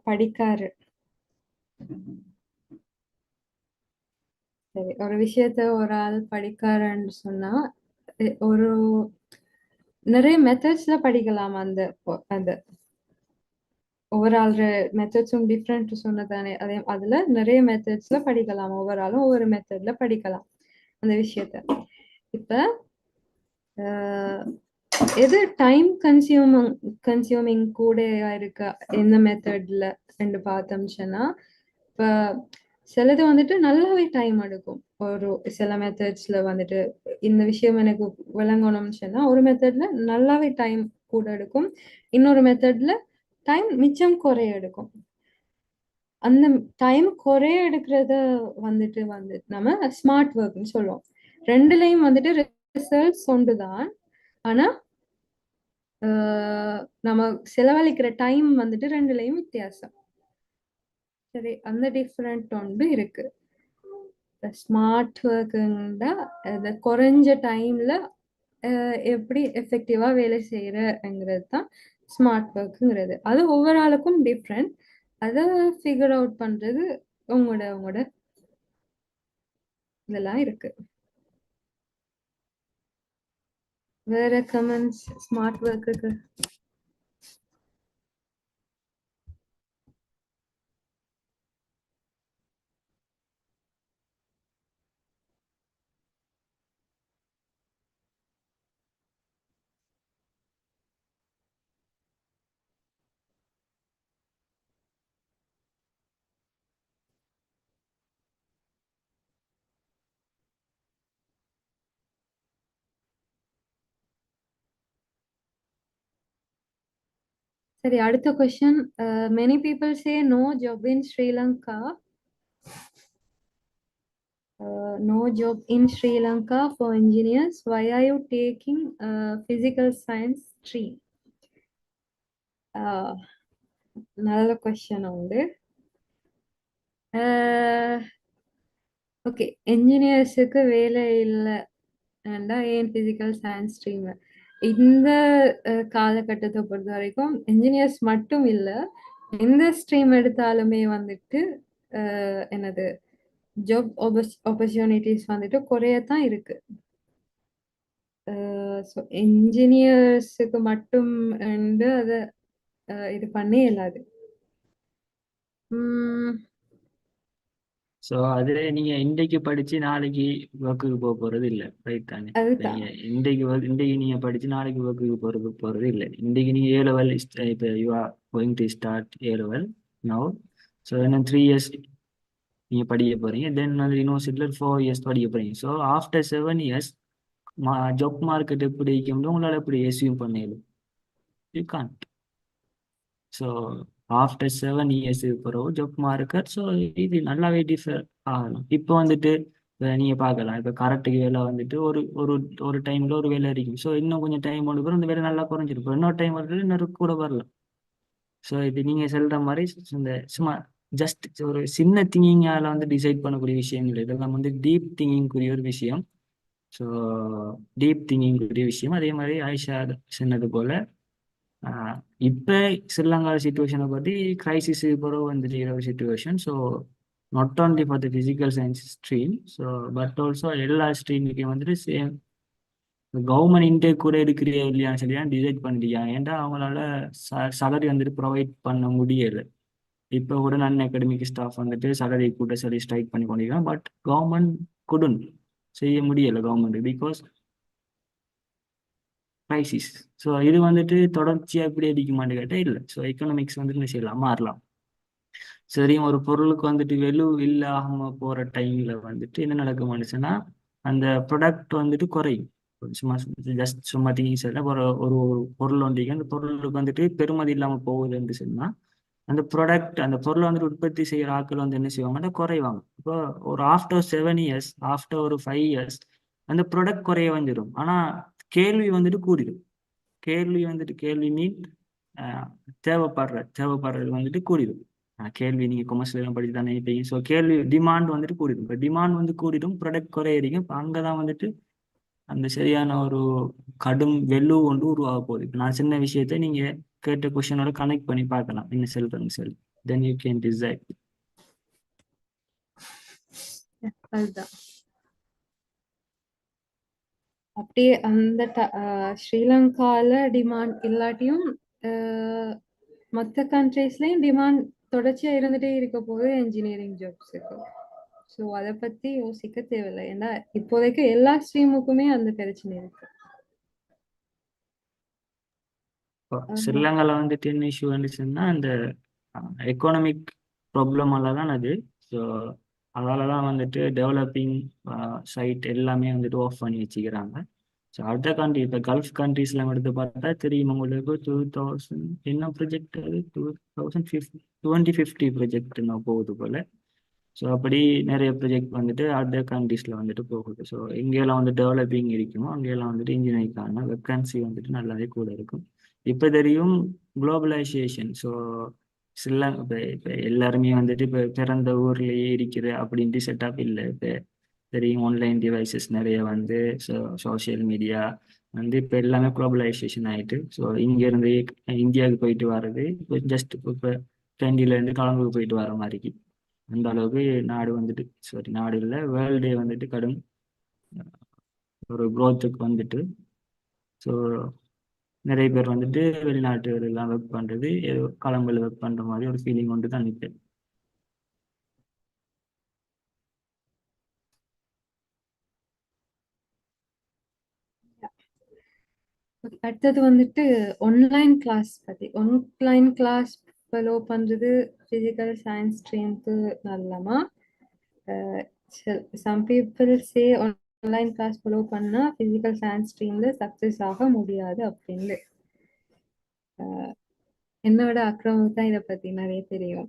படிக்காரு. சரி, ஒரு விஷயத்த ஒரு ஆள் படிக்காருன்னு சொன்னா ஒரு நிறைய மெத்தட்ஸ்ல படிக்கலாம். அந்த ஒவ்வொரு ஆள் மெத்தட்ஸும் டிஃப்ரெண்ட் சொன்னதானே, அதுல நிறைய மெத்தட்ஸ்ல படிக்கலாம். ஒவ்வொரு ஆளும் ஒவ்வொரு மெத்தட்ல படிக்கலாம் அந்த விஷயத்த. இப்ப எது டைம் கன்சியூமிங் கூட இருக்கா எந்த மெத்தட்ல ரெண்டு பார்த்தோம்னா, இப்ப சிலது வந்துட்டு நல்லாவே டைம் எடுக்கும். ஒரு சில மெத்தட்ஸ்ல வந்துட்டு இந்த விஷயம் எனக்கு விளங்கணும்னு சொன்னா ஒரு மெத்தட்ல நல்லாவே டைம் கூட எடுக்கும், இன்னொரு மெத்தட்ல டைம் மிச்சம் குறைய எடுக்கும். அந்த டைம் குறைய எடுக்கிறத வந்துட்டு நம்ம ஸ்மார்ட் ஒர்க்னு சொல்லுவோம். ரெண்டுலயும் வந்துட்டு ரிசல்ட்ஸ் ஒன்றுதான், ஆனா நம்ம செலவழிக்கிற டைம் வந்துட்டு ரெண்டுலயும் வித்தியாசம். சரி, அந்த டிஃப்ரெண்ட் ஒன்று இருக்கு. ஸ்மார்ட் ஒர்க்குண்டா குறைஞ்ச டைம்ல எப்படி எஃபெக்டிவா வேலை செய்யறங்கிறது தான் ஸ்மார்ட் ஒர்க்குங்கிறது. அது ஒவ்வொரு ஆளுக்கும் டிஃப்ரெண்ட். அதை ஃபிகர் அவுட் பண்றது உங்களோட இதெல்லாம் இருக்கு. வேற கமெண்ட்ஸ் ஸ்மார்ட் ஒர்க்குக்கு? சரி, அடுத்த question. Many people say no job in Sri Lanka. No job in Sri Lanka for engineers. Why are you taking physical science stream? நல்ல கொஸ்டின் உண்டு. ஓகே, என்ஜினியர்ஸுக்கு வேலை இல்லைண்டா ஏன் பிசிக்கல் சயின்ஸ் ஸ்ட்ரீம்? இந்த காலகட்டத்தை பொறுத்த வரைக்கும் என்ஜினியர்ஸ் மட்டும் இல்லை, எந்த ஸ்ட்ரீம் எடுத்தாலுமே வந்துட்டு என்னது ஜாப் ஆப்பர்ச்சுனிட்டிஸ் வந்துட்டு குறையத்தான் இருக்கு. ஸோ என்ஜினியர்ஸுக்கு மட்டும் அதை இது பண்ணி இல்லாது. ஸோ அது நீங்க இன்றைக்கு படிச்சு நாளைக்கு ஒர்க்குக்கு போறது இல்லை, ரைட் தானே? அதுதான் நீங்க இன்றைக்கு நீங்க படிச்சு நாளைக்கு ஒர்க்குக்கு போறது இல்லை. இன்றைக்கு நீங்க A level இப்போ you are going to start A level now. So இன்னும் 3 years நீங்க படிக்க போறீங்க. தென் வந்து யூனிவர்சிட்டியில் 4 years படிக்க போறீங்க. So after 7 years job market எப்படி இருக்கும்னு உங்களால் எப்படி எஸ்யூம் பண்ணிடும்? You can't. So after 7 years பிறகு ஜாப் மார்க்கெட் ஸோ இது நல்லாவே டிஃபர் ஆகலாம். இப்போ வந்துட்டு நீங்க பார்க்கலாம், இப்போ கரெக்டுக்கு வேலை வந்துட்டு ஒரு ஒரு ஒரு டைம்ல ஒரு வேலை இருக்கும். ஸோ இன்னும் கொஞ்சம் டைம் ஒன்று பிறகு இந்த வேலை நல்லா குறைஞ்சிருக்கும், இன்னொரு டைம் வரல இன்னொரு கூட வரலாம். ஸோ இது நீங்க சொல்ற மாதிரி இந்த சும்மா ஜஸ்ட் ஒரு சின்ன திங்கிங்கால வந்து டிசைட் பண்ணக்கூடிய விஷயம் இல்லை, இதெல்லாம் வந்து டீப் திங்கிங்குரிய ஒரு விஷயம். ஸோ டீப் திங்கிங்குரிய விஷயம். அதே மாதிரி ஆயிஷா சொன்னது போல இப்போ ஸ்ரீலங்கா சுச்சுவேஷனை பற்றி கிரைசிஸ் பிறகு வந்துருக்கிற ஒரு situation. So not only for the physical science stream, so but also எல்லா ஸ்ட்ரீமுக்கும் வந்துட்டு சேம் கவர்மெண்ட் இன்டேக் கூட இருக்கிற இல்லையான்னு சொல்லி டிசைட் பண்ணிருக்காங்க. ஏன்டா அவங்களால சலரி வந்துட்டு ப்ரொவைட் பண்ண முடியலை. இப்போ கூட நான் அகாடமிக் ஸ்டாஃப் வந்துட்டு சலரி கூட சொல்லி ஸ்ட்ரைக் பண்ணி கொண்டிருக்காங்க. பட் கவர்மெண்ட் குடன் செய்ய முடியலை கவர்மெண்ட், பிகாஸ் ப்ரைசிஸ். ஸோ இது வந்துட்டு தொடர்ச்சியாக எப்படி அடிக்குமான்னு கேட்டால் இல்லை. ஸோ எக்கனாமிக்ஸ் வந்துட்டு என்ன செய்யலாம், மாறலாம். சரி, ஒரு பொருளுக்கு வந்துட்டு வெலு இல்லாம போற டைம்ல வந்துட்டு என்ன நடக்கும்னு சொன்னா அந்த ப்ராடக்ட் வந்துட்டு குறையும். சும்மா ஜஸ்ட் சும்மா திங்ஸ் ஒரு ஒரு பொருள் ஒன்றிக்கு அந்த பொருளுக்கு வந்துட்டு பெருமதி இல்லாம போகுதுன்னு சொன்னா அந்த ப்ராடக்ட் அந்த பொருளை வந்துட்டு உற்பத்தி செய்யற ஆட்கள் வந்து என்ன செய்வாங்கன்னா குறைவாங்க. இப்போ ஒரு ஆஃப்டர் 7 இயர்ஸ், ஆஃப்டர் ஒரு 5 இயர்ஸ் அந்த ப்ராடக்ட் குறைய வந்துடும். ஆனா கேள்வி வந்துட்டு கூடிடும். கேள்வி மீன் தேவைப்படுறது வந்துட்டு கூடிடும். கேள்வி நீங்க கொமர்ஷியல் எல்லாம் படிச்சு தானே இருப்பீங்க. ஸோ கேள்வி டிமாண்ட் வந்துட்டு கூடிடும். இப்போ டிமாண்ட் வந்து கூடிடும், ப்ராடக்ட் குறையிறீங்க. இப்போ அங்கதான் வந்துட்டு அந்த சரியான ஒரு கடும் வெள்ளு ஒன்று உருவாக போகுது. இப்போ நான் சின்ன விஷயத்தை நீங்க கேட்ட கொஸ்டினோட கனெக்ட் பண்ணி பார்க்கலாம். என்ன செல்றேன்னு சொல்லி தென் யூ கேன் டிசைட். அதுதான் அப்படியே அந்த ஸ்ரீலங்கால டிமாண்ட் இல்லாட்டியும் மற்ற கண்ட்ரீஸ்லயும் டிமாண்ட் தொடர்ச்சியா இருந்துட்டே இருக்க போது என்ஜினியரிங் ஜாப்ஸுக்கு. ஸோ அதை பத்தி யோசிக்க தேவையில்லை. ஏன்னா இப்போதைக்கு எல்லா ஸ்ட்ரீமுக்குமே அந்த பிரச்சனை இருக்கு. ஸ்ரீலங்கால வந்துட்டு என்ன இஷ்யூ வந்துச்சுன்னா அந்த எக்கனாமிக் ப்ராப்ளமால தான் அது. ஸோ அதால தான் வந்துட்டு டெவலப்பிங் சைட் எல்லாமே வந்துட்டு ஆஃப் பண்ணி வச்சுக்கிறாங்க. ஸோ அதர் கண்ட்ரி இப்போ கல்ஃப் கண்ட்ரீஸ்லாம் எடுத்து பார்த்தா தெரியும் உங்களுக்கு 2000 என்ன ப்ரொஜெக்ட் அது 2050 ப்ரொஜெக்ட் இன்னும் போகுது போல. ஸோ அப்படி நிறைய ப்ரொஜெக்ட் வந்துட்டு அதர் கண்ட்ரீஸில் வந்துட்டு போகுது. ஸோ எங்கெல்லாம் வந்து டெவலப்பிங் இருக்குமோ அங்கெல்லாம் வந்துட்டு இன்ஜினியரிங்கான வேக்கன்சி வந்துட்டு நல்லாவே கூட இருக்கும். இப்போ தெரியும் குளோபலைசேஷன். ஸோ இப்போ எல்லாருமே வந்துட்டு இப்போ பிறந்த ஊர்லேயே இருக்கிற அப்படின்ட்டு செட்டப் இல்லை. இப்போ தெரியும் ஆன்லைன் டிவைசஸ் நிறைய வந்து சோஷியல் மீடியா வந்து இப்போ எல்லாமே குளோபலைசேஷன் ஆகிட்டு. ஸோ இங்கேருந்து இந்தியாவுக்கு போயிட்டு வர்றது இப்போ ஜஸ்ட் இப்போ ட்ரெண்டிலேருந்து கலந்துக்கு போயிட்டு வர மாதிரி அந்த அளவுக்கு நாடு வந்துட்டு நாடு இல்லை வேர்ல்டே வந்துட்டு கடும் ஒரு க்ரோத்துக்கு வந்துட்டு. ஸோ நிறைய பேர் வந்துட்டு வெளிநாட்டுலாம் ஒர்க் பண்ணுறது ஏதோ களம்பில் ஒர்க் பண்ணுற மாதிரி ஒரு ஃபீலிங் வந்து தான் நிற்பேன். அடுத்தது வந்துட்டு ஆன்லைன் கிளாஸ் பத்தி. ஆன்லைன் கிளாஸ் ஃபாலோ பண்றது பிசிக்கல் சயின்ஸ் ஸ்ட்ரீமுக்கு நல்லமா? Some people say online class follow பண்ணா பிசிக்கல் சயின்ஸ் ஸ்ட்ரீம்ல சக்சஸ் ஆக முடியாது அப்படின்னு. என்னோட அக்கிரமம் தான் இதை பத்தி நிறைய தெரியும்.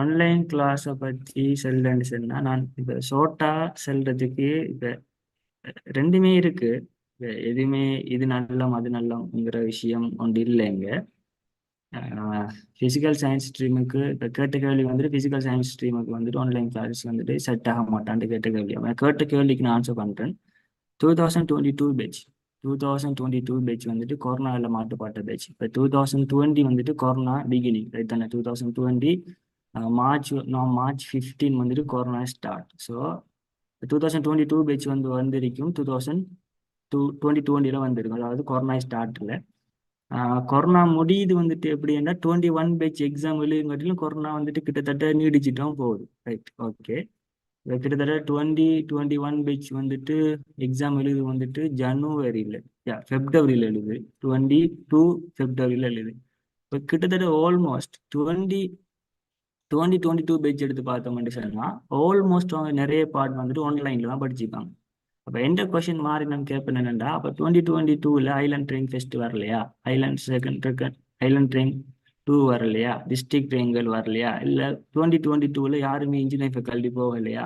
ஆன்லைன் கிளாஸை பற்றி செல்றேன்னு சொன்னா நான் இப்போ ஷோர்ட்டா செல்றதுக்கு இப்போ ரெண்டுமே இருக்கு. எதுவுமே இது நல்லம் அது நல்லம்ங்கிற விஷயம் ஒன்று இல்லைங்க. ஃபிசிக்கல் சயின்ஸ் ஸ்ட்ரீமுக்கு இப்போ கேட்ட கேள்வி வந்துட்டு ஃபிசிக்கல் சயின்ஸ் ஸ்ட்ரீமுக்கு வந்துட்டு ஆன்லைன் கிளாஸஸ் வந்துட்டு செட் ஆக மாட்டான்ட்டு கேட்ட கேள்வி. கேட்ட கேள்விக்கு நான் ஆன்சர் பண்ணுறேன். 2022 பேட்ச் 2022 பேட்ச் வந்துட்டு கொரோனாவில் மாட்டுப்பாட்ட பேட்ச். இப்போ 2020 வந்துட்டு கொரோனா பிகினிங் ரைட் தானே. 2020 மார்ச் 15 வந்துட்டு கொரோனா ஸ்டார்ட். ஸோ 2022 பேட்ச் வந்திருக்கும் 2020 வந்திருக்கும். அதாவது கொரோனா ஸ்டார்ட்ல கொரோனா முடியுது வந்துட்டு எப்படின்னா 21 பேட்ச் எக்ஸாம் எழுதுங்காட்டிலும் கொரோனா வந்துட்டு கிட்டத்தட்ட நீடிச்சிட்டும் போகுது. Right, okay. கிட்டத்தட்ட 2021 பேட்ச் வந்துட்டு எக்ஸாம் எழுது வந்துட்டு ஜனவரியில் பிப்ரவரியில் எழுது 22 பிப்ரவரியில் எழுது. இப்போ கிட்டத்தட்ட ஆல்மோஸ்ட் 2022 பேட்ச் எடுத்து பார்த்தோம்னு சொன்னா ஆல்மோஸ்ட் அவங்க நிறைய பார்ட் வந்துட்டு ஆன்லைன்ல தான் படிச்சுப்பாங்க. அப்போ எந்த கொஸ்டின் மாறி நம்ம கேட்பேன் என்னென்னா, அப்போ 2022 ஐலண்ட் ட்ரெயின் ஃபெஸ்ட் வரலையா, ஐலண்ட் ட்ரெயின் 2 வரலையா, டிஸ்ட்ரிக்ட் ட்ரெயின்கள் வரலையா, இல்லை 2022 யாருமே இன்ஜினியரிங் ஃபேக்கல்ட்டி போகலையா,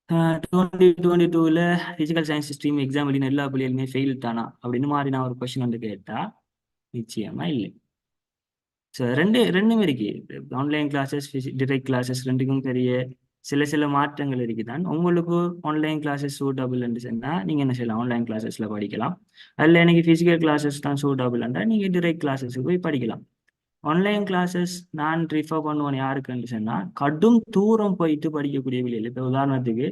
2022 பிசிக்கல் சயின்ஸ் ஸ்ட்ரீம் எக்ஸாம் எழுதின எல்லா பிள்ளைகளுமே ஃபெயில் தானா அப்படின்னு மாறி நான் ஒரு கொஸ்டின் வந்து கேட்டா நிச்சயமா இல்லை. ஸோ ரெண்டுமே இருக்கு. ஆன்லைன் கிளாஸஸ் டிரெக்ட் கிளாஸஸ் ரெண்டுக்கும் பெரிய சில மாற்றங்கள் இருக்குதான். உங்களுக்கு ஆன்லைன் கிளாஸஸ் சூட்டபிள் சொன்னா நீங்க என்ன செய்யலாம், ஆன்லைன் கிளாஸஸ்ல படிக்கலாம். அதில் எனக்கு பிசிக்கல் கிளாஸஸ் தான் சூட்டபிள்ன்றா நீங்க டிரெக்ட் கிளாஸஸ்க்கு போய் படிக்கலாம். ஆன்லைன் கிளாஸஸ் நான் ப்ரிஃபர் பண்ணுவேன் யாருக்குன்னு சொன்னா கடும் தூரம் போயிட்டு படிக்கக்கூடிய பிள்ளைகள். இப்போ உதாரணத்துக்கு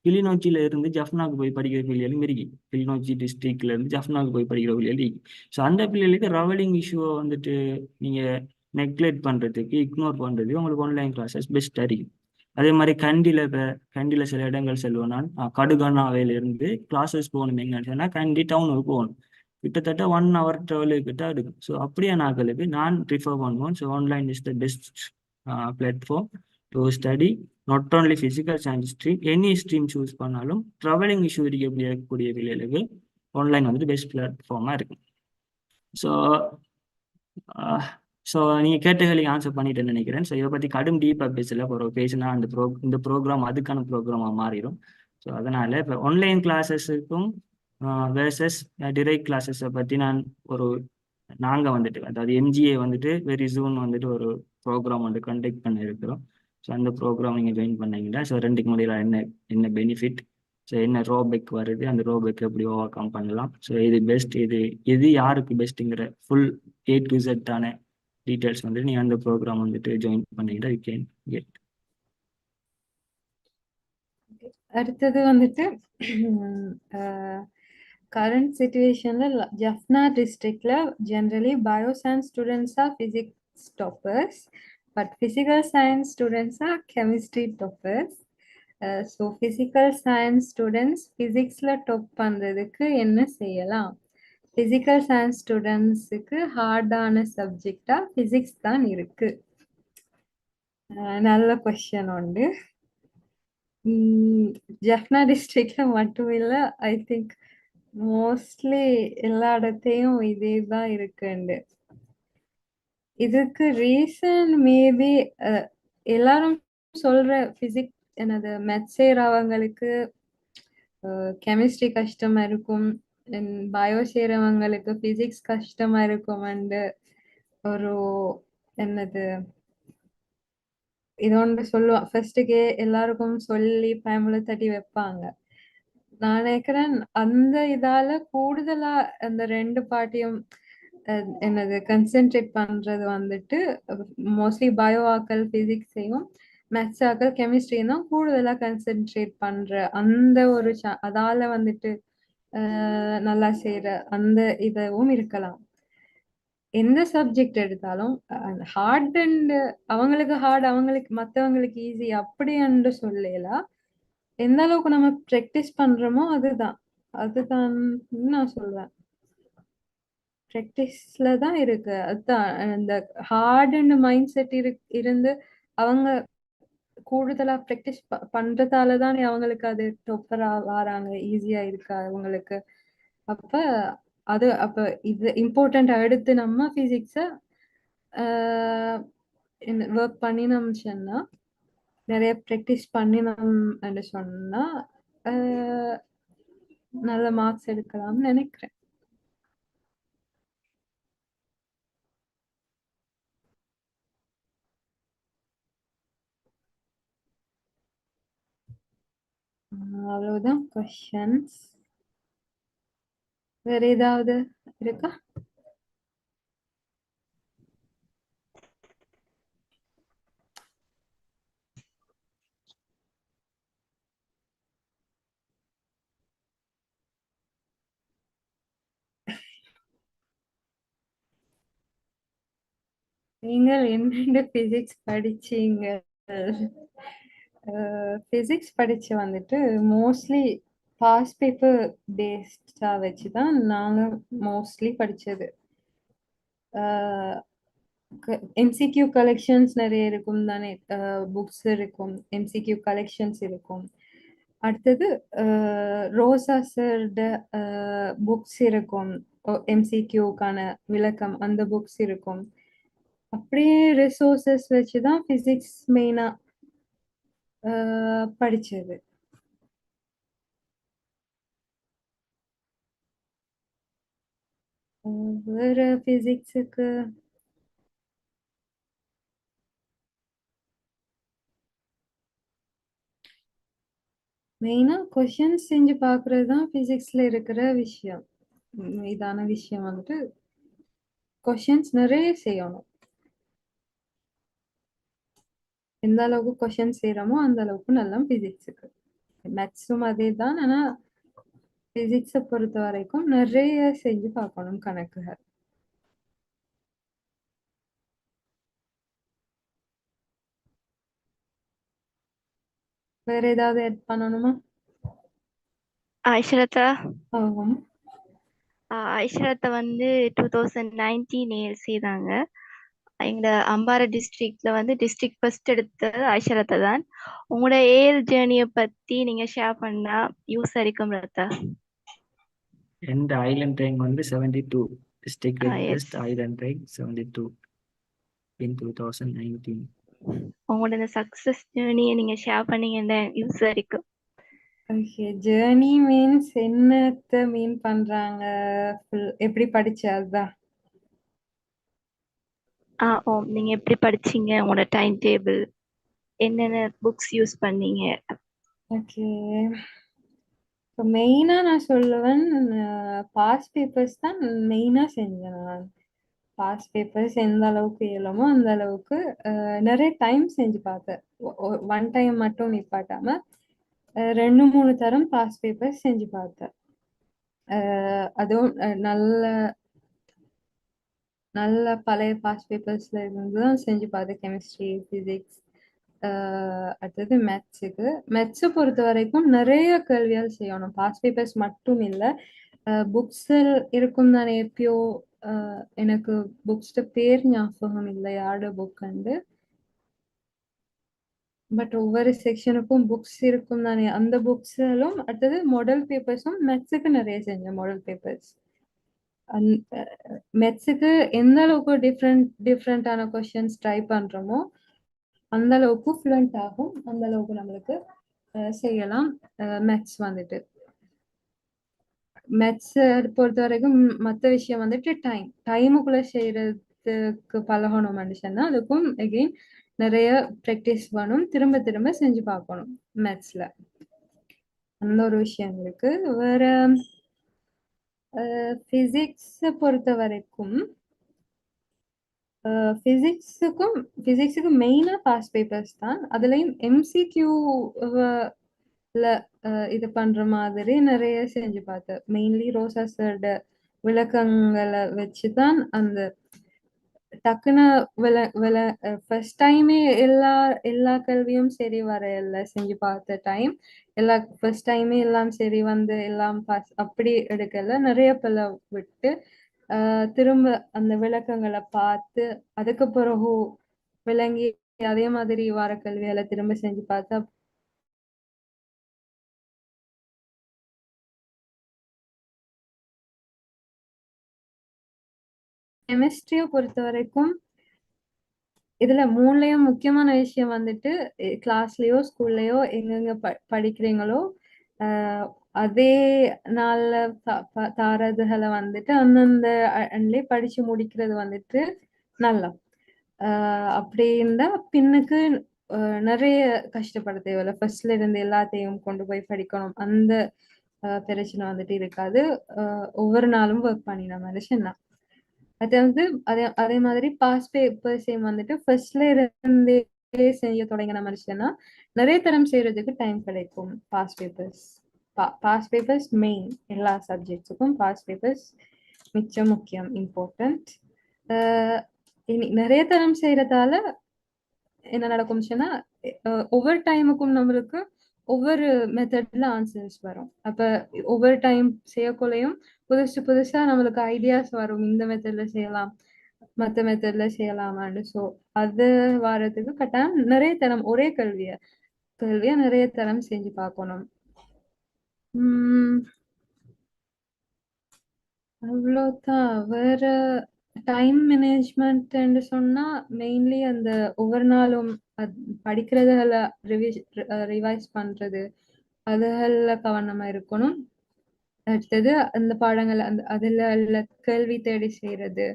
கிளிநொச்சியில இருந்து ஜஃப்னாக்கு போய் படிக்கிற பிள்ளைகளும் இருக்கு. கிளிநொச்சி டிஸ்ட்ரிக்ட்ல இருந்து ஜஃப்னாக்கு போய் படிக்கிற பிள்ளைகள் இருக்கு. ஸோ அந்த பிள்ளைகளுக்கு ட்ராவலிங் இஷ்யூவை வந்துட்டு நீங்க நெக்லெக்ட் பண்றதுக்கு இக்னோர் பண்றதுக்கு உங்களுக்கு ஆன்லைன் கிளாஸஸ் பெஸ்ட்டாக இருக்கு. அதே மாதிரி கண்டியில சில இடங்கள் செல்வேன் நான். கடுகானாவையிலிருந்து கிளாஸஸ் போகணும் எங்கன்னு சொன்னா கண்டி டவுனுக்கு போகணும். கிட்டத்தட்ட 1 hour ட்ராவல் கிட்ட எடுக்கும். ஸோ அப்படியே நாட்களுக்கு நான் ப்ரிஃபர் பண்ணுவோம். So online is the best platform to study not only physical science stream, any stream choose பண்ணாலும் ட்ராவலிங் இஷ்யூ இருக்கக்கூடிய வேலைகளுக்கு ஆன்லைன் வந்துட்டு பெஸ்ட் பிளாட்ஃபார்மாக இருக்கும். ஸோ ஸோ நீங்கள் கேட்டகளுக்கு ஆன்சர் பண்ணிட்டேன்னு நினைக்கிறேன். ஸோ இதை பற்றி கடும் டீப்பாக பேசினா இந்த ப்ரோக்ராம் அதுக்கான ப்ரோக்ராமாக மாறிடும். ஸோ அதனால் இப்போ ஆன்லைன் கிளாஸஸுக்கும் வேர்சஸ் டிரெக்ட் கிளாஸஸை பற்றி நாங்கள் வந்துட்டு அதாவது எம்ஜிஏ வந்துட்டு வெரி சூன் வந்துட்டு ஒரு ப்ரோக்ராம் வந்து கண்டக்ட் பண்ண இருக்கிறோம். ஸோ அந்த ப்ரோக்ராம் நீங்கள் ஜாயின் பண்ணீங்கன்னா ஸோ ரெண்டுக்கு முடியல என்ன பெனிஃபிட், ஸோ என்ன ரோபெக் வருது, அந்த ரோபெக் எப்படி ஓவர் கம் பண்ணலாம், ஸோ இது பெஸ்ட், எது யாருக்கு பெஸ்ட்டுங்கிற ஃபுல் A to Z ஆன டீட்டெயில்ஸ் வந்து நீங்கள் அந்த ப்ரோக்ராம் வந்துட்டு ஜாயின் பண்ணிக்கிட்டா யூ கேன் கெட். அடுத்தது வந்துட்டு கரண்ட் சிச்சுவேஷன்ல ஜஃப்னா டிஸ்ட்ரிக்ட்ல generally bioscience students are physics toppers, but physical science students are chemistry toppers. So physical science students பிசிக்ஸ்ல டாப் பண்றதுக்கு என்ன செய்யலாம்? பிசிக்கல் சயின்ஸ் ஸ்டூடெண்ட்ஸுக்கு ஹார்டான சப்ஜெக்டா பிசிக்ஸ் தான் இருக்கு. நல்ல கொஸ்டின் உண்டு. ஜஃப்னா டிஸ்ட்ரிக்ட்ல மட்டும் இல்லை, ஐ திங்க் மோஸ்ட்லி எல்லா இடத்தையும் இதே தான் இருக்குண்டு. இதுக்கு ரீசன் மேபி எல்லாரும் சொல்ற பிசிக்ஸ் என்னது மேத்ஸ் செய்யறவங்களுக்கு கெமிஸ்ட்ரி கஷ்டமா இருக்கும், பயோ செய்யறவங்களுக்கு பிசிக்ஸ் கஷ்டமா இருக்கும் அண்டு ஒரு என்னது இதொன்று சொல்லுவான் ஃபர்ஸ்ட்டுக்கே எல்லாருக்கும் சொல்லி பயமுள்ள தட்டி வைப்பாங்க. நான் நினைக்கிறேன் அந்த இதால கூடுதலா அந்த ரெண்டு பார்ட்டியும் என்னது கன்சென்ட்ரேட் பண்றது வந்துட்டு மோஸ்ட்லி பயோ ஆக்கள் பிசிக்ஸையும் மேத்ஸ் ஆக்கள் கெமிஸ்ட்ரியும் தான் கூடுதலா கன்சென்ட்ரேட் பண்ற அந்த ஒரு அதால வந்துட்டு நல்லா செய்யற அந்த இதுவும் இருக்கலாம். எந்த சப்ஜெக்ட் எடுத்தாலும் ஹார்ட் அண்ட் அவங்களுக்கு ஹார்ட் அவங்களுக்கு மற்றவங்களுக்கு ஈஸி அப்படி என்று சொல்லலாம். எந்த அளவுக்கு நம்ம ப்ராக்டிஸ் பண்றோமோ அதுதான் நான் சொல்றேன். ப்ராக்டிஸ்ல தான் இருக்கு. அதுதான் இந்த ஹார்ட் அண்ட் மைண்ட் செட் இருந்து அவங்க கூடுதலா ப்ராக்டிஸ் பண்றதால தான் அவங்களுக்கு அது டொப்பரா வராங்க, ஈஸியா இருக்கு அவங்களுக்கு. அப்ப இது இம்பார்ட்டன்ட். அடுத்து நம்ம பிசிக்ஸ ஒர்க் பண்ணினோம் சொன்னா, நிறைய ப்ராக்டிஸ் பண்ணினோம் சொன்னா நல்ல மார்க்ஸ் எடுக்கலாம்னு நினைக்கிறேன். அவ்வளவுதான் கொஸ்டின்ஸ். வேற ஏதாவது இருக்கா? நீங்கள் என்னென்ன பிசிக்ஸ் படிச்சீங்க? பிசிக்ஸ் படிச்சு வந்துட்டு மோஸ்ட்லி பாஸ் பேப்பர் பேஸ்டா வச்சுதான் நாங்க மோஸ்ட்லி படிச்சது. எம்சிக்யூ கலெக்ஷன்ஸ் நிறைய இருக்கும் தானே, புக்ஸ் இருக்கும், எம்சிக்யூ கலெக்ஷன்ஸ் இருக்கும். அடுத்தது ரோசா சார்ட புக்ஸ் இருக்கும், எம்சிக்யூக்கான விளக்கம் அந்த புக்ஸ் இருக்கும். அப்படியே ரிசோர்சஸ் வச்சுதான் பிசிக்ஸ் மெயினா படிச்சது. வேற பிசிக்ஸுக்கு மெயினா கொஸ்டின்ஸ் செஞ்சு பாக்குறது தான் பிசிக்ஸ்ல இருக்கிற விஷயம். இதான விஷயம் வந்துட்டு கொஸ்டின்ஸ் நிறைய செய்யணும். எந்த அளவுக்கு கொஸ்டின் செய்யறோமோ அந்த அளவுக்கு நல்லா பிசிக்ஸுக்கு. மேத்ஸும் அதே தான், ஆனா பிசிக்ஸை பொறுத்த வரைக்கும் நிறைய செஞ்சு பார்க்கணும் கணக்குகள். வேற ஏதாவது ஆட் பண்ணணுமா? ஐஸ்வர்யா ஆகும். ஐஸ்வர்யத்தை வந்து 2019 ஏல் செய்தாங்க. எங்க அம்பாறை டிஸ்ட்ரிக்ட்ல வந்து டிஸ்ட்ரிக்ட் ஃபர்ஸ்ட் எடுத்தது ஐஸ்வர்யத்தை தான். உங்களோட ஏல் ஜேர்னியை பத்தி நீங்க ஷேர் பண்ணா யூஸ் இருக்கும் ரத்தா. எந்த ஐலண்ட் ரேங்க் வந்து 72, டிஸ்ட்ரிக்ட் எஸ், பெஸ்ட் ஐலண்ட் ரேங்க் 72 in 2019. உங்களோட இந்த சக்சஸ் ஜேர்னியை நீங்க ஷேர் பண்ணீங்கன்னா யூஸ் இருக்கும். ஓகே, ஜேர்னி மீன்ஸ் என்னத்த மீன் பண்றாங்க? எப்படி படிச்ச அதுதான். ஓம் நீங்க எப்படி படிச்சீங்க, உங்களோட டைம் டேபிள், என்னென்ன புக்ஸ் யூஸ் பண்ணீங்க? ஓகே, இப்போ மெயினாக நான் சொல்லுவேன், பாஸ் பேப்பர்ஸ் தான் மெயினாக செஞ்சேன் நான். பாஸ் பேப்பர்ஸ் எந்த அளவுக்கு இயலுமோ அந்த அளவுக்கு நிறைய டைம் செஞ்சு பார்த்தேன். ஒன் டைம் மட்டும் நிப்பாட்டாம 2-3 தரம் பாஸ் பேப்பர்ஸ் செஞ்சு பார்த்தேன். அதுவும் நல்ல நல்ல பழைய பாஸ் பேப்பர்ஸ்ல இருந்து தான் செஞ்சு பார்த்தேன். கெமிஸ்ட்ரி, பிசிக்ஸ், அடுத்தது மேத்ஸை பொறுத்த வரைக்கும் நிறைய கேள்விகள் செய்யணும். பாஸ் பேப்பர்ஸ் மட்டும் இல்லை, புக்ஸில் இருக்கும் தானே. எப்பயோ எனக்கு புக்ஸ்ட பேர் ஞாபகம் இல்லை யாரோட புக் அண்டு, பட் ஒவ்வொரு செக்ஷனுக்கும் புக்ஸ் இருக்கும் தானே. அந்த புக்ஸிலும் அடுத்தது மாடல் பேப்பர்ஸும் மேத்ஸுக்கு நிறைய செஞ்சேன். மாடல் பேப்பர்ஸ் மேத்ஸுக்கு எந்த அளவுக்கு டிஃப்ரெண்டான கொஸ்டின்ஸ் ட்ரை பண்றோமோ அந்த அளவுக்கு ஃப்ளூயண்ட் ஆகும், அந்த அளவுக்கு நம்மளுக்கு செய்யலாம். மேத்ஸ் வந்துட்டு மேத்ஸ் பொறுத்த வரைக்கும் மற்ற விஷயம் வந்துட்டு டைமுக்குள்ள செய்யறதுக்கு பழகணும் மனுஷன்னா. அதுக்கும் அகெயின் நிறைய ப்ராக்டிஸ் வேணும், திரும்ப திரும்ப செஞ்சு பார்க்கணும் மேத்ஸ்ல. அந்த ஒரு விஷயம் இருக்கு. வேற பிசிக்ஸை பொறுத்த வரைக்கும் பிசிக்ஸுக்கு மெயினா பாஸ் பேப்பர்ஸ் தான். அதுலயும் MCQ இது பண்ற மாதிரி நிறைய செஞ்சு பார்த்தேன். மெயின்லி ரோசா சார்ட விளக்கங்களை வச்சுதான் அந்த டக்குன்னு ஃபர்ஸ்ட் டைமே எல்லா கல்வியும் சரி வரையல. செஞ்சு பார்த்த டைம் ஃபர்ஸ்ட் டைமே எல்லாம் சரி வந்து எல்லாம் பாஸ் அப்படி எடுக்கல. நிறைய பல விட்டு திரும்ப அந்த விளக்கங்களை பார்த்து அதுக்கு பிறகு விளங்கி அதே மாதிரி வார கல்வியால திரும்ப செஞ்சு பார்த்தா கெமிஸ்ட்ரியை பொறுத்த வரைக்கும் இதுல மூணுலயும் முக்கியமான விஷயம் வந்துட்டு கிளாஸ்லயோ ஸ்கூல்லயோ எங்கெங்க படிக்கிறீங்களோ அதே நாள்ல தாரதுகளை வந்துட்டு அந்தந்த அண்ட்லயே படிச்சு முடிக்கிறது வந்துட்டு நல்லா. அப்படி இருந்தா பின்னுக்கு நிறைய கஷ்டப்பட தேவையில்ல. ஃபர்ஸ்ட்ல இருந்து எல்லாத்தையும் கொண்டு போய் படிக்கணும், அந்த பிரச்சனை வந்துட்டு இருக்காது. ஒவ்வொரு நாளும் ஒர்க் பண்ணின மனுஷன் தான். அது வந்து அதே மாதிரி பாஸ் பேப்பர்ஸையும் வந்துட்டு ஃபர்ஸ்ட்ல இருந்தே செய்ய தொடங்கின மனுஷன்னா நிறைய தரம் செய்யறதுக்கு டைம் கிடைக்கும். பாஸ் பேப்பர்ஸ் மெயின் எல்லா சப்ஜெக்ட்ஸுக்கும். பாஸ் பேப்பர்ஸ் மிச்சம் முக்கியம், இம்பார்ட்டன்ட். நிறைய தரம் செய்யறதால என்ன நடக்கும் சொன்னா ஒவ்வொரு டைமுக்கும் நம்மளுக்கு ஒவ்வொரு மெத்தட்ல ஆன்சர்ஸ் வரும். அப்ப ஒவ்வொரு டைம் செய்யக்குள்ளையும் புதுசா நம்மளுக்கு ஐடியாஸ் வரும், இந்த மெத்தட்ல செய்யலாம் மற்ற மெத்தட்ல செய்யலாமான்னு. ஸோ அது வர்றதுக்கு கட்டாயம் நிறைய தரம் ஒரே கல்வியா நிறைய தரம் செஞ்சு பார்க்கணும். அவ்வளோதான். வேற டைம் மேனேஜ்மெண்ட் சொன்னா மெயின்லி அந்த ஒவ்வொரு நாளும் படிக்கிறதுல ரிவைஸ் பண்றது, அதுல கவனமா இருக்கணும். அடுத்தது அந்த பாடங்கள் அதுல கேள்வி தேடி செய்யறது,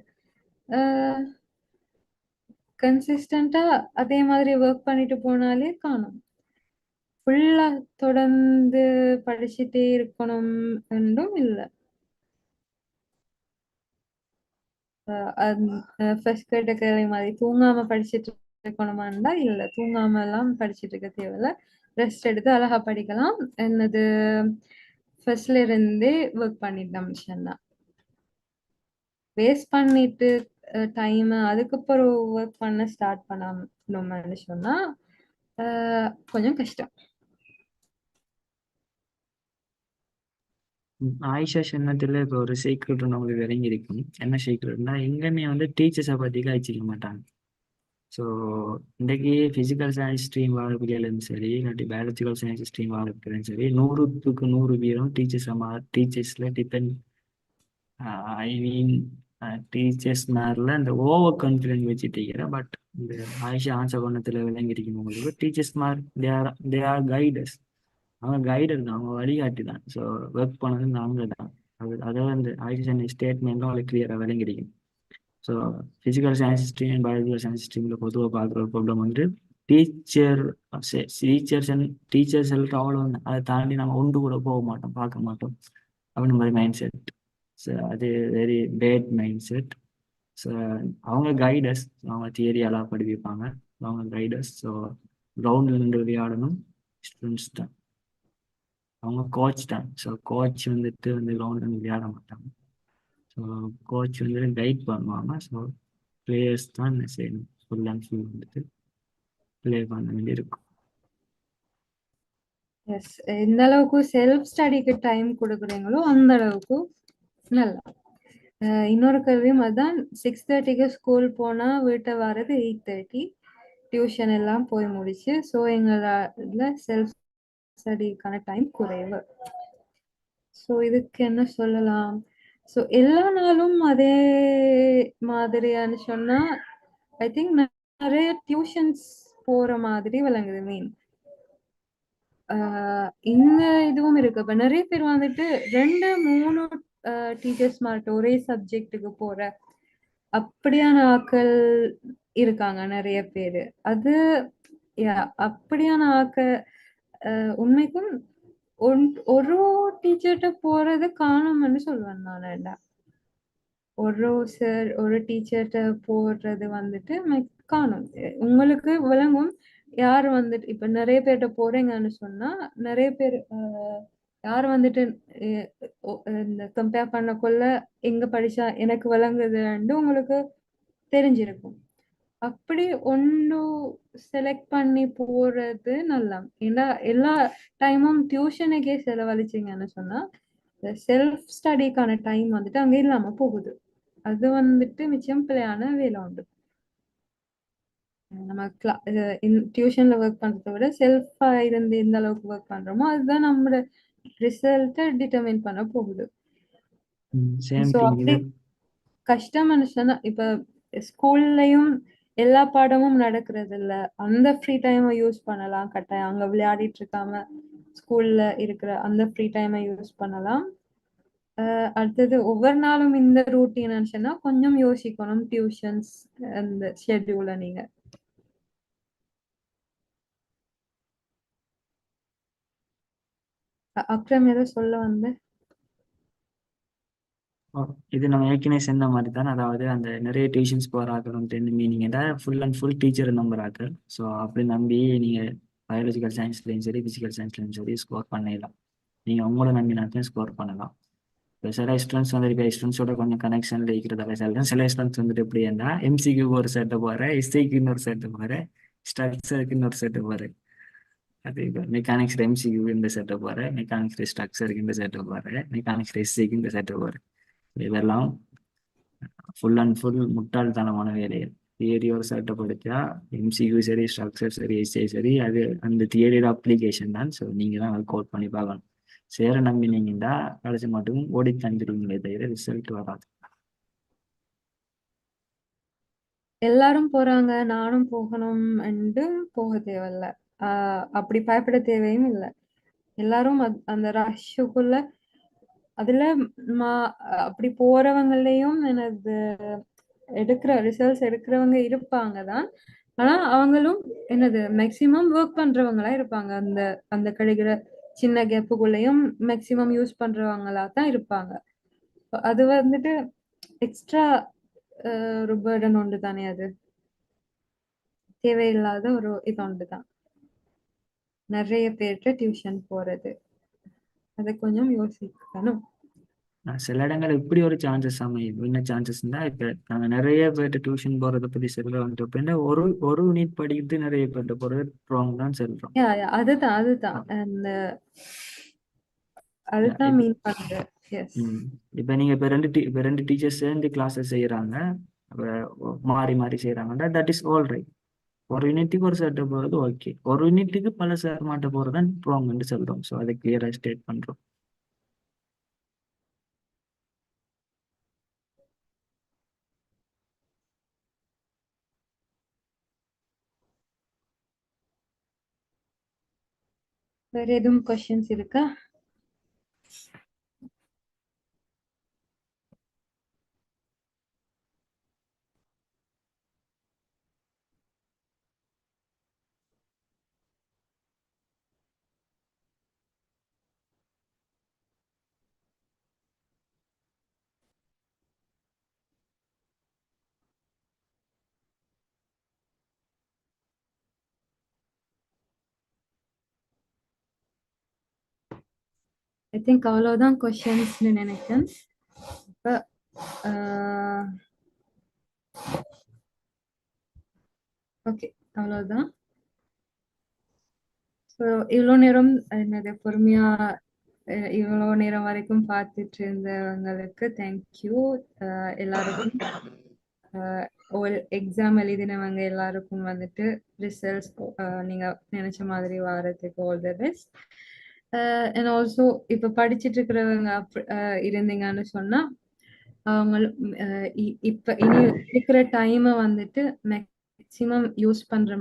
கன்சிஸ்டண்டா அதே மாதிரி ஒர்க் பண்ணிட்டு போனாலே காணும். ஃபுல்லா தொடர்ந்து படிச்சுட்டே இருக்கணும் என்றும் இல்லை. ஃபர்ஸ்ட் கேட்ட கேள்வி மாதிரி தூங்காம படிச்சுட்டு இருக்கணுமாண்டா இல்ல, தூங்காம எல்லாம் படிச்சுட்டு இருக்க தேவையில்ல. ரெஸ்ட் எடுத்து அழகா படிக்கலாம். என்னது ஃபர்ஸ்ட்ல இருந்தே ஒர்க் பண்ணிட்டோம் மிஷன்னா. வேஸ்ட் பண்ணிட்டு டைம் அதுக்கப்புறம் ஒர்க் பண்ண ஸ்டார்ட் பண்ணணும்னு சொன்னா கொஞ்சம் கஷ்டம். ஆயிஷா சொன்னதுல இப்போ ஒரு சீக்ரெட் நம்மளுக்கு விளங்கி இருக்கும். என்ன சீக்ரெட்னா, எங்கேயுமே வந்து டீச்சர்ஸை பற்றி காய்ச்சிக்க மாட்டாங்க. ஸோ இன்றைக்கு ஃபிசிக்கல் சயின்ஸ் ஸ்ட்ரீம் வாழப்பிள்ளைகளும் சரி, இல்லாட்டி பயாலஜிக்கல் சயின்ஸ் ஸ்ட்ரீம் வாழப்பிள்ளைகளும் சரி, 100க்கு 100 வீதம் டீச்சர்ஸில் டிபெண்ட். ஐ மீன் டீச்சர்ஸ் மேல இந்த ஓவர் கான்ஃபிடென்ட் வச்சுட்டு, பட் இந்த ஆயிஷா ஆன்சர் பண்ணத்துல விளங்கிருக்கணும் உங்களுக்கு. டீச்சர்ஸ் மார் தே ஆர் கைடர்ஸ். அவங்க கைடர் தான், அவங்க வழிகாட்டி தான். ஸோ ஒர்க் பண்ணது நாங்க தான். அதாவது அந்த ஆயிஷா ஸ்டேட்மெண்ட்டும் அவங்களுக்கு கிளியராக விளங்கிருக்கும். So physical science stream and biological science ஸ்ட்ரீமில் பொதுவாக பார்க்குற ஒரு ப்ராப்ளம் வந்து டீச்சர் டீச்சர்ஸ் எல்லாம் அவ்வளோ அதை தாண்டி நம்ம ஒன்று கூட போக மாட்டோம், பார்க்க மாட்டோம் அப்படின்ற மாதிரி மைண்ட் செட். ஸோ அது very bad mind set. So அவங்க கைடர்ஸ், அவங்க தியரியெல்லாம் படிப்பாங்க, அவங்க கைடர்ஸ். ஸோ கிரவுண்டில் நின்று விளையாடணும் ஸ்டூடெண்ட்ஸ் தான், அவங்க கோச் தான். ஸோ கோச் வந்துட்டு வந்து கிரவுண்டில் வந்து விளையாட மாட்டாங்க. ஸோ கோச் வந்துட்டு கைட் பண்ணுவாங்க. ஸோ பிளேயர்ஸ் தான் என்ன செய்யணும், ஃபுல் அண்ட் ஃபுல் வந்துட்டு ப்ளே பண்ண வேண்டியிருக்கும். எஸ், எந்த அளவுக்கு செல்ஃப் ஸ்டடிக்கு டைம் கொடுக்குறீங்களோ அந்த அளவுக்கு நல்லா. இன்னொரு கேள்வியும் அதுதான், 6:30க்கு ஸ்கூல் போனால் வீட்டை வர்றது 8:30, டியூஷன் எல்லாம் போய் முடிச்சு. ஸோ எங்கள செல்ஃப் ஸ்டடிக்கான டைம் குறைவு. ஸோ இதுக்கு என்ன சொல்லலாம்? ஸோ எல்லா நாளும் அதே மாதிரியான்னு சொன்னா ஐ திங்க் நிறைய டியூஷன்ஸ் போற மாதிரி விளங்குது. மீன் இந்த இதுவும் இருக்கு. இப்ப நிறைய பேர் வந்துட்டு 2-3 டீச்சர்ஸ் மார்ட்ட ஒரே சப்ஜெக்டுக்கு போற அப்படியான ஆட்கள் இருக்காங்க நிறைய பேரு. அது அப்படியான ஆட்கள் உண்மைக்கும் ஒரு டீச்சர்கிட்ட போறது காணும்னு சொல்லுவேன் நான். ஒரு டீச்சர்கிட்ட போடுறது வந்துட்டு காணும். உங்களுக்கு விளங்கும் யார் வந்துட்டு இப்ப நிறைய பேர்கிட்ட போறீங்கன்னு சொன்னா நிறைய பேர் யார் வந்துட்டு இந்த கம்பேர் பண்ணக்குள்ள எங்க படிச்சா எனக்கு விளங்குதுன்னு உங்களுக்கு தெரிஞ்சிருக்கும். அப்படி ஒன்று செலக்ட் பண்ணி போறது நல்லா. ஏன்னா எல்லா டைமும் டியூஷனுக்கே செலவழிச்சிங்கன்னு சொன்னா செல்ஃப் ஸ்டடிக்கான டைம் வந்துட்டு அங்க இல்லாம போகுது. அது வந்துட்டு மிச்சம் பிள்ளையான வேலை உண்டு. நம்ம டியூஷன்ல ஒர்க் பண்றதை விட செல்ஃபா இருந்து எந்த அளவுக்கு ஒர்க் பண்றோமோ அதுதான் நம்மளோட ரிசல்ட்டை டிட்டர்மைன் பண்ண போகுது. சேம் ஸோ திங் அப்படி இது. கஷ்டம்னு சொன்னா இப்ப ஸ்கூல்லயும் எல்லா பாடமும் நடக்கிறது இல்ல. அந்த ஃப்ரீ டைமை யூஸ் பண்ணலாம் கட்டாயம். அங்க விளையாடிட்டு இருக்காம ஸ்கூல்ல இருக்கிற அந்த ஃப்ரீ டைமை யூஸ் பண்ணலாம். அடுத்தது ஒவ்வொரு நாளும் இந்த ரூட்டீன் சொன்னா கொஞ்சம் யோசிக்கணும் டியூஷன்ஸ் அந்த ஷெட்யூல. நீங்க அக்ரம் ஏதோ சொல்ல வந்து இது நம்ம ஏற்கனவே சொன்ன மாதிரி தான். அதாவது அந்த நிறைய டியூஷன்ஸ் போகிறாக்கணும் meaning full and full teacher நம்புறாங்க. ஸோ அப்படி நம்பி நீங்கள் பயாலஜிக்கல் சயின்ஸ்லையும் சரி ஃபிசிக்கல் சயின்ஸ்லையும் சரி ஸ்கோர் பண்ணிடலாம். நீங்கள் உங்களை நம்பினாத்தையும் ஸ்கோர் பண்ணலாம். இப்போ சில ஸ்டூடெண்ட்ஸ் வந்து இப்போ ஸ்டூடெண்ட்ஸோட கொஞ்சம் கனெக்ஷனில் இருக்கிறதால சில ஸ்டூடெண்ட்ஸ் வந்துட்டு எப்படி இருந்தால் எம்சிக்கு ஒரு செட்டை போகிறேன், எஸ்ஐக்கு இன்னொரு செட்டை போகிறேன், ஸ்ட்ரக்சருக்கு இன்னொரு செட்டை போகிறேன். அது இப்போ மெக்கானிக்ஸ் எம்சிக்கு இந்த செட்டை போகிறேன், மெக்கானிக்ஸ் ஸ்ட்ரக்சருக்கு இந்த செட்டை போகிறேன், மெக்கானிக்ஸ் எஸ்ஐக்கு இந்த செட்டை போகிறேன். இதெல்லாம் ஃபுல் அண்ட் ஃபுல் முட்டாள்தனமான வேலைகள். தியரி ஒரு செட்டை படித்தா எம்சிக்யூ சரி ஸ்ட்ரக்சர் சரி எஸ்ஐ சரி அது அந்த தியரியோட அப்ளிகேஷன் தான். ஸோ நீங்கள் தான் ஒர்க் அவுட் பண்ணி பார்க்கணும். சேர நம்பினீங்கன்னா கடைசி மட்டும் ஓடி தந்துடுவீங்களே தவிர ரிசல்ட் வராது. எல்லாரும் போறாங்க நானும் போகணும் என்று போக தேவையில்ல. அப்படி பயப்பட தேவையும் இல்லை. எல்லாரும் அந்த ரஷ்ஷுக்குள்ள அதுல அப்படி போறவங்களையும் எனது எடுக்கிற ரிசல்ட்ஸ் எடுக்கிறவங்க இருப்பாங்க தான். ஆனா அவங்களும் என்னது மேக்சிமம் ஒர்க் பண்றவங்களா இருப்பாங்க. அந்த அந்த கிடைக்கிற சின்ன கேப்புக்குள்ளேயும் மேக்சிமம் யூஸ் பண்றவங்களா தான் இருப்பாங்க. அது வந்துட்டு எக்ஸ்ட்ரா ஒரு பேர்டன் உண்டு தானே. அது தேவையில்லாத ஒரு இது உண்டு தான் நிறைய பேர்கிட்ட டியூஷன் போறது. அதை கொஞ்சம் யோசிக்கணும். சில இடங்கள் இப்படி ஒரு சான்சஸ் அமையும். என்ன சான்சஸ்னா இப்போ நாங்கள் நிறைய பேர்ட்டு டியூஷன் போகிறத பற்றி சொல்லுவோம். அப்படின்னா ஒரு யூனிட் படிக்கிட்டு நிறைய பேர்ட்ட போகிறது ராங் தான் சொல்கிறோம். அதுதான் அந்த அதுதான் மீன் பண்றேன். எஸ். இப்போ நீங்கள் இப்போ ரெண்டு டீச்சர்ஸ் சேர்ந்து கிளாஸஸ் செய்கிறாங்க, அப்போ மாறி மாறி செய்கிறாங்கன்னா தட் இஸ் ஆல் ரைட். ஒரு யூனிட்டுக்கு ஒரு சார்ட்ட போகிறது ஓகே, ஒரு யூனிட்டுக்கு பல சார் மாட்ட போகிறது தான் ப்ராங்னு சொல்கிறோம். ஸோ அதை கிளியராக ஸ்டேட் பண்ணுறோம். வேற எதுவும் கொஸ்டின்ஸ் இருக்கா? ஐ திங்க் அவ்வளோதான் கொஷின்ஸ்னு நினைக்கிறேன். இப்போ ஓகே, அவ்வளோதான். ஸோ இவ்வளோ நேரம் என்னது பொறுமையா இவ்வளோ நேரம் வரைக்கும் பார்த்துட்டு இருந்தவங்களுக்கு தேங்க்யூ. எல்லாருக்கும் எக்ஸாம் எழுதினவங்க எல்லாருக்கும் வந்துட்டு ரிசல்ட்ஸ் நீங்க நினைச்ச மாதிரி வாரத்துக்கு all the best. And also இப்போ படிச்சுட்டு இருக்கிறவங்க இருந்தீங்கன்னு சொன்னா அவங்க இப்ப இனி இருக்கிற டைமை வந்துட்டு மேக்சிமம் யூஸ் பண்ற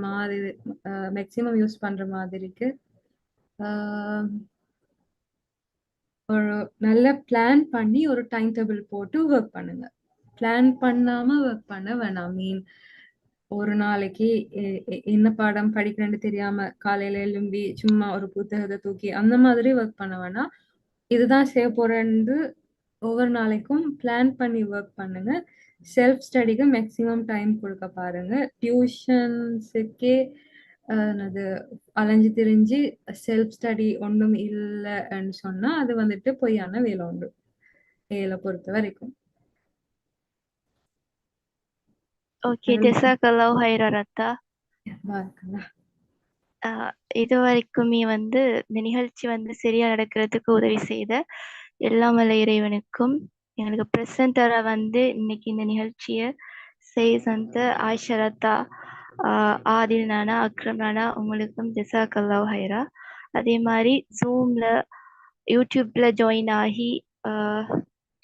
மாதிரிக்கு ஒரு நல்ல பிளான் பண்ணி ஒரு டைம் டேபிள் போட்டு ஒர்க் பண்ணுங்க. பிளான் பண்ணாம ஒர்க் பண்ண வேணாம். ஒரு நாளைக்கு என்ன பாடம் படிக்கிறேன்னு தெரியாம காலையில எழும்பி சும்மா ஒரு புத்தகத்தை தூக்கி அந்த மாதிரி ஒர்க் பண்ண வேணாம். இதுதான் செய்ய போறேன்னு ஒவ்வொரு நாளைக்கும் பிளான் பண்ணி ஒர்க் பண்ணுங்க. செல்ஃப் ஸ்டடிக்கு மேக்சிமம் டைம் கொடுக்க பாருங்க. டியூஷன்ஸுக்கே அது அலைஞ்சு திரிஞ்சு செல்ஃப் ஸ்டடி ஒன்றும் இல்லைன்னு சொன்னா அது வந்துட்டு பொய்யான வேலை உண்டு வேலை பொறுத்த வரைக்கும். ஓகே, ஜஸாக்கல்லாஹு ஹைரா ரத்தா. இது வரைக்குமே வந்து இந்த நிகழ்ச்சி வந்து சரியா நடக்கிறதுக்கு உதவி செய்த எல்லாம் வல்ல இறைவனுக்கும், எங்களுக்கு பிரசன்டரா வந்து இன்னைக்கு இந்த நிகழ்ச்சியை செய்த ஆயிஷா ரத்தா, ஆதில் நானா, அக்ரம் நானா, உங்களுக்கும் ஜஸாக்கல்லாஹு ஹைரா. அதே மாதிரி ஜூம்ல யூடியூப்ல ஜாயின் ஆகி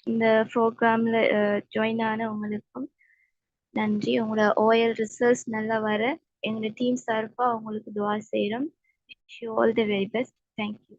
இந்த ப்ரோக்ராம்ல ஜாயின் ஆன உங்களுக்கும் நன்றி. உங்களோட ஓஎல் ரிசல்ட்ஸ் நல்லா வர எங்களோட டீம் சார்பாக உங்களுக்கு துவா செய்கிறோம். Wish you all the very best. Thank you.